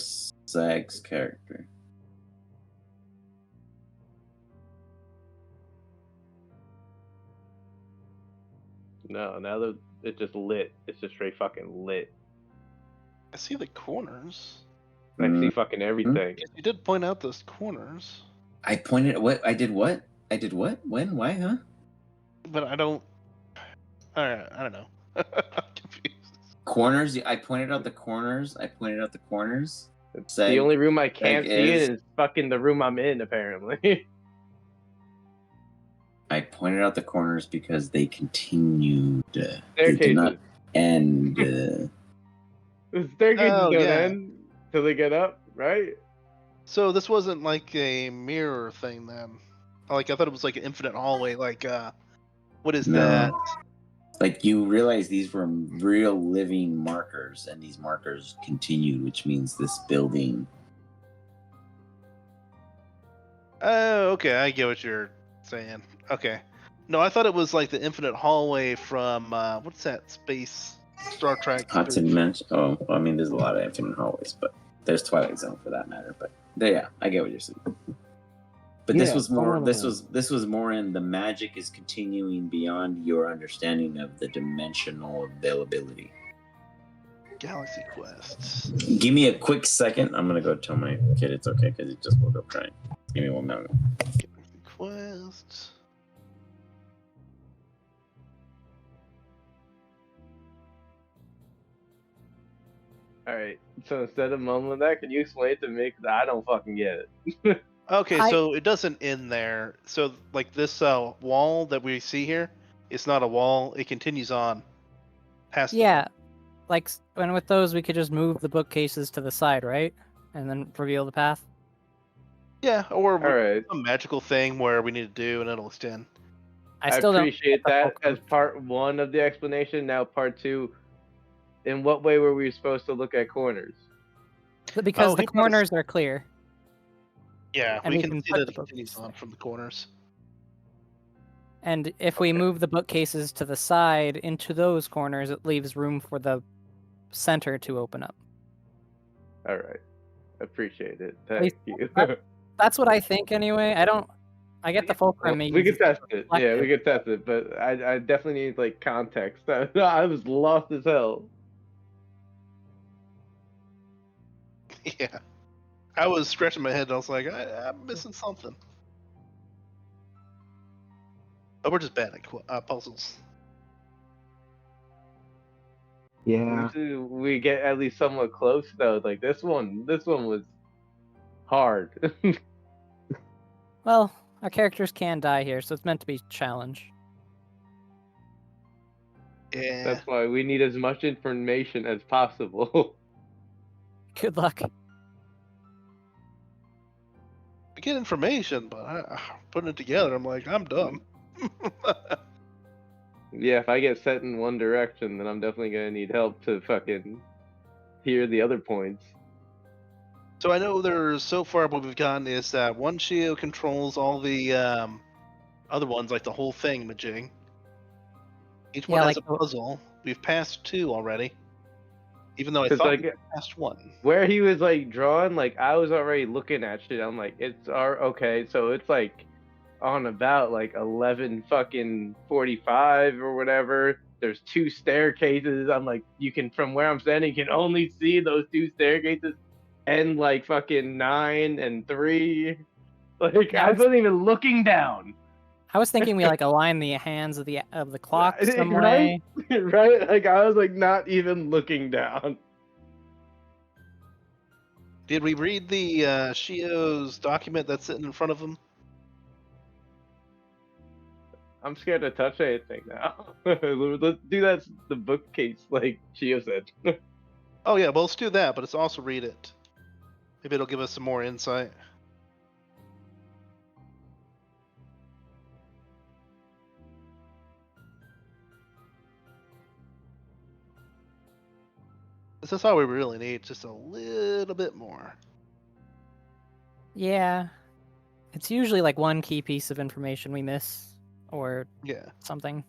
Zag's character. No, now that it's just lit. It's just straight fucking lit. I see the corners. I see Mm, fucking everything. Yes, you did point out those corners, I pointed what? I did what? I did what? When? Why? Huh? but I don't. I don't know. I'm confused. Corners. I pointed out the corners. It's Zag, the only room I can't Zag see is- it is fucking the room I'm in, apparently. I pointed out the corners because they continued. They did Staircases. not end. The staircases Oh, don't yeah. end till they get up, right? So this wasn't like a mirror thing then. Like I thought it was like an infinite hallway. Like what is No. that? Like you realize these were real living markers, and these markers continued, which means this building. Oh, okay, I get what you're saying. Okay. No, I thought it was like the infinite hallway from what's that space Star Trek? Hudson mentioned. Oh, well, I mean, there's a lot of infinite hallways, but there's Twilight Zone for that matter. But yeah, I get what you're saying. But this Yeah, was more. oh. This was more in the magic is continuing beyond your understanding of the dimensional availability. Galaxy Quests. Give me a quick second. I'm gonna go tell my kid it's okay because he just woke up crying. Give me 1 minute. Galaxy Quests. Alright, so instead of mumbling that, can you explain it to me? Because I don't fucking get it. Okay, I- so it doesn't end there. So like this wall that we see here, it's not a wall. It continues on. Past the yeah, like when with those we could just move the bookcases to the side, right, and then reveal the path. Yeah, or Alright, a magical thing where we need to do and it'll extend. I I still don't appreciate get the that fulcrum. as part one of the explanation. Now, part two, in what way were we supposed to look at corners? Because Oh, the he brought us- corners are clear. Yeah, And we we can can see put that the it continues bookcases on there. from the corners. And if we move the bookcases to the side into those corners, it leaves room for the center to open up. Alright, appreciate it. least Thank you. That's what I think anyway. I get the fulcrum. We could test it. Yeah, we could test it, but I definitely need like context. I was lost as hell. Yeah. I was scratching my head and I was like, I'm missing something. But we're just bad at puzzles. Yeah. Usually we get at least somewhat close though. Like this one was hard. Well, our characters can die here, so it's meant to be a challenge. Yeah. That's why we need as much information as possible. Good luck. We get information, but putting it together, I'm like, I'm dumb. Yeah, if I get set in one direction, then I'm definitely gonna need help to fucking hear the other points. So I know there's so far what we've gotten is that one Shiooo controls all the other ones, like the whole thing, Majing. Each one Yeah, has like a puzzle. We've passed 2 already. Even though I 'Cause, thought like, we passed 1. Where he was like drawing, like I was already looking at shit. I'm like, it's okay, so it's like on about like 11 fucking 45 or whatever. There's 2 staircases. I'm like, you can from where I'm standing, you can only see those 2 staircases, and like fucking 9 and 3. Like Yeah, I wasn't even looking down. I was thinking we like align the hands of the clock some Right? way. Right? Like I was like not even looking down. Did we read the Shio's document that's sitting in front of him? I'm scared to touch anything now. Let's do that. The bookcase, like Shio said. Oh yeah, well let's do that, but let's also read it. Maybe it'll give us some more insight. This is all we really need, just a little bit more. Yeah. It's usually like one key piece of information we miss or Yeah. something.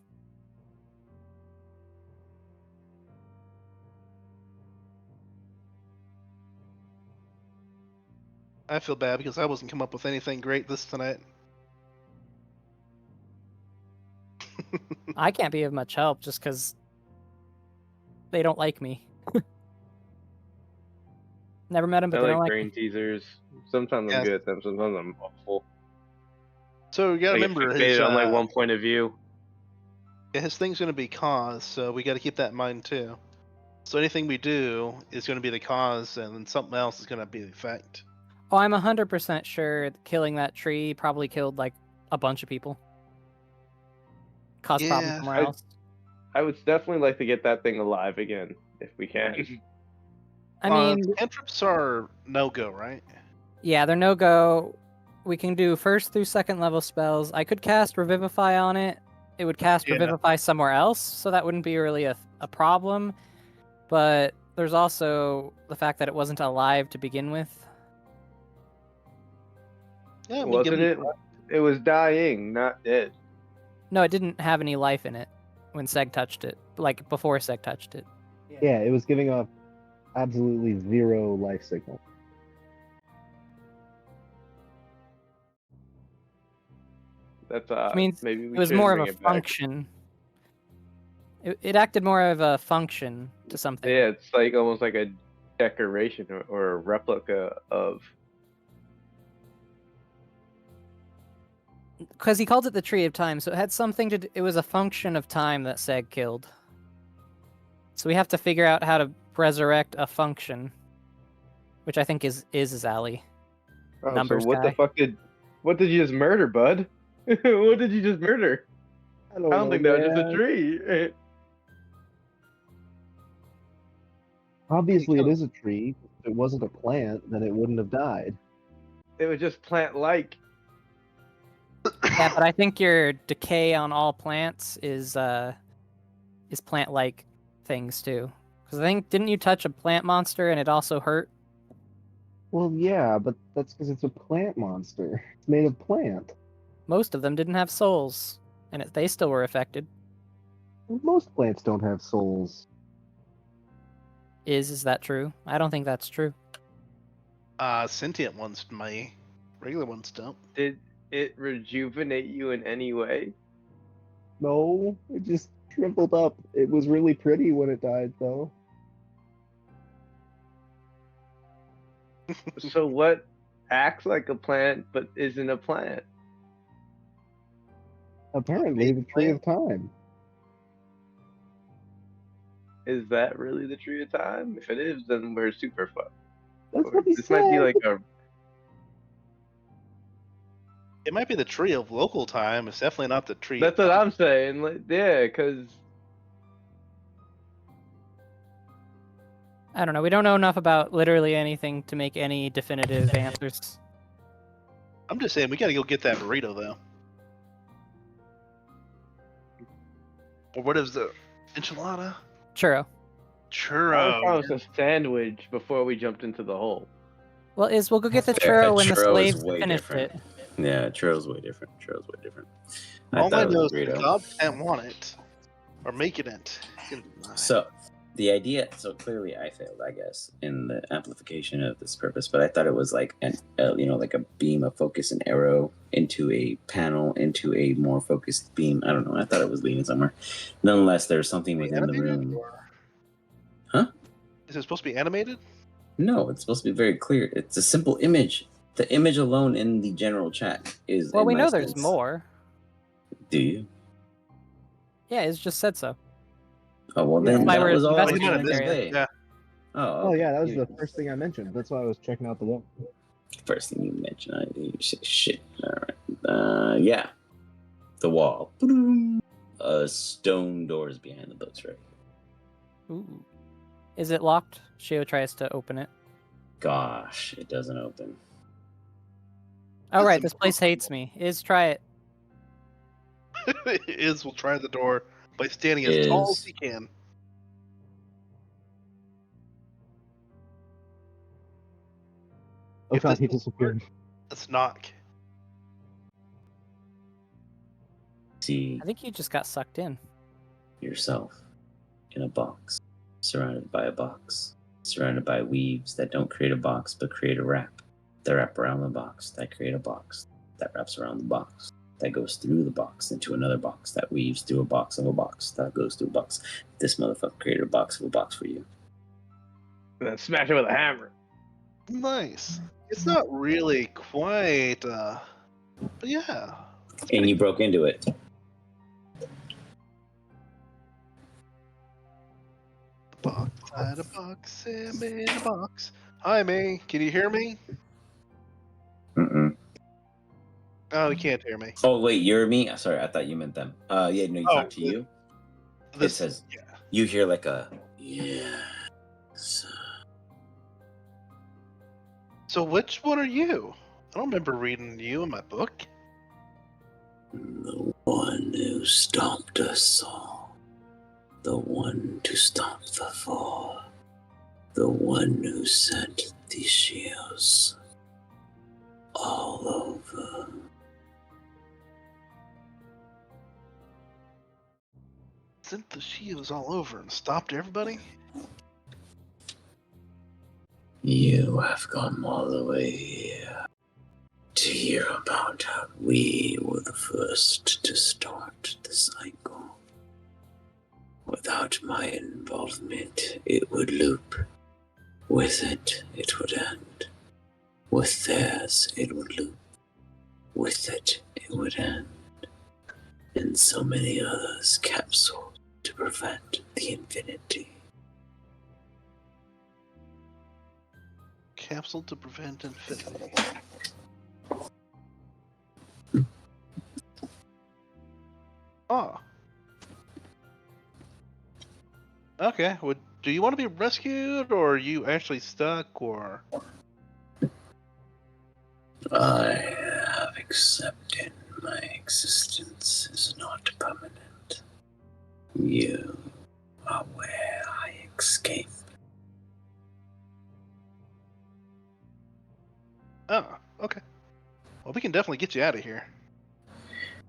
I feel bad because I wasn't come up with anything great this tonight. I can't be of much help just because they don't like me. Never met them, but I they don't like like brain me. teasers. Sometimes I'm Yes. good at them. Sometimes I'm awful. So you gotta Like remember fixated on like one point of view. his thing's gonna be cause, so we gotta keep that in mind too. So anything we do is gonna be the cause, and then something else is gonna be the effect. Oh, I'm 100% sure killing that tree probably killed like a bunch of people. Caused problems Yeah. somewhere else. I would definitely like to get that thing alive again if we can. I mean, cantrips are no go, right? yeah, they're no go. We can do first through second level spells. I could cast Revivify on it. It would cast Yeah. Revivify somewhere else, so that wouldn't be really a problem. But there's also the fact that it wasn't alive to begin with. Yeah, I mean, Wasn't it? It was dying, not dead. No, it didn't have any life in it when Seg touched it, like before Seg touched it. Yeah, it was giving off absolutely zero life signal. That's Which means maybe we it was should more of bring a it back. function. It acted more of a function to something. Yeah, it's like almost like a decoration or a replica of. Because he called it the Tree of Time, so it had something to do, it was a function of time that Seg killed. So we have to figure out how to resurrect a function, which I think is his alley. Oh, Numbers so what guy. the fuck what did you just murder, bud? What did you just murder? I I don't don't know, think that was just a man. tree. Obviously, it is a tree. If it wasn't a plant, then it wouldn't have died. It was just plant-like. Yeah, but I think your decay on all plants is plant-like things too. Because I think didn't you touch a plant monster and it also hurt? Well, yeah, but that's because it's a plant monster. It's made of plant. Most of them didn't have souls, and they still were affected. Most plants don't have souls. Is that true? I don't think that's true. Sentient ones may. Regular ones don't. Did it rejuvenate you in any way? No, it just shriveled up. It was really pretty when it died, though. So what acts like a plant but isn't a plant? Apparently, the Tree of Time. Is that really the Tree of Time? If it is, then we're super fucked. That's what he This said. might be like a. It might be the tree of local time. It's definitely not the tree. That's what I'm saying. Like, yeah, because I don't know. We don't know enough about literally anything to make any definitive answers. I'm just saying we gotta go get that burrito though. Or what is the enchilada? Churro. I Churro. promised a sandwich before we jumped into the hole. Well, we'll go get the Fair, churro when the churro is slaves way finished different. it. Yeah, churro's way different. Churro's way different. All thought I it was know a is the burrito. gods can't want it. Or making it. It's gonna be mine. So the idea, so clearly I failed, I guess, in the amplification of this purpose, but I thought it was like like a beam of focus, an arrow into a panel, into a more focused beam. I don't know. I thought it was leading somewhere. Nonetheless, there's something within the Animated, room. or- Huh? Is it supposed to be animated? No, it's supposed to be very clear. It's a simple image. The image alone in the general chat is. Well, in we my know there's sense- more. Do you? Yeah, it's just said so. Oh well, Yeah. then That's why that we're was all I was investigating trying to this area. convey. Yeah. Oh, Oh okay. yeah, that was the first thing I mentioned. That's why I was checking out the wall. First thing you mentioned, I you say shit. All right. Yeah. The wall. Stone doors behind the boats, right? Ooh. Is it locked? Shiooo tries to open it. Gosh, it doesn't open. Oh, That's right, this place hates me. Try it. Is will try the door by standing as tall as Is. he can. Oh If god, this he doesn't disappeared. Let's knock. See I think you just got sucked in. yourself in a box, surrounded by a box, surrounded by weaves that don't create a box but create a wrap. That wrap around the box, that create a box, that wraps around the box, that goes through the box into another box, that weaves through a box of a box, that goes through a box. This motherfucker created a box of a box for you. And then smash it with a hammer. Nice. It's not really quite, but yeah. And you broke into it. Box inside a box, Sam in a box. Hi, May. Can you hear me? Mm-mm. Oh, you can't hear me. Oh, wait, you're me? Sorry, I thought you meant them. Yeah, no, you talk to you. It says, Yeah. you hear like a, yes. So which one are you? I don't remember reading you in my book. The one who stopped us all. The one to stop the fall. The one who sent the Shios all over. Sent the Shios all over and stopped everybody? You have come all the way here to hear about how we were the first to start the cycle. Without my involvement, it would loop. With it, it would end. With theirs, it would loop. With it, it would end. And so many others capsuled to prevent the infinity. Capsule to prevent infinity. Oh. Okay. Well, do you want to be rescued, or are you actually stuck, or? I have accepted my existence is not permanent. You are where I escape. Oh, okay. Well, we can definitely get you out of here.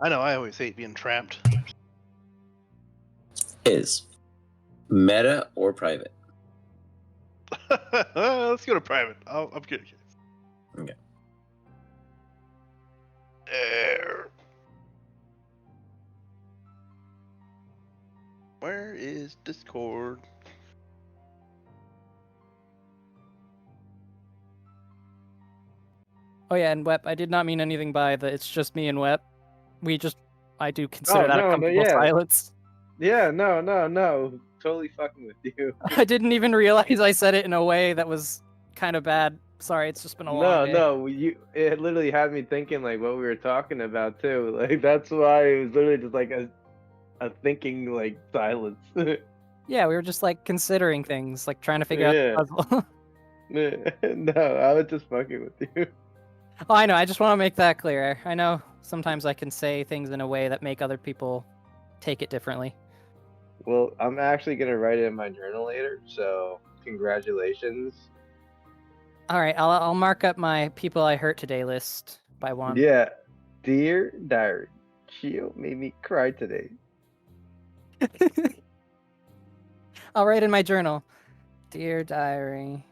I know I always hate being trapped. Is meta or private? Let's go to private. I'm good. Okay. There. Where is Discord? Oh yeah, and Wep, I did not mean anything by the it's just me and Wep. I do consider that a no, comfortable yeah. silence. Yeah, no. Totally fucking with you. I didn't even realize I said it in a way that was kind of bad. Sorry, it's just been a long day. No, it literally had me thinking like what we were talking about too. Like that's why it was literally just like a thinking like silence. Yeah, we were just like considering things, like trying to figure out Yeah. the puzzle. No, I was just fucking with you. Oh, I know. I just want to make that clear. I know sometimes I can say things in a way that make other people take it differently. Well, I'm actually gonna write it in my journal later, so congratulations. All right, I'll mark up my people I hurt today list by one. Yeah. Dear diary, Shiooo made me cry today. I'll write in my journal. Dear diary,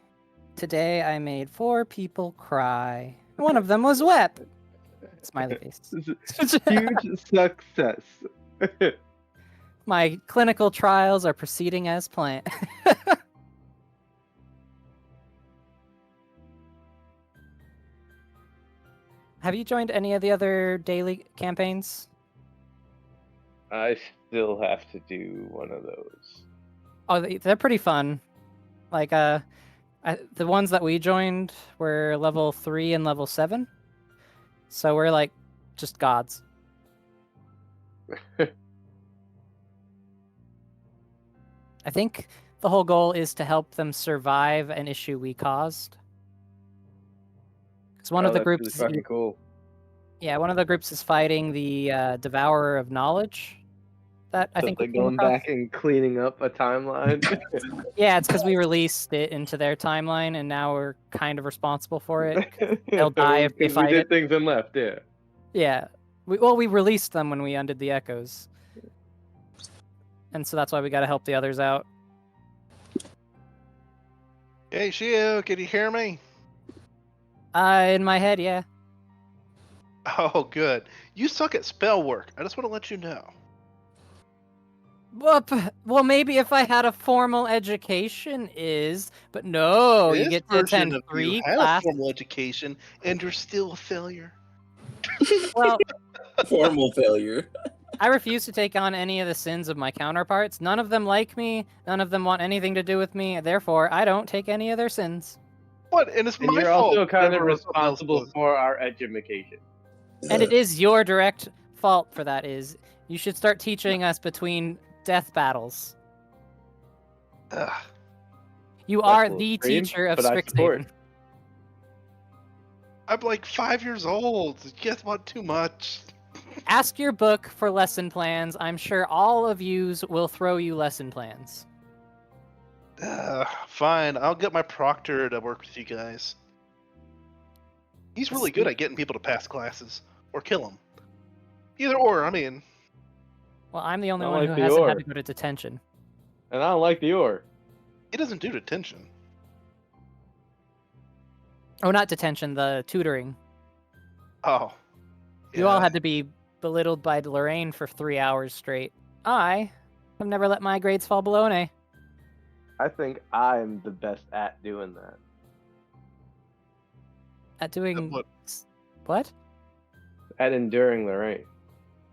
today I made 4 people cry. One of them was Wep. Smiley face. Huge success. My clinical trials are proceeding as planned. Have you joined any of the other daily campaigns? I still have to do one of those. Oh, they're pretty fun. Like, the ones that we joined were level 3 and level 7. So we're like just gods. I think the whole goal is to help them survive an issue we caused. Because one of the that's groups, really fucking cool. yeah, one of the groups is fighting the Devourer of Knowledge, That I So think like we came going across. back and cleaning up a timeline. Yeah, it's because we released it into their timeline, and now we're kind of responsible for it. They'll die if they Because we fight did it. things and left. Yeah. Yeah. We released them when we undid the echoes. And so that's why we gotta help the others out. Hey, Shiooo, can you hear me? In my head, yeah. Oh, good. You suck at spell work. I just want to let you know. Well, maybe if I had a formal education but no, you This get to version attend of you 3 had a classes. formal education, and you're still a failure. Well, Formal failure. I refuse to take on any of the sins of my counterparts. None of them like me. None of them want anything to do with me. Therefore, I don't take any of their sins. What? And it's And my you're fault. also kind of whatever someone else responsible was. for our education. And it is your direct fault for that is you should start teaching us between death battles. Ugh. You That's are a little the extreme, teacher of but I support. Strixhaven. I'm like 5 years old. You guys want too much. Ask your book for lesson plans. I'm sure all of yous will throw you lesson plans. Fine. I'll get my proctor to work with you guys. He's really good at getting people to pass classes or kill them. Either or. I mean, Well, I'm the only I one like who the hasn't ore. had to go to detention. And I don't like the ore. he doesn't do detention. Oh, not detention, the tutoring. Oh. You all yeah. had to be belittled by Lorraine for 3 hours straight. I have never let my grades fall below an A. I think I'm the best at doing that. At doing What? what? At enduring Lorraine.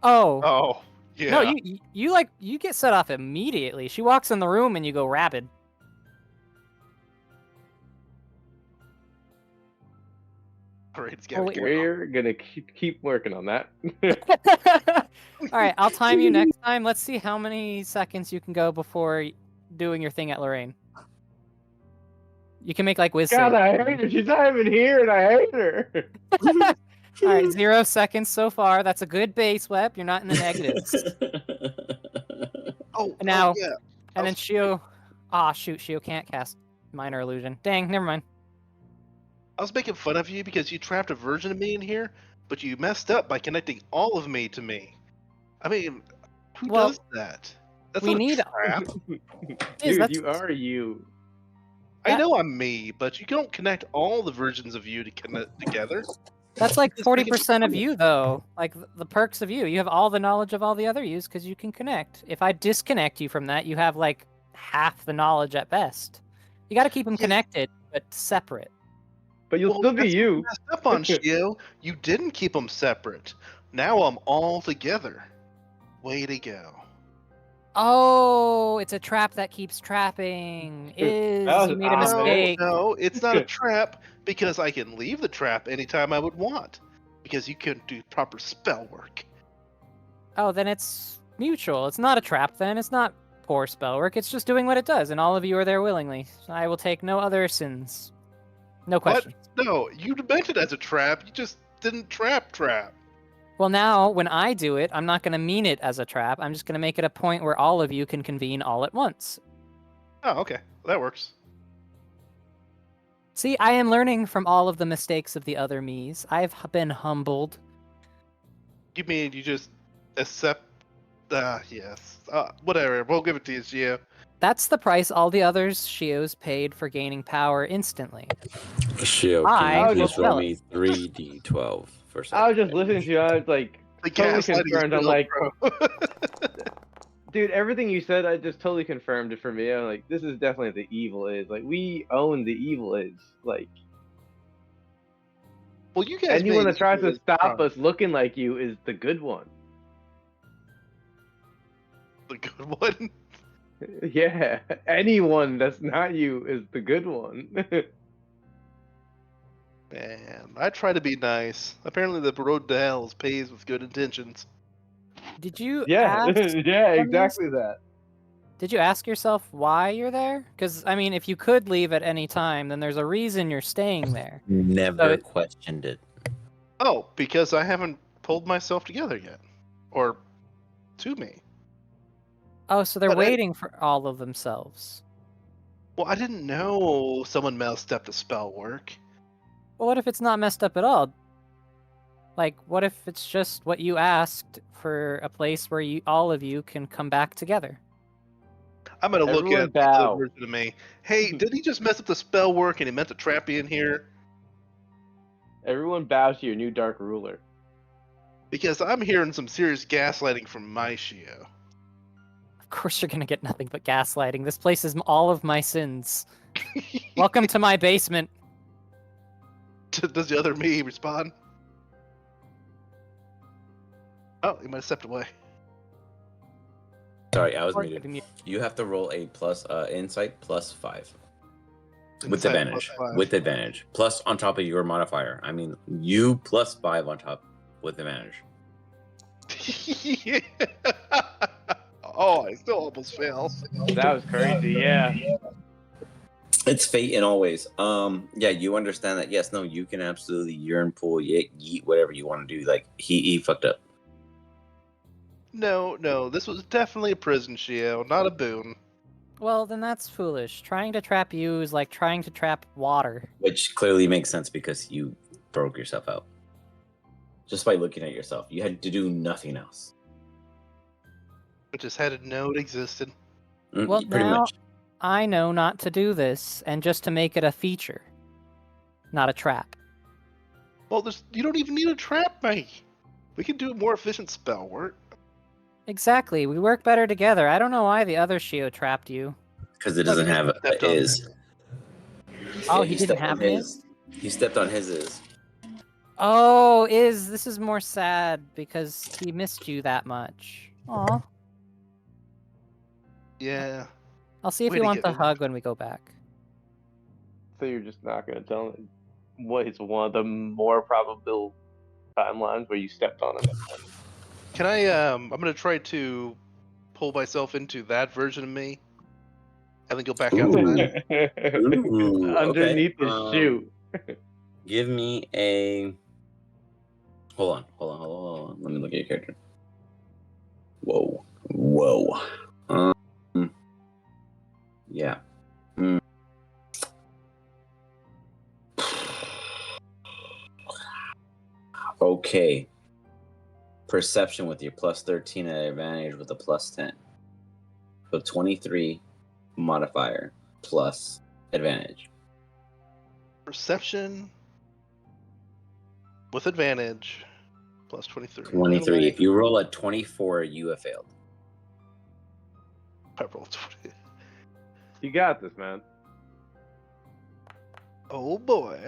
Oh. Oh. Yeah. No, you get set off immediately. She walks in the room and you go rabid. Great. It's Oh, gotta wait. We're gonna keep working on that. All right, I'll time you next time. Let's see how many seconds you can go before doing your thing at Lorraine. You can make like whiz God, save. I hate her. She's not even here, and I hate her. All right, 0 seconds so far. That's a good base, Web. You're not in the negatives. Oh. Now, Oh, yeah. and then Shiooo. Ah, shoot, Shiooo can't cast Minor Illusion. Dang, never mind. I was making fun of you because you trapped a version of me in here, but you messed up by connecting all of me to me. I mean, who Well, does that? That's we not a need- trap. Is Dude, that's- you are you. I know I'm me, but you don't connect all the versions of you to connect together. That's like Just make it 40% of funny. you, though. Like the perks of you. You have all the knowledge of all the other yous because you can connect. If I disconnect you from that, you have like half the knowledge at best. You got to keep them Yeah. connected, but separate. But you'll Well, still be that's what you. messed up on Shiooo. You didn't keep them separate. Now I'm all together. Way to go. Oh, it's a trap that keeps trapping. You was made a obvious. mistake. No, it's not a trap because I can leave the trap anytime I would want. Because you couldn't do proper spell work. Oh, then it's mutual. It's not a trap then. It's not poor spell work. It's just doing what it does, and all of you are there willingly. I will take no other sins. No What? question. No, you meant it as a trap. You just didn't trap. Well, now, when I do it, I'm not going to mean it as a trap. I'm just going to make it a point where all of you can convene all at once. Oh, okay. That works. See, I am learning from all of the mistakes of the other me's. I've been humbled. You mean you just accept? Yes. Whatever. We'll give it to you, Shiooo. That's the price all the others Shioos paid for gaining power instantly. Shiooo, I can you will please roll spell me 3d12 for a second? I was just listening to you. I was like, The totally gaslighting is confirmed. I'm real, like, bro. dude, everything you said, I just totally confirmed it for me. I'm like, this is definitely what the evil is. Like, we own the evil is. Like, Well, you guys. anyone made that tries to evil stop wrong. us looking like you is the good one. The good one. Yeah, anyone that's not you is the good one. Man, I try to be nice. Apparently, the road to hell is paved with good intentions. Did you yeah, ask? yeah, Lemons? exactly that. Did you ask yourself why you're there? Because I mean, if you could leave at any time, then there's a reason you're staying there. Never So questioned it. Oh, because I haven't pulled myself together yet, or to me. Oh, so they're But waiting for all of themselves. Well, I didn't know someone messed up the spell work. Well, what if it's not messed up at all? Like, what if it's just what you asked for a place where all of you can come back together? I'm gonna look Everyone at the other bow. version of me. Hey, did he just mess up the spell work and he meant to trap you in here? Everyone bows to your new dark ruler. Because I'm hearing some serious gaslighting from my Shiooo. Of course, you're gonna get nothing but gaslighting. This place is all of my sins. Welcome to my basement. Does the other me respond? Oh, he might have stepped away. Sorry, I was Or muted. getting mute. You have to roll a plus insight plus 5 with Insight advantage. +5. With advantage, plus on top of your modifier. I mean, you plus 5 on top with advantage. Yeah. Oh, I still almost fail. That was crazy, yeah. It's fate in all ways. Yeah, you understand that. Yes, no, you can absolutely urine pool, yeet, whatever you want to do. Like he fucked up. No, this was definitely a prison, Shio, not a boon. Well, then that's foolish. Trying to trap you is like trying to trap water. Which clearly makes sense because you broke yourself out. Just by looking at yourself. You had to do nothing else. I just had to know it existed. Well, Pretty now much. I know not to do this, and just to make it a feature, not a trap. Well, you don't even need a trap me. We can do more efficient spell work. Exactly. We work better together. I don't know why the other Shio trapped you. Because it doesn't have Stepped a on is. Oh, Yeah, he didn't stepped on have an his. He stepped on his is. Oh, this is more sad because he missed you that much. Aw. Yeah. I'll see if Way he to wants get a me. hug when we go back. So you're just not gonna tell me what is one of the more probable timelines where you stepped on him? Can I? I'm gonna try to pull myself into that version of me, and then go back out to that. Ooh, Underneath okay. the shoe. Give me a. Hold on. Let me look at your character. Whoa. Yeah. Okay. Perception with your plus 13 at advantage with a plus 10. So 23 modifier plus advantage. Perception with advantage, plus 23. 23. If you roll a 24, you have failed. I rolled 20. You got this, man. Oh boy.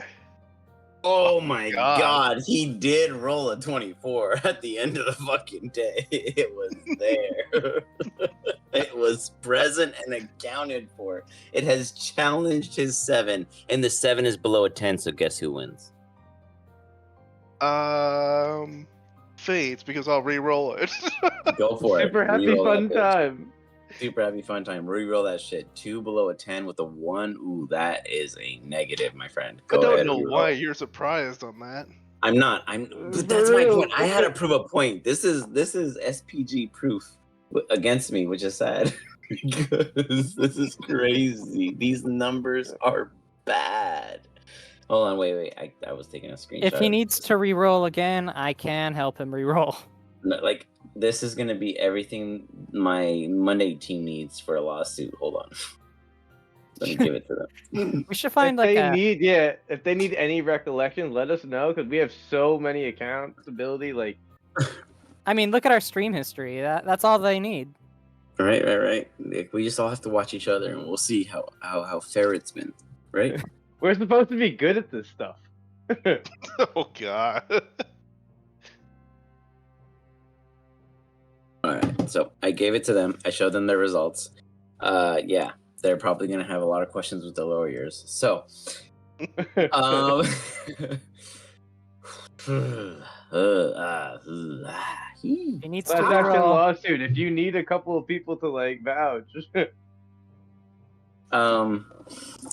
Oh my God. god, he did roll a 24 at the end of the fucking day. It was there. It was present and accounted for. It has challenged his 7, and the 7 is below a 10, so guess who wins? Fates, because I'll re-roll it. Go for it. Super happy Reroll fun that bitch. time. Super happy fun time. Reroll that shit. 2 below a 10 with a 1. Ooh, that is a negative, my friend. I Go don't ahead. know Reroll. why you're surprised on that. I'm not. But that's my point. I had to prove a point. This is SPG proof against me, which is sad because this is crazy. These numbers are bad. Hold on, wait. I was taking a screenshot. If he needs to re-roll again, I can help him re-roll. No, like this is gonna be everything my Monday team needs for a lawsuit. Hold on. Let me give it to them. We should find if like if they need any recollection, let us know because we have so many accounts ability. Like, I mean, look at our stream history. That's all they need. Right. Like, we just all have to watch each other, and we'll see how fair it's been. Right. we're supposed to be good at this stuff. Oh god. All right. So I gave it to them. I showed them the results. Yeah, they're probably gonna have a lot of questions with the lawyers. So, He needs Class to action re-roll. lawsuit. If you need a couple of people to like vouch.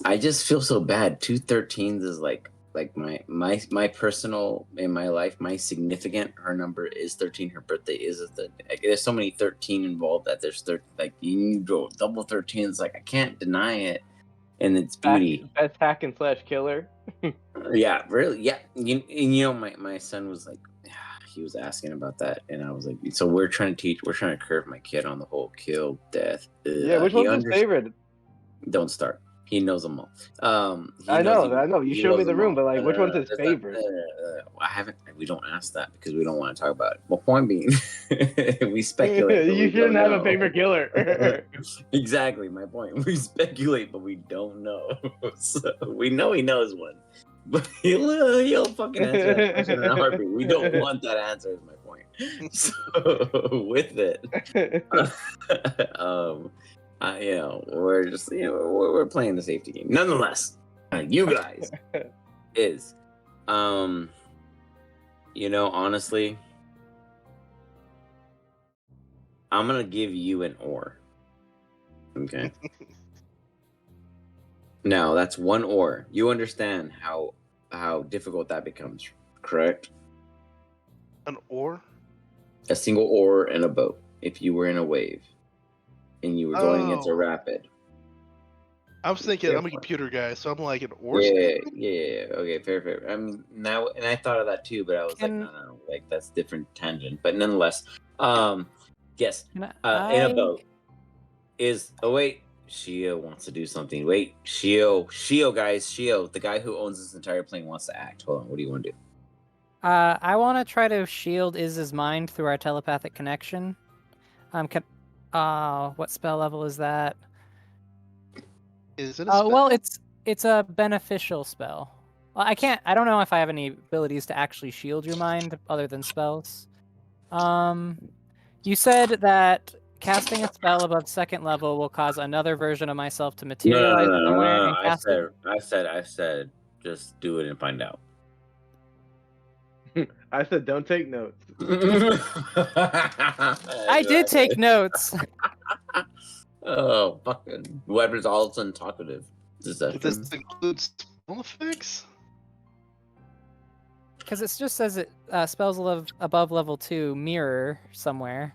I just feel so bad. 2 13s is like like my personal in my life, my significant, her number is 13. Her birthday is like, there's so many 13 involved that there's like you go double 13. It's like I can't deny it, and its beauty. Best hack and slash killer. Yeah, really. Yeah, you know, my son was like, he was asking about that, and I was like, so we're trying to curve my kid on the whole kill death. Yeah, which one's his favorite? Don't start. He knows them all. I know. You showed me the room, but like, which one's his favorite? I haven't. We don't ask that because we don't want to talk about it. Well, point being, we speculate. You shouldn't have a favorite killer. Exactly my point. We speculate, but we don't know. So we know he knows one, but he'll fucking answer that question in a heartbeat. We don't want that answer. Is my point. So with it, you know, we're just, you know, we're playing the safety game. Nonetheless, you guys is, you know, honestly, I'm gonna give you an ore. Okay. Now that's one ore. You understand how difficult that becomes, correct? An ore? A single ore in a boat. If you were in a wave and you were going against a rapid. I was thinking I'm a computer guy, so I'm like an ore. Yeah. Okay, fair. I mean, now, and I thought of that too, but I was like, no, like that's different tangent. But nonetheless, yes, in a boat is. Oh wait, Shiooo wants to do something. Wait, Shiooo, guys, Shiooo, the guy who owns this entire plane wants to act. Hold on, what do you want to do? I want to try to shield Iz's mind through our telepathic connection. What spell level is that? Is it a spell? Well, it's a beneficial spell. Well, I don't know if I have any abilities to actually shield your mind other than spells. You said that casting a spell above second level will cause another version of myself to materialize somewhere and cast it. I said, just do it and find out. I said, don't take notes. I did take notes. Oh, fucking whoever's all of a sudden talkative. This includes spell effects? Because it just says it spells above level 2 mirror somewhere.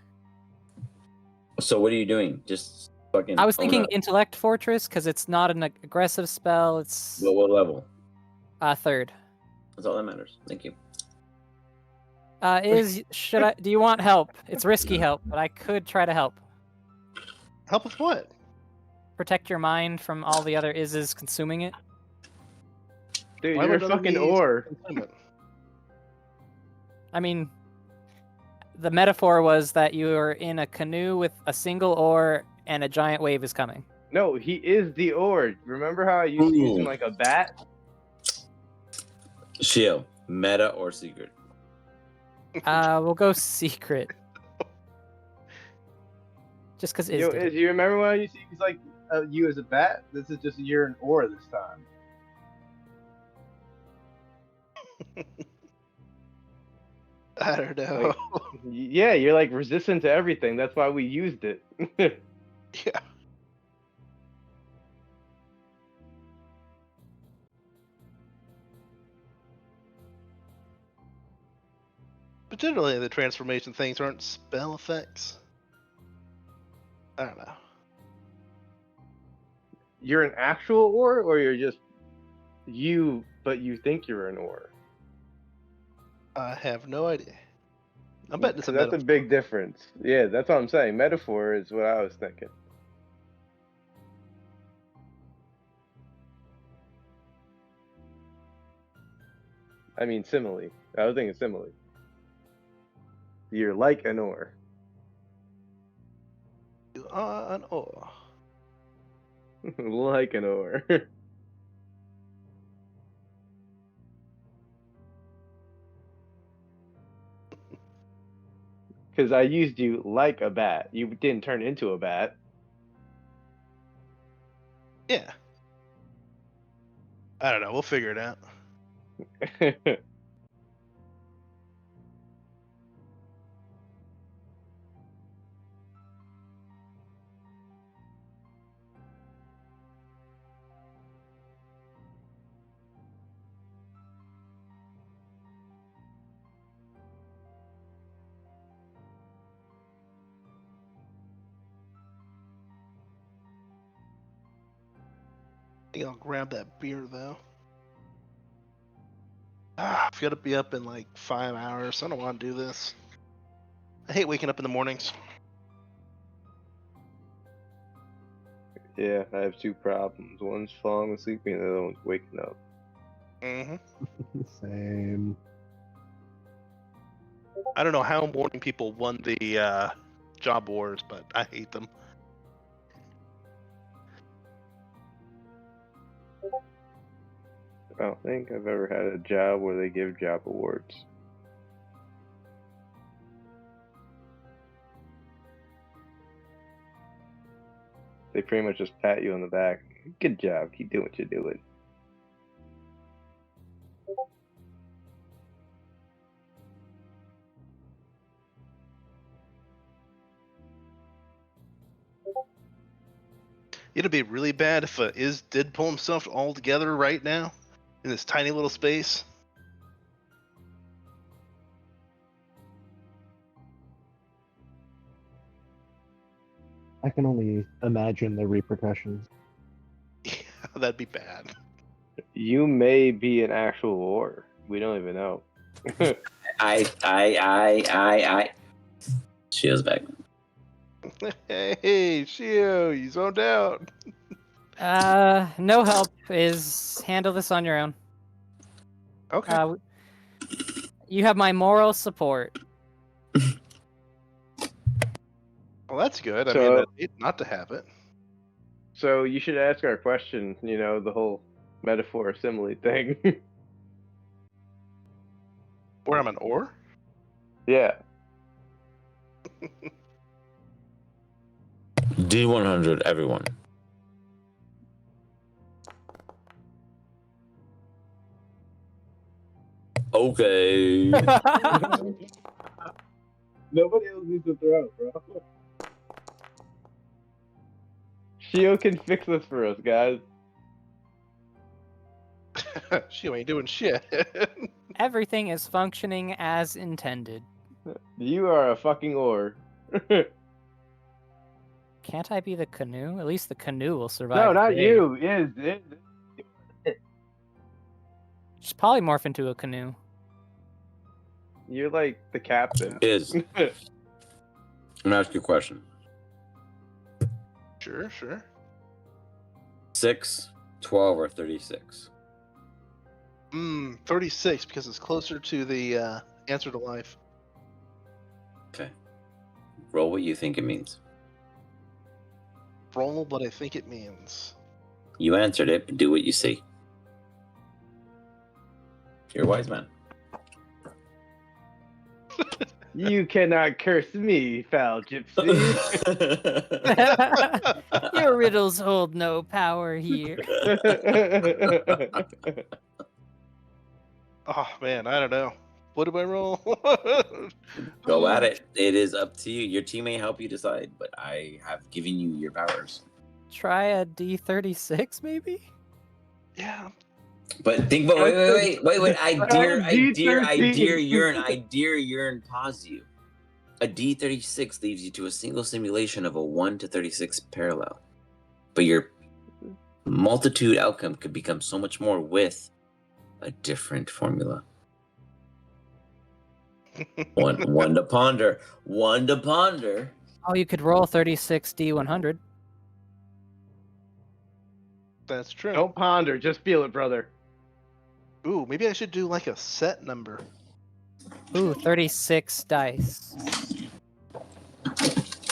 So what are you doing? Just fucking. I was thinking Intellect Fortress because it's not an aggressive spell. It's what level? 3rd. That's all that matters. Thank you. Do you want help? It's risky help, but I could try to help. Help with what? Protect your mind from all the other Iz's consuming it. Dude, you're a fucking ore. I mean, the metaphor was that you are in a canoe with a single oar and a giant wave is coming. No, he is the ore. Remember how I used to use him like a bat? Shiooo, meta or secret? We'll go secret. Just because Iz did. Do you remember when I used to use like you as a bat? This is just you're an ore this time. I don't know. Like, yeah, you're like resistant to everything. That's why we used it. Yeah. But generally, the transformation things aren't spell effects. I don't know. You're an actual ore, or you're just you, but you think you're an ore? I have no idea. I bet it's That's a big difference. Yeah, that's what I'm saying. Metaphor is what I was thinking. I mean, simile. I was thinking simile. You're like an ore. You are an ore. Like an ore. Because I used you like a bat. You didn't turn into a bat. Yeah. I don't know. We'll figure it out. think I'll grab that beer though. I've got to be up in like 5 hours. I don't want to do this. I hate waking up in the mornings. Yeah, I have two problems. One's falling asleep, and the other one's waking up. Mm-hmm. Same. I don't know how morning people won the job wars, but I hate them. I don't think I've ever had a job where they give job awards. They pretty much just pat you on the back. Good job. Keep doing what you're doing. It'd be really bad if Iz did pull himself all together right now in this tiny little space. I can only imagine the repercussions. Yeah, that'd be bad. You may be an actual war. We don't even know. I. Shio's back. Hey, Shiooo, you zoned out. No help. Is handle this on your own. Okay. You have my moral support. Well, that's good. I So- mean, that's it not to have it. So you should ask our question, the whole metaphor simile thing. Where I'm an ore? Yeah. D100, everyone. Okay. Nobody else needs to throw, bro. Shio can fix this for us, guys. Shiooo ain't doing shit. Everything is functioning as intended. You are a fucking ore. Can't I be the canoe? At least the canoe will survive. No, the not day. you. Is. Just polymorph into a canoe. You're like the captain. Is. I'm gonna ask you a question. Sure. 6, 12, or 36? 36 because it's closer to the answer to life. Okay. Roll what you think it means. Roll what I think it means. You answered it, but do what you see. You're a wise man. You cannot curse me, foul gypsy. Your riddles hold no power here. Oh man, I don't know. What do I roll? Go at it. It is up to you. Your team may help you decide, but I have given you your powers. Try a D36, maybe? Yeah. But think about wait. I dare yearn pause you. A D36 leaves you to a single simulation of a 1 to 36 parallel. But your multitude outcome could become so much more with a different formula. One to ponder. One to ponder. Oh, you could roll 36 D100. That's true. Don't ponder, just feel it, brother. Ooh, maybe I should do like a set number. Ooh, 36 dice.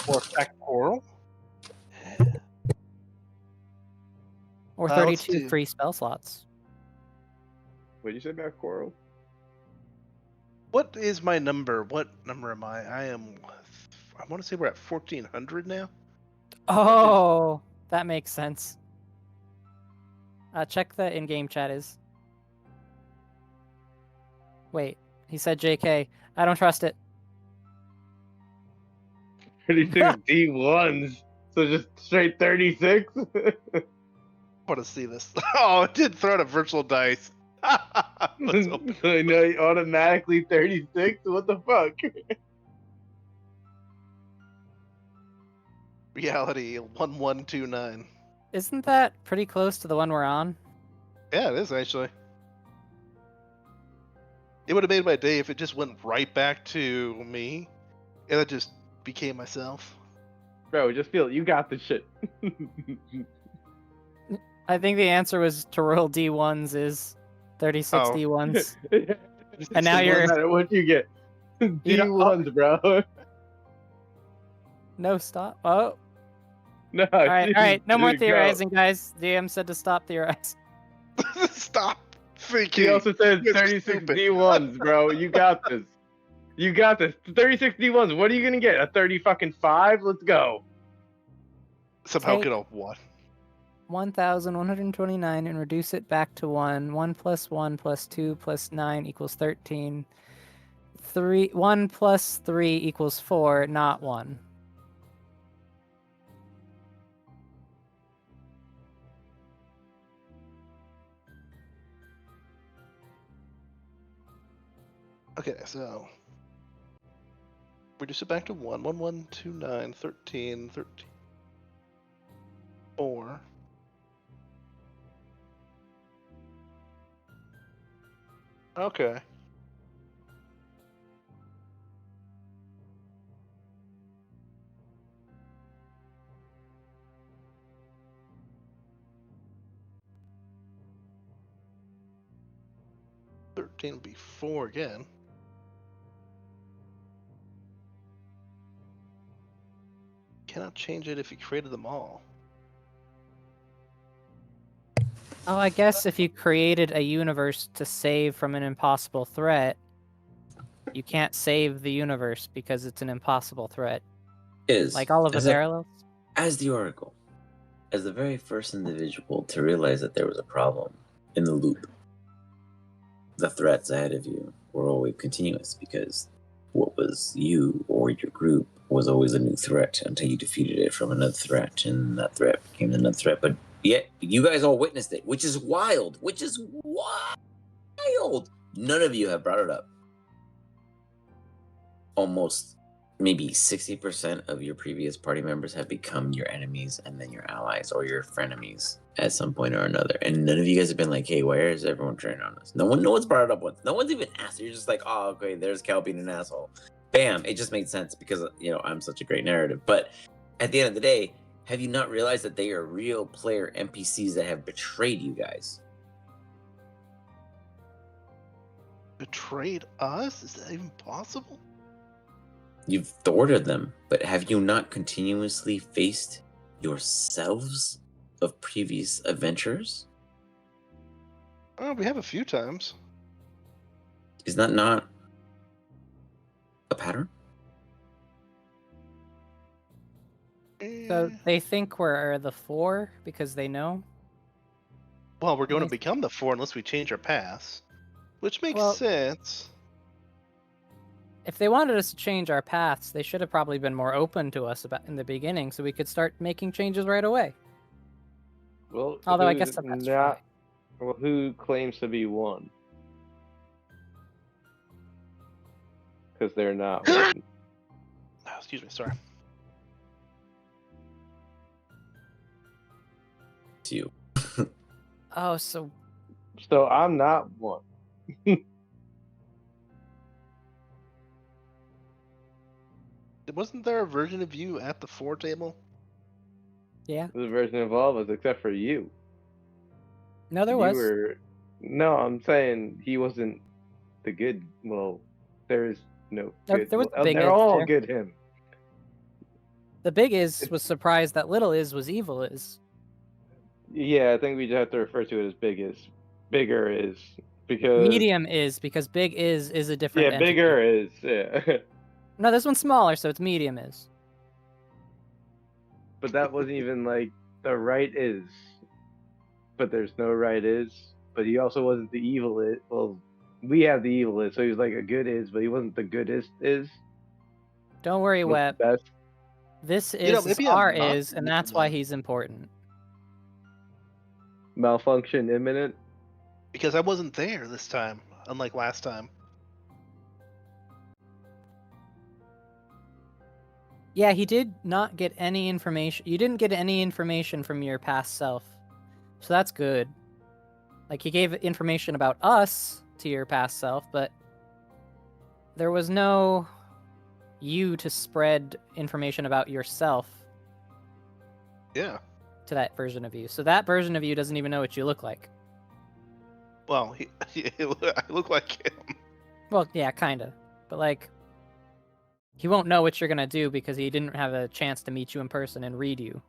Or factorial? Or Let's 32 do- free spell slots. What did you say about Coral? What is my number? What number am I? I want to say we're at 1400 now. Oh, that makes sense. Check the in-game chat is. Wait, he said JK. I don't trust it. 36 D1s. So just straight 36? I want to see this. Oh, it did throw out a virtual dice. Let's open. I know, automatically 36? What the fuck? Reality 1129. Isn't that pretty close to the one we're on? Yeah, it is actually. It would have made my day if it just went right back to me, and I just became myself. Bro, just feel it. You got this shit. I think the answer was to roll D1s is 36 Oh. D1s. And now it you're- doesn't matter what you get. You don't- D1s, bro. No, stop. Oh, No. all right. No more dude, go. theorizing, guys. DM said to stop theorizing. Stop thinking. He also said You're 36 stupid. D1s, bro. You got this. You got this. 36 D1s. What are you gonna get? A 30 fucking 5? Let's go. Somehow Take- get off what? 1,129 and reduce it back to 1. 1 plus 1 plus 2 plus 9 equals 13. 1 plus 3 equals 4, not 1. Okay, so reduce it back to 1. 1, 1, 2, 9, 13, 13. 4. Okay. Will be 4 again. Cannot change it if you created them all. Oh, I guess if you created a universe to save from an impossible threat, you can't save the universe because it's an impossible threat. Is Like all of the parallels? as the Oracle, as the very first individual to realize that there was a problem in the loop, the threats ahead of you were always continuous because what was you or your group was always a new threat until you defeated it from another threat, and that threat became another threat. But yet, you guys all witnessed it, which is wild. Which is wild. None of you have brought it up. Almost maybe 60% of your previous party members have become your enemies and then your allies or your frenemies at some point or another. And none of you guys have been like, hey, where is everyone turning on us? No one's brought it up once. No one's even asked. You're just like, oh, okay, there's Cal being an asshole. Bam. It just made sense because, I'm such a great narrative. But at the end of the day, have you not realized that they are real player NPCs that have betrayed you guys? Betrayed us? Is that even possible? You've thwarted them, but have you not continuously faced yourselves of previous adventures? Oh, we have a few times. Is that not a pattern? So Eh, they think we're the 4 because they know? well, we're going to Nice. become the 4 unless we change our paths. Which makes Well- sense. If they wanted us to change our paths, they should have probably been more open to us about in the beginning so we could start making changes right away. Well, Although I who's guess that's not. Well, who claims to be one? Because they're not one. Oh, excuse me, sorry. It's you. Oh, so So I'm not one. Wasn't there a version of you at the 4 table? yeah. The version of all of us, except for you. No, there You was. were. No, I'm saying he wasn't the good. Well, there's no good. There was well, the big they're is all there. good him. The big is was surprised that little is was evil is. Yeah, I think we just have to refer to it as bigger is because Medium is because big is a different yeah, entity. bigger is yeah. No, this one's smaller, so it's medium is. But that wasn't even like the right is. But there's no right is. But he also wasn't the evil is. Well, we have the evil is, so he was like a good is, but he wasn't the goodest is. Don't worry, What's Web. the best? This You know, is maybe I'm our not is, and the that's why one. he's important. Malfunction imminent. Because I wasn't there this time, unlike last time. Yeah, he did not get any information. You didn't get any information from your past self. So that's good. Like, he gave information about us to your past self, but there was no you to spread information about yourself Yeah. to that version of you. So that version of you doesn't even know what you look like. Well, I look like him. Well, yeah, kind of. But, like, he won't know what you're going to do because he didn't have a chance to meet you in person and read you.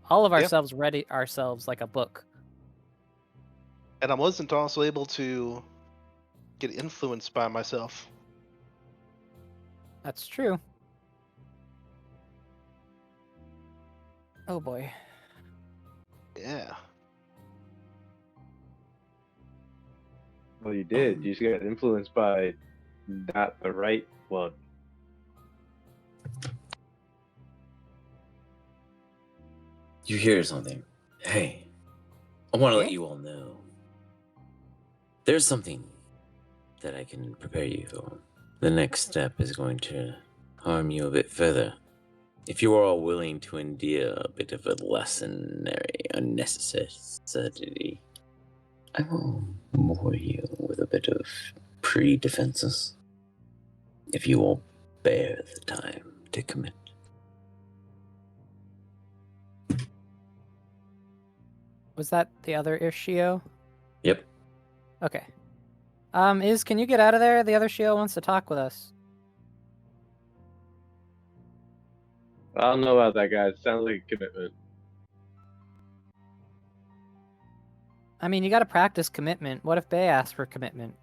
All of Yeah. ourselves read ourselves like a book. And I wasn't also able to get influenced by myself. That's true. Oh boy. Yeah. Well, you did. You just got influenced by not the right one. You hear something? Hey, I want to let Yeah? you all know. There's something that I can prepare you for. The next step is going to harm you a bit further. If you are all willing to endure a bit of a unnecessity, I will moor you with a bit of pre-defenses. If you will bear the time to commit. Was that the other Shiooo? Yep. Okay. Can you get out of there? The other Shiooo wants to talk with us. I don't know about that, guys. Sounds like a commitment. I mean, you gotta practice commitment. What if Bay asks for commitment?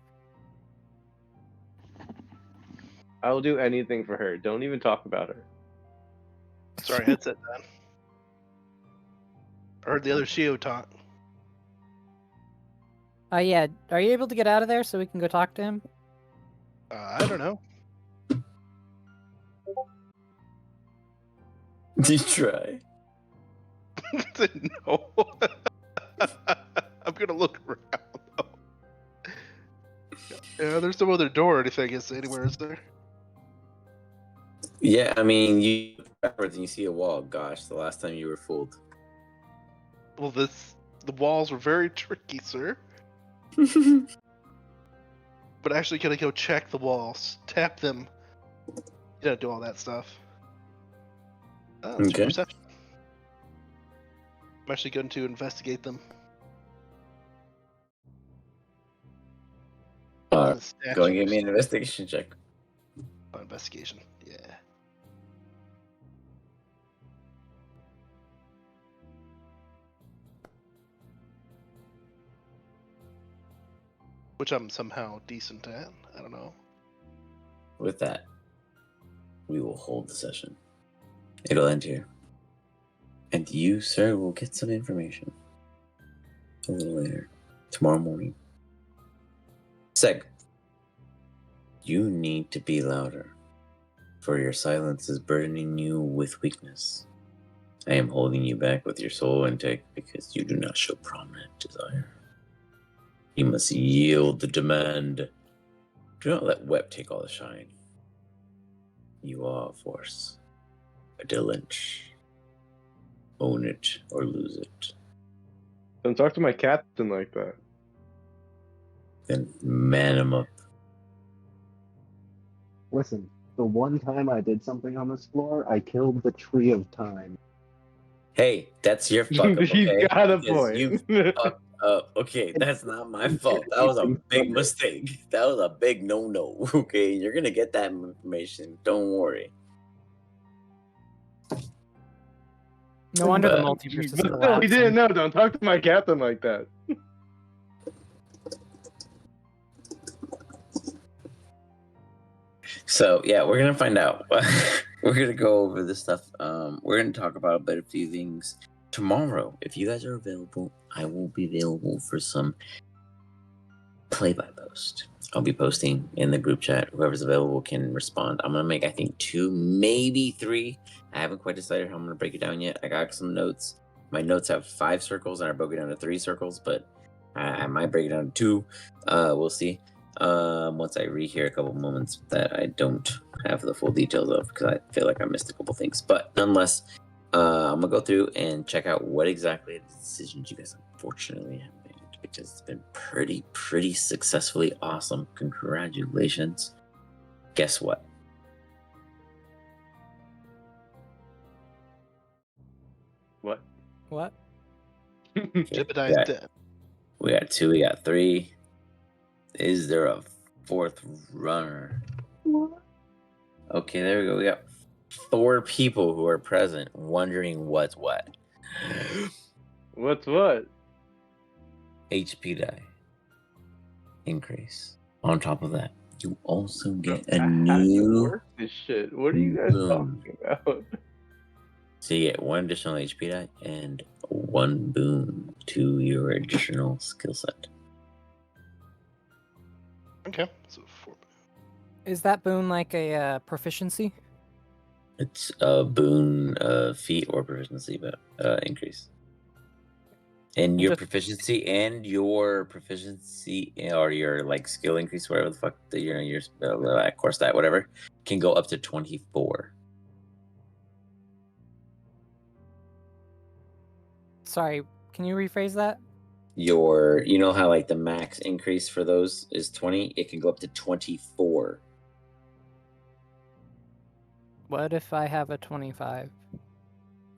I will do anything for her. Don't even talk about her. Sorry, headset down. I heard the other Shiooo talk. Yeah. Are you able to get out of there so we can go talk to him? I don't know. Did you try? No. I'm gonna look around though. Yeah, there's no other door or anything anywhere, is there? Yeah, I mean, you backwards and you see a wall. Gosh, the last time you were fooled. Well, the walls were very tricky, sir. But actually, gonna go check the walls, tap them. You gotta do all that stuff. Let's do Okay. perception. I'm actually going to investigate them. Go and give me an investigation check. Investigation, yeah. Which I'm somehow decent at. I don't know. With that, we will hold the session. It'll end here. And you, sir, will get some information a little later, tomorrow morning. Seg, you need to be louder, for your silence is burdening you with weakness. I am holding you back with your soul intake because you do not show prominent desire. You must yield the demand. Do not let Web take all the shine. You are a force, a delinch. Own it or lose it. Don't talk to my captain like that. Then man him up. Listen, the one time I did something on this floor, I killed the tree of time. Hey, that's your fuck up, okay? He's got a Because point. you fucked up. Okay, that's not my fault. That was a big mistake. That was a big no-no. Okay, you're gonna get that information. Don't worry. No wonder the But- multiverse is But still, he collapsing. didn't know. Don't talk to my captain like that. So yeah, we're gonna find out. We're gonna go over this stuff. We're gonna talk about a few things tomorrow. If you guys are available, I will be available for some play-by-post. I'll be posting in the group chat. Whoever's available can respond. I'm gonna make, I think, 2, maybe 3. I haven't quite decided how I'm gonna break it down yet. I got some notes. My notes have 5 circles, and I broke it down to 3 circles, but I might break it down to 2. We'll see. Once I rehear a couple moments that I don't have the full details of because I feel like I missed a couple things. But nonetheless, I'm gonna go through and check out what exactly the decisions you guys unfortunately have made, because it's been pretty successfully awesome. Congratulations. Guess what? What? What? Jebediah's Yeah. dead. We got 2, we got 3. Is there a 4th runner? Okay, there we go. We got 4 people who are present wondering what's what. What's what? HP die increase. On top of that, you also get a How does it new work this shit? What are you guys boon. talking about? So you get 1 additional HP die and 1 boon to your additional skill set. Okay, so 4. Is that boon like a proficiency? It's a boon feat or proficiency, but increase. And your just- proficiency or your like skill increase, whatever the fuck that your core stat, whatever, can go up to 24. Sorry, can you rephrase that? You know how like the max increase for those is 20, it can go up to 24. What if I have a 25?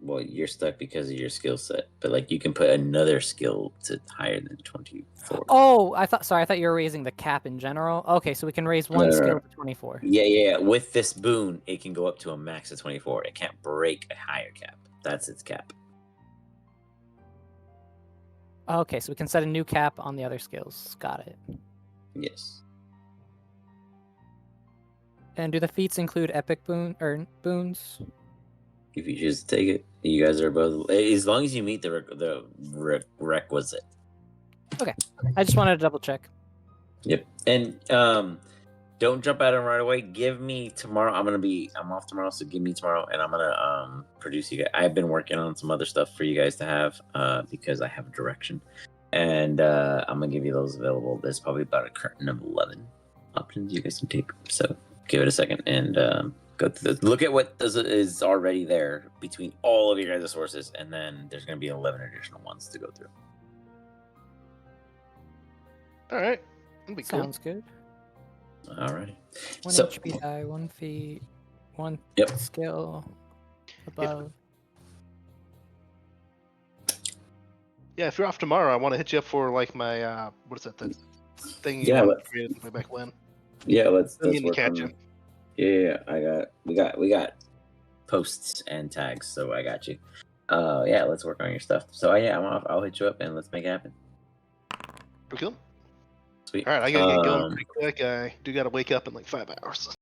Well, you're stuck because of your skill set, but like you can put another skill to higher than 24. Oh, I thought you were raising the cap in general. Okay, so we can raise one No. skill to 24. Yeah. With this boon, it can go up to a max of 24. It can't break a higher cap. That's its cap. Okay, so we can set a new cap on the other skills. Got it. Yes. And do the feats include epic boons? If you choose to take it, you guys are both, as long as you meet the requisite. I just wanted to double check. Yep. And don't jump at him right away. Give me tomorrow. I'm off tomorrow, so give me tomorrow, and I'm gonna produce you guys. I've been working on some other stuff for you guys to have because I have a direction, and I'm gonna give you those available. There's probably about a curtain of 11 options you guys can take. So give it a second and go through this. Look at what is already there between all of your guys' sources, and then there's gonna be 11 additional ones to go through. All right, that'd be cool. Sounds good. Alrighty. 1 So- HP die, 1 feat, 1 Yep. skill above. Yeah, if you're off tomorrow, I want to hit you up for like my what is that? That thing you Yeah, created way back when. Yeah, let's Still need to work catch on it. Yeah, we got posts and tags, so I got you. Yeah, let's work on your stuff. So yeah, I'm off. I'll hit you up and let's make it happen. Pretty cool. Sweet. All right, I gotta get going pretty quick. I do gotta wake up in like 5 hours.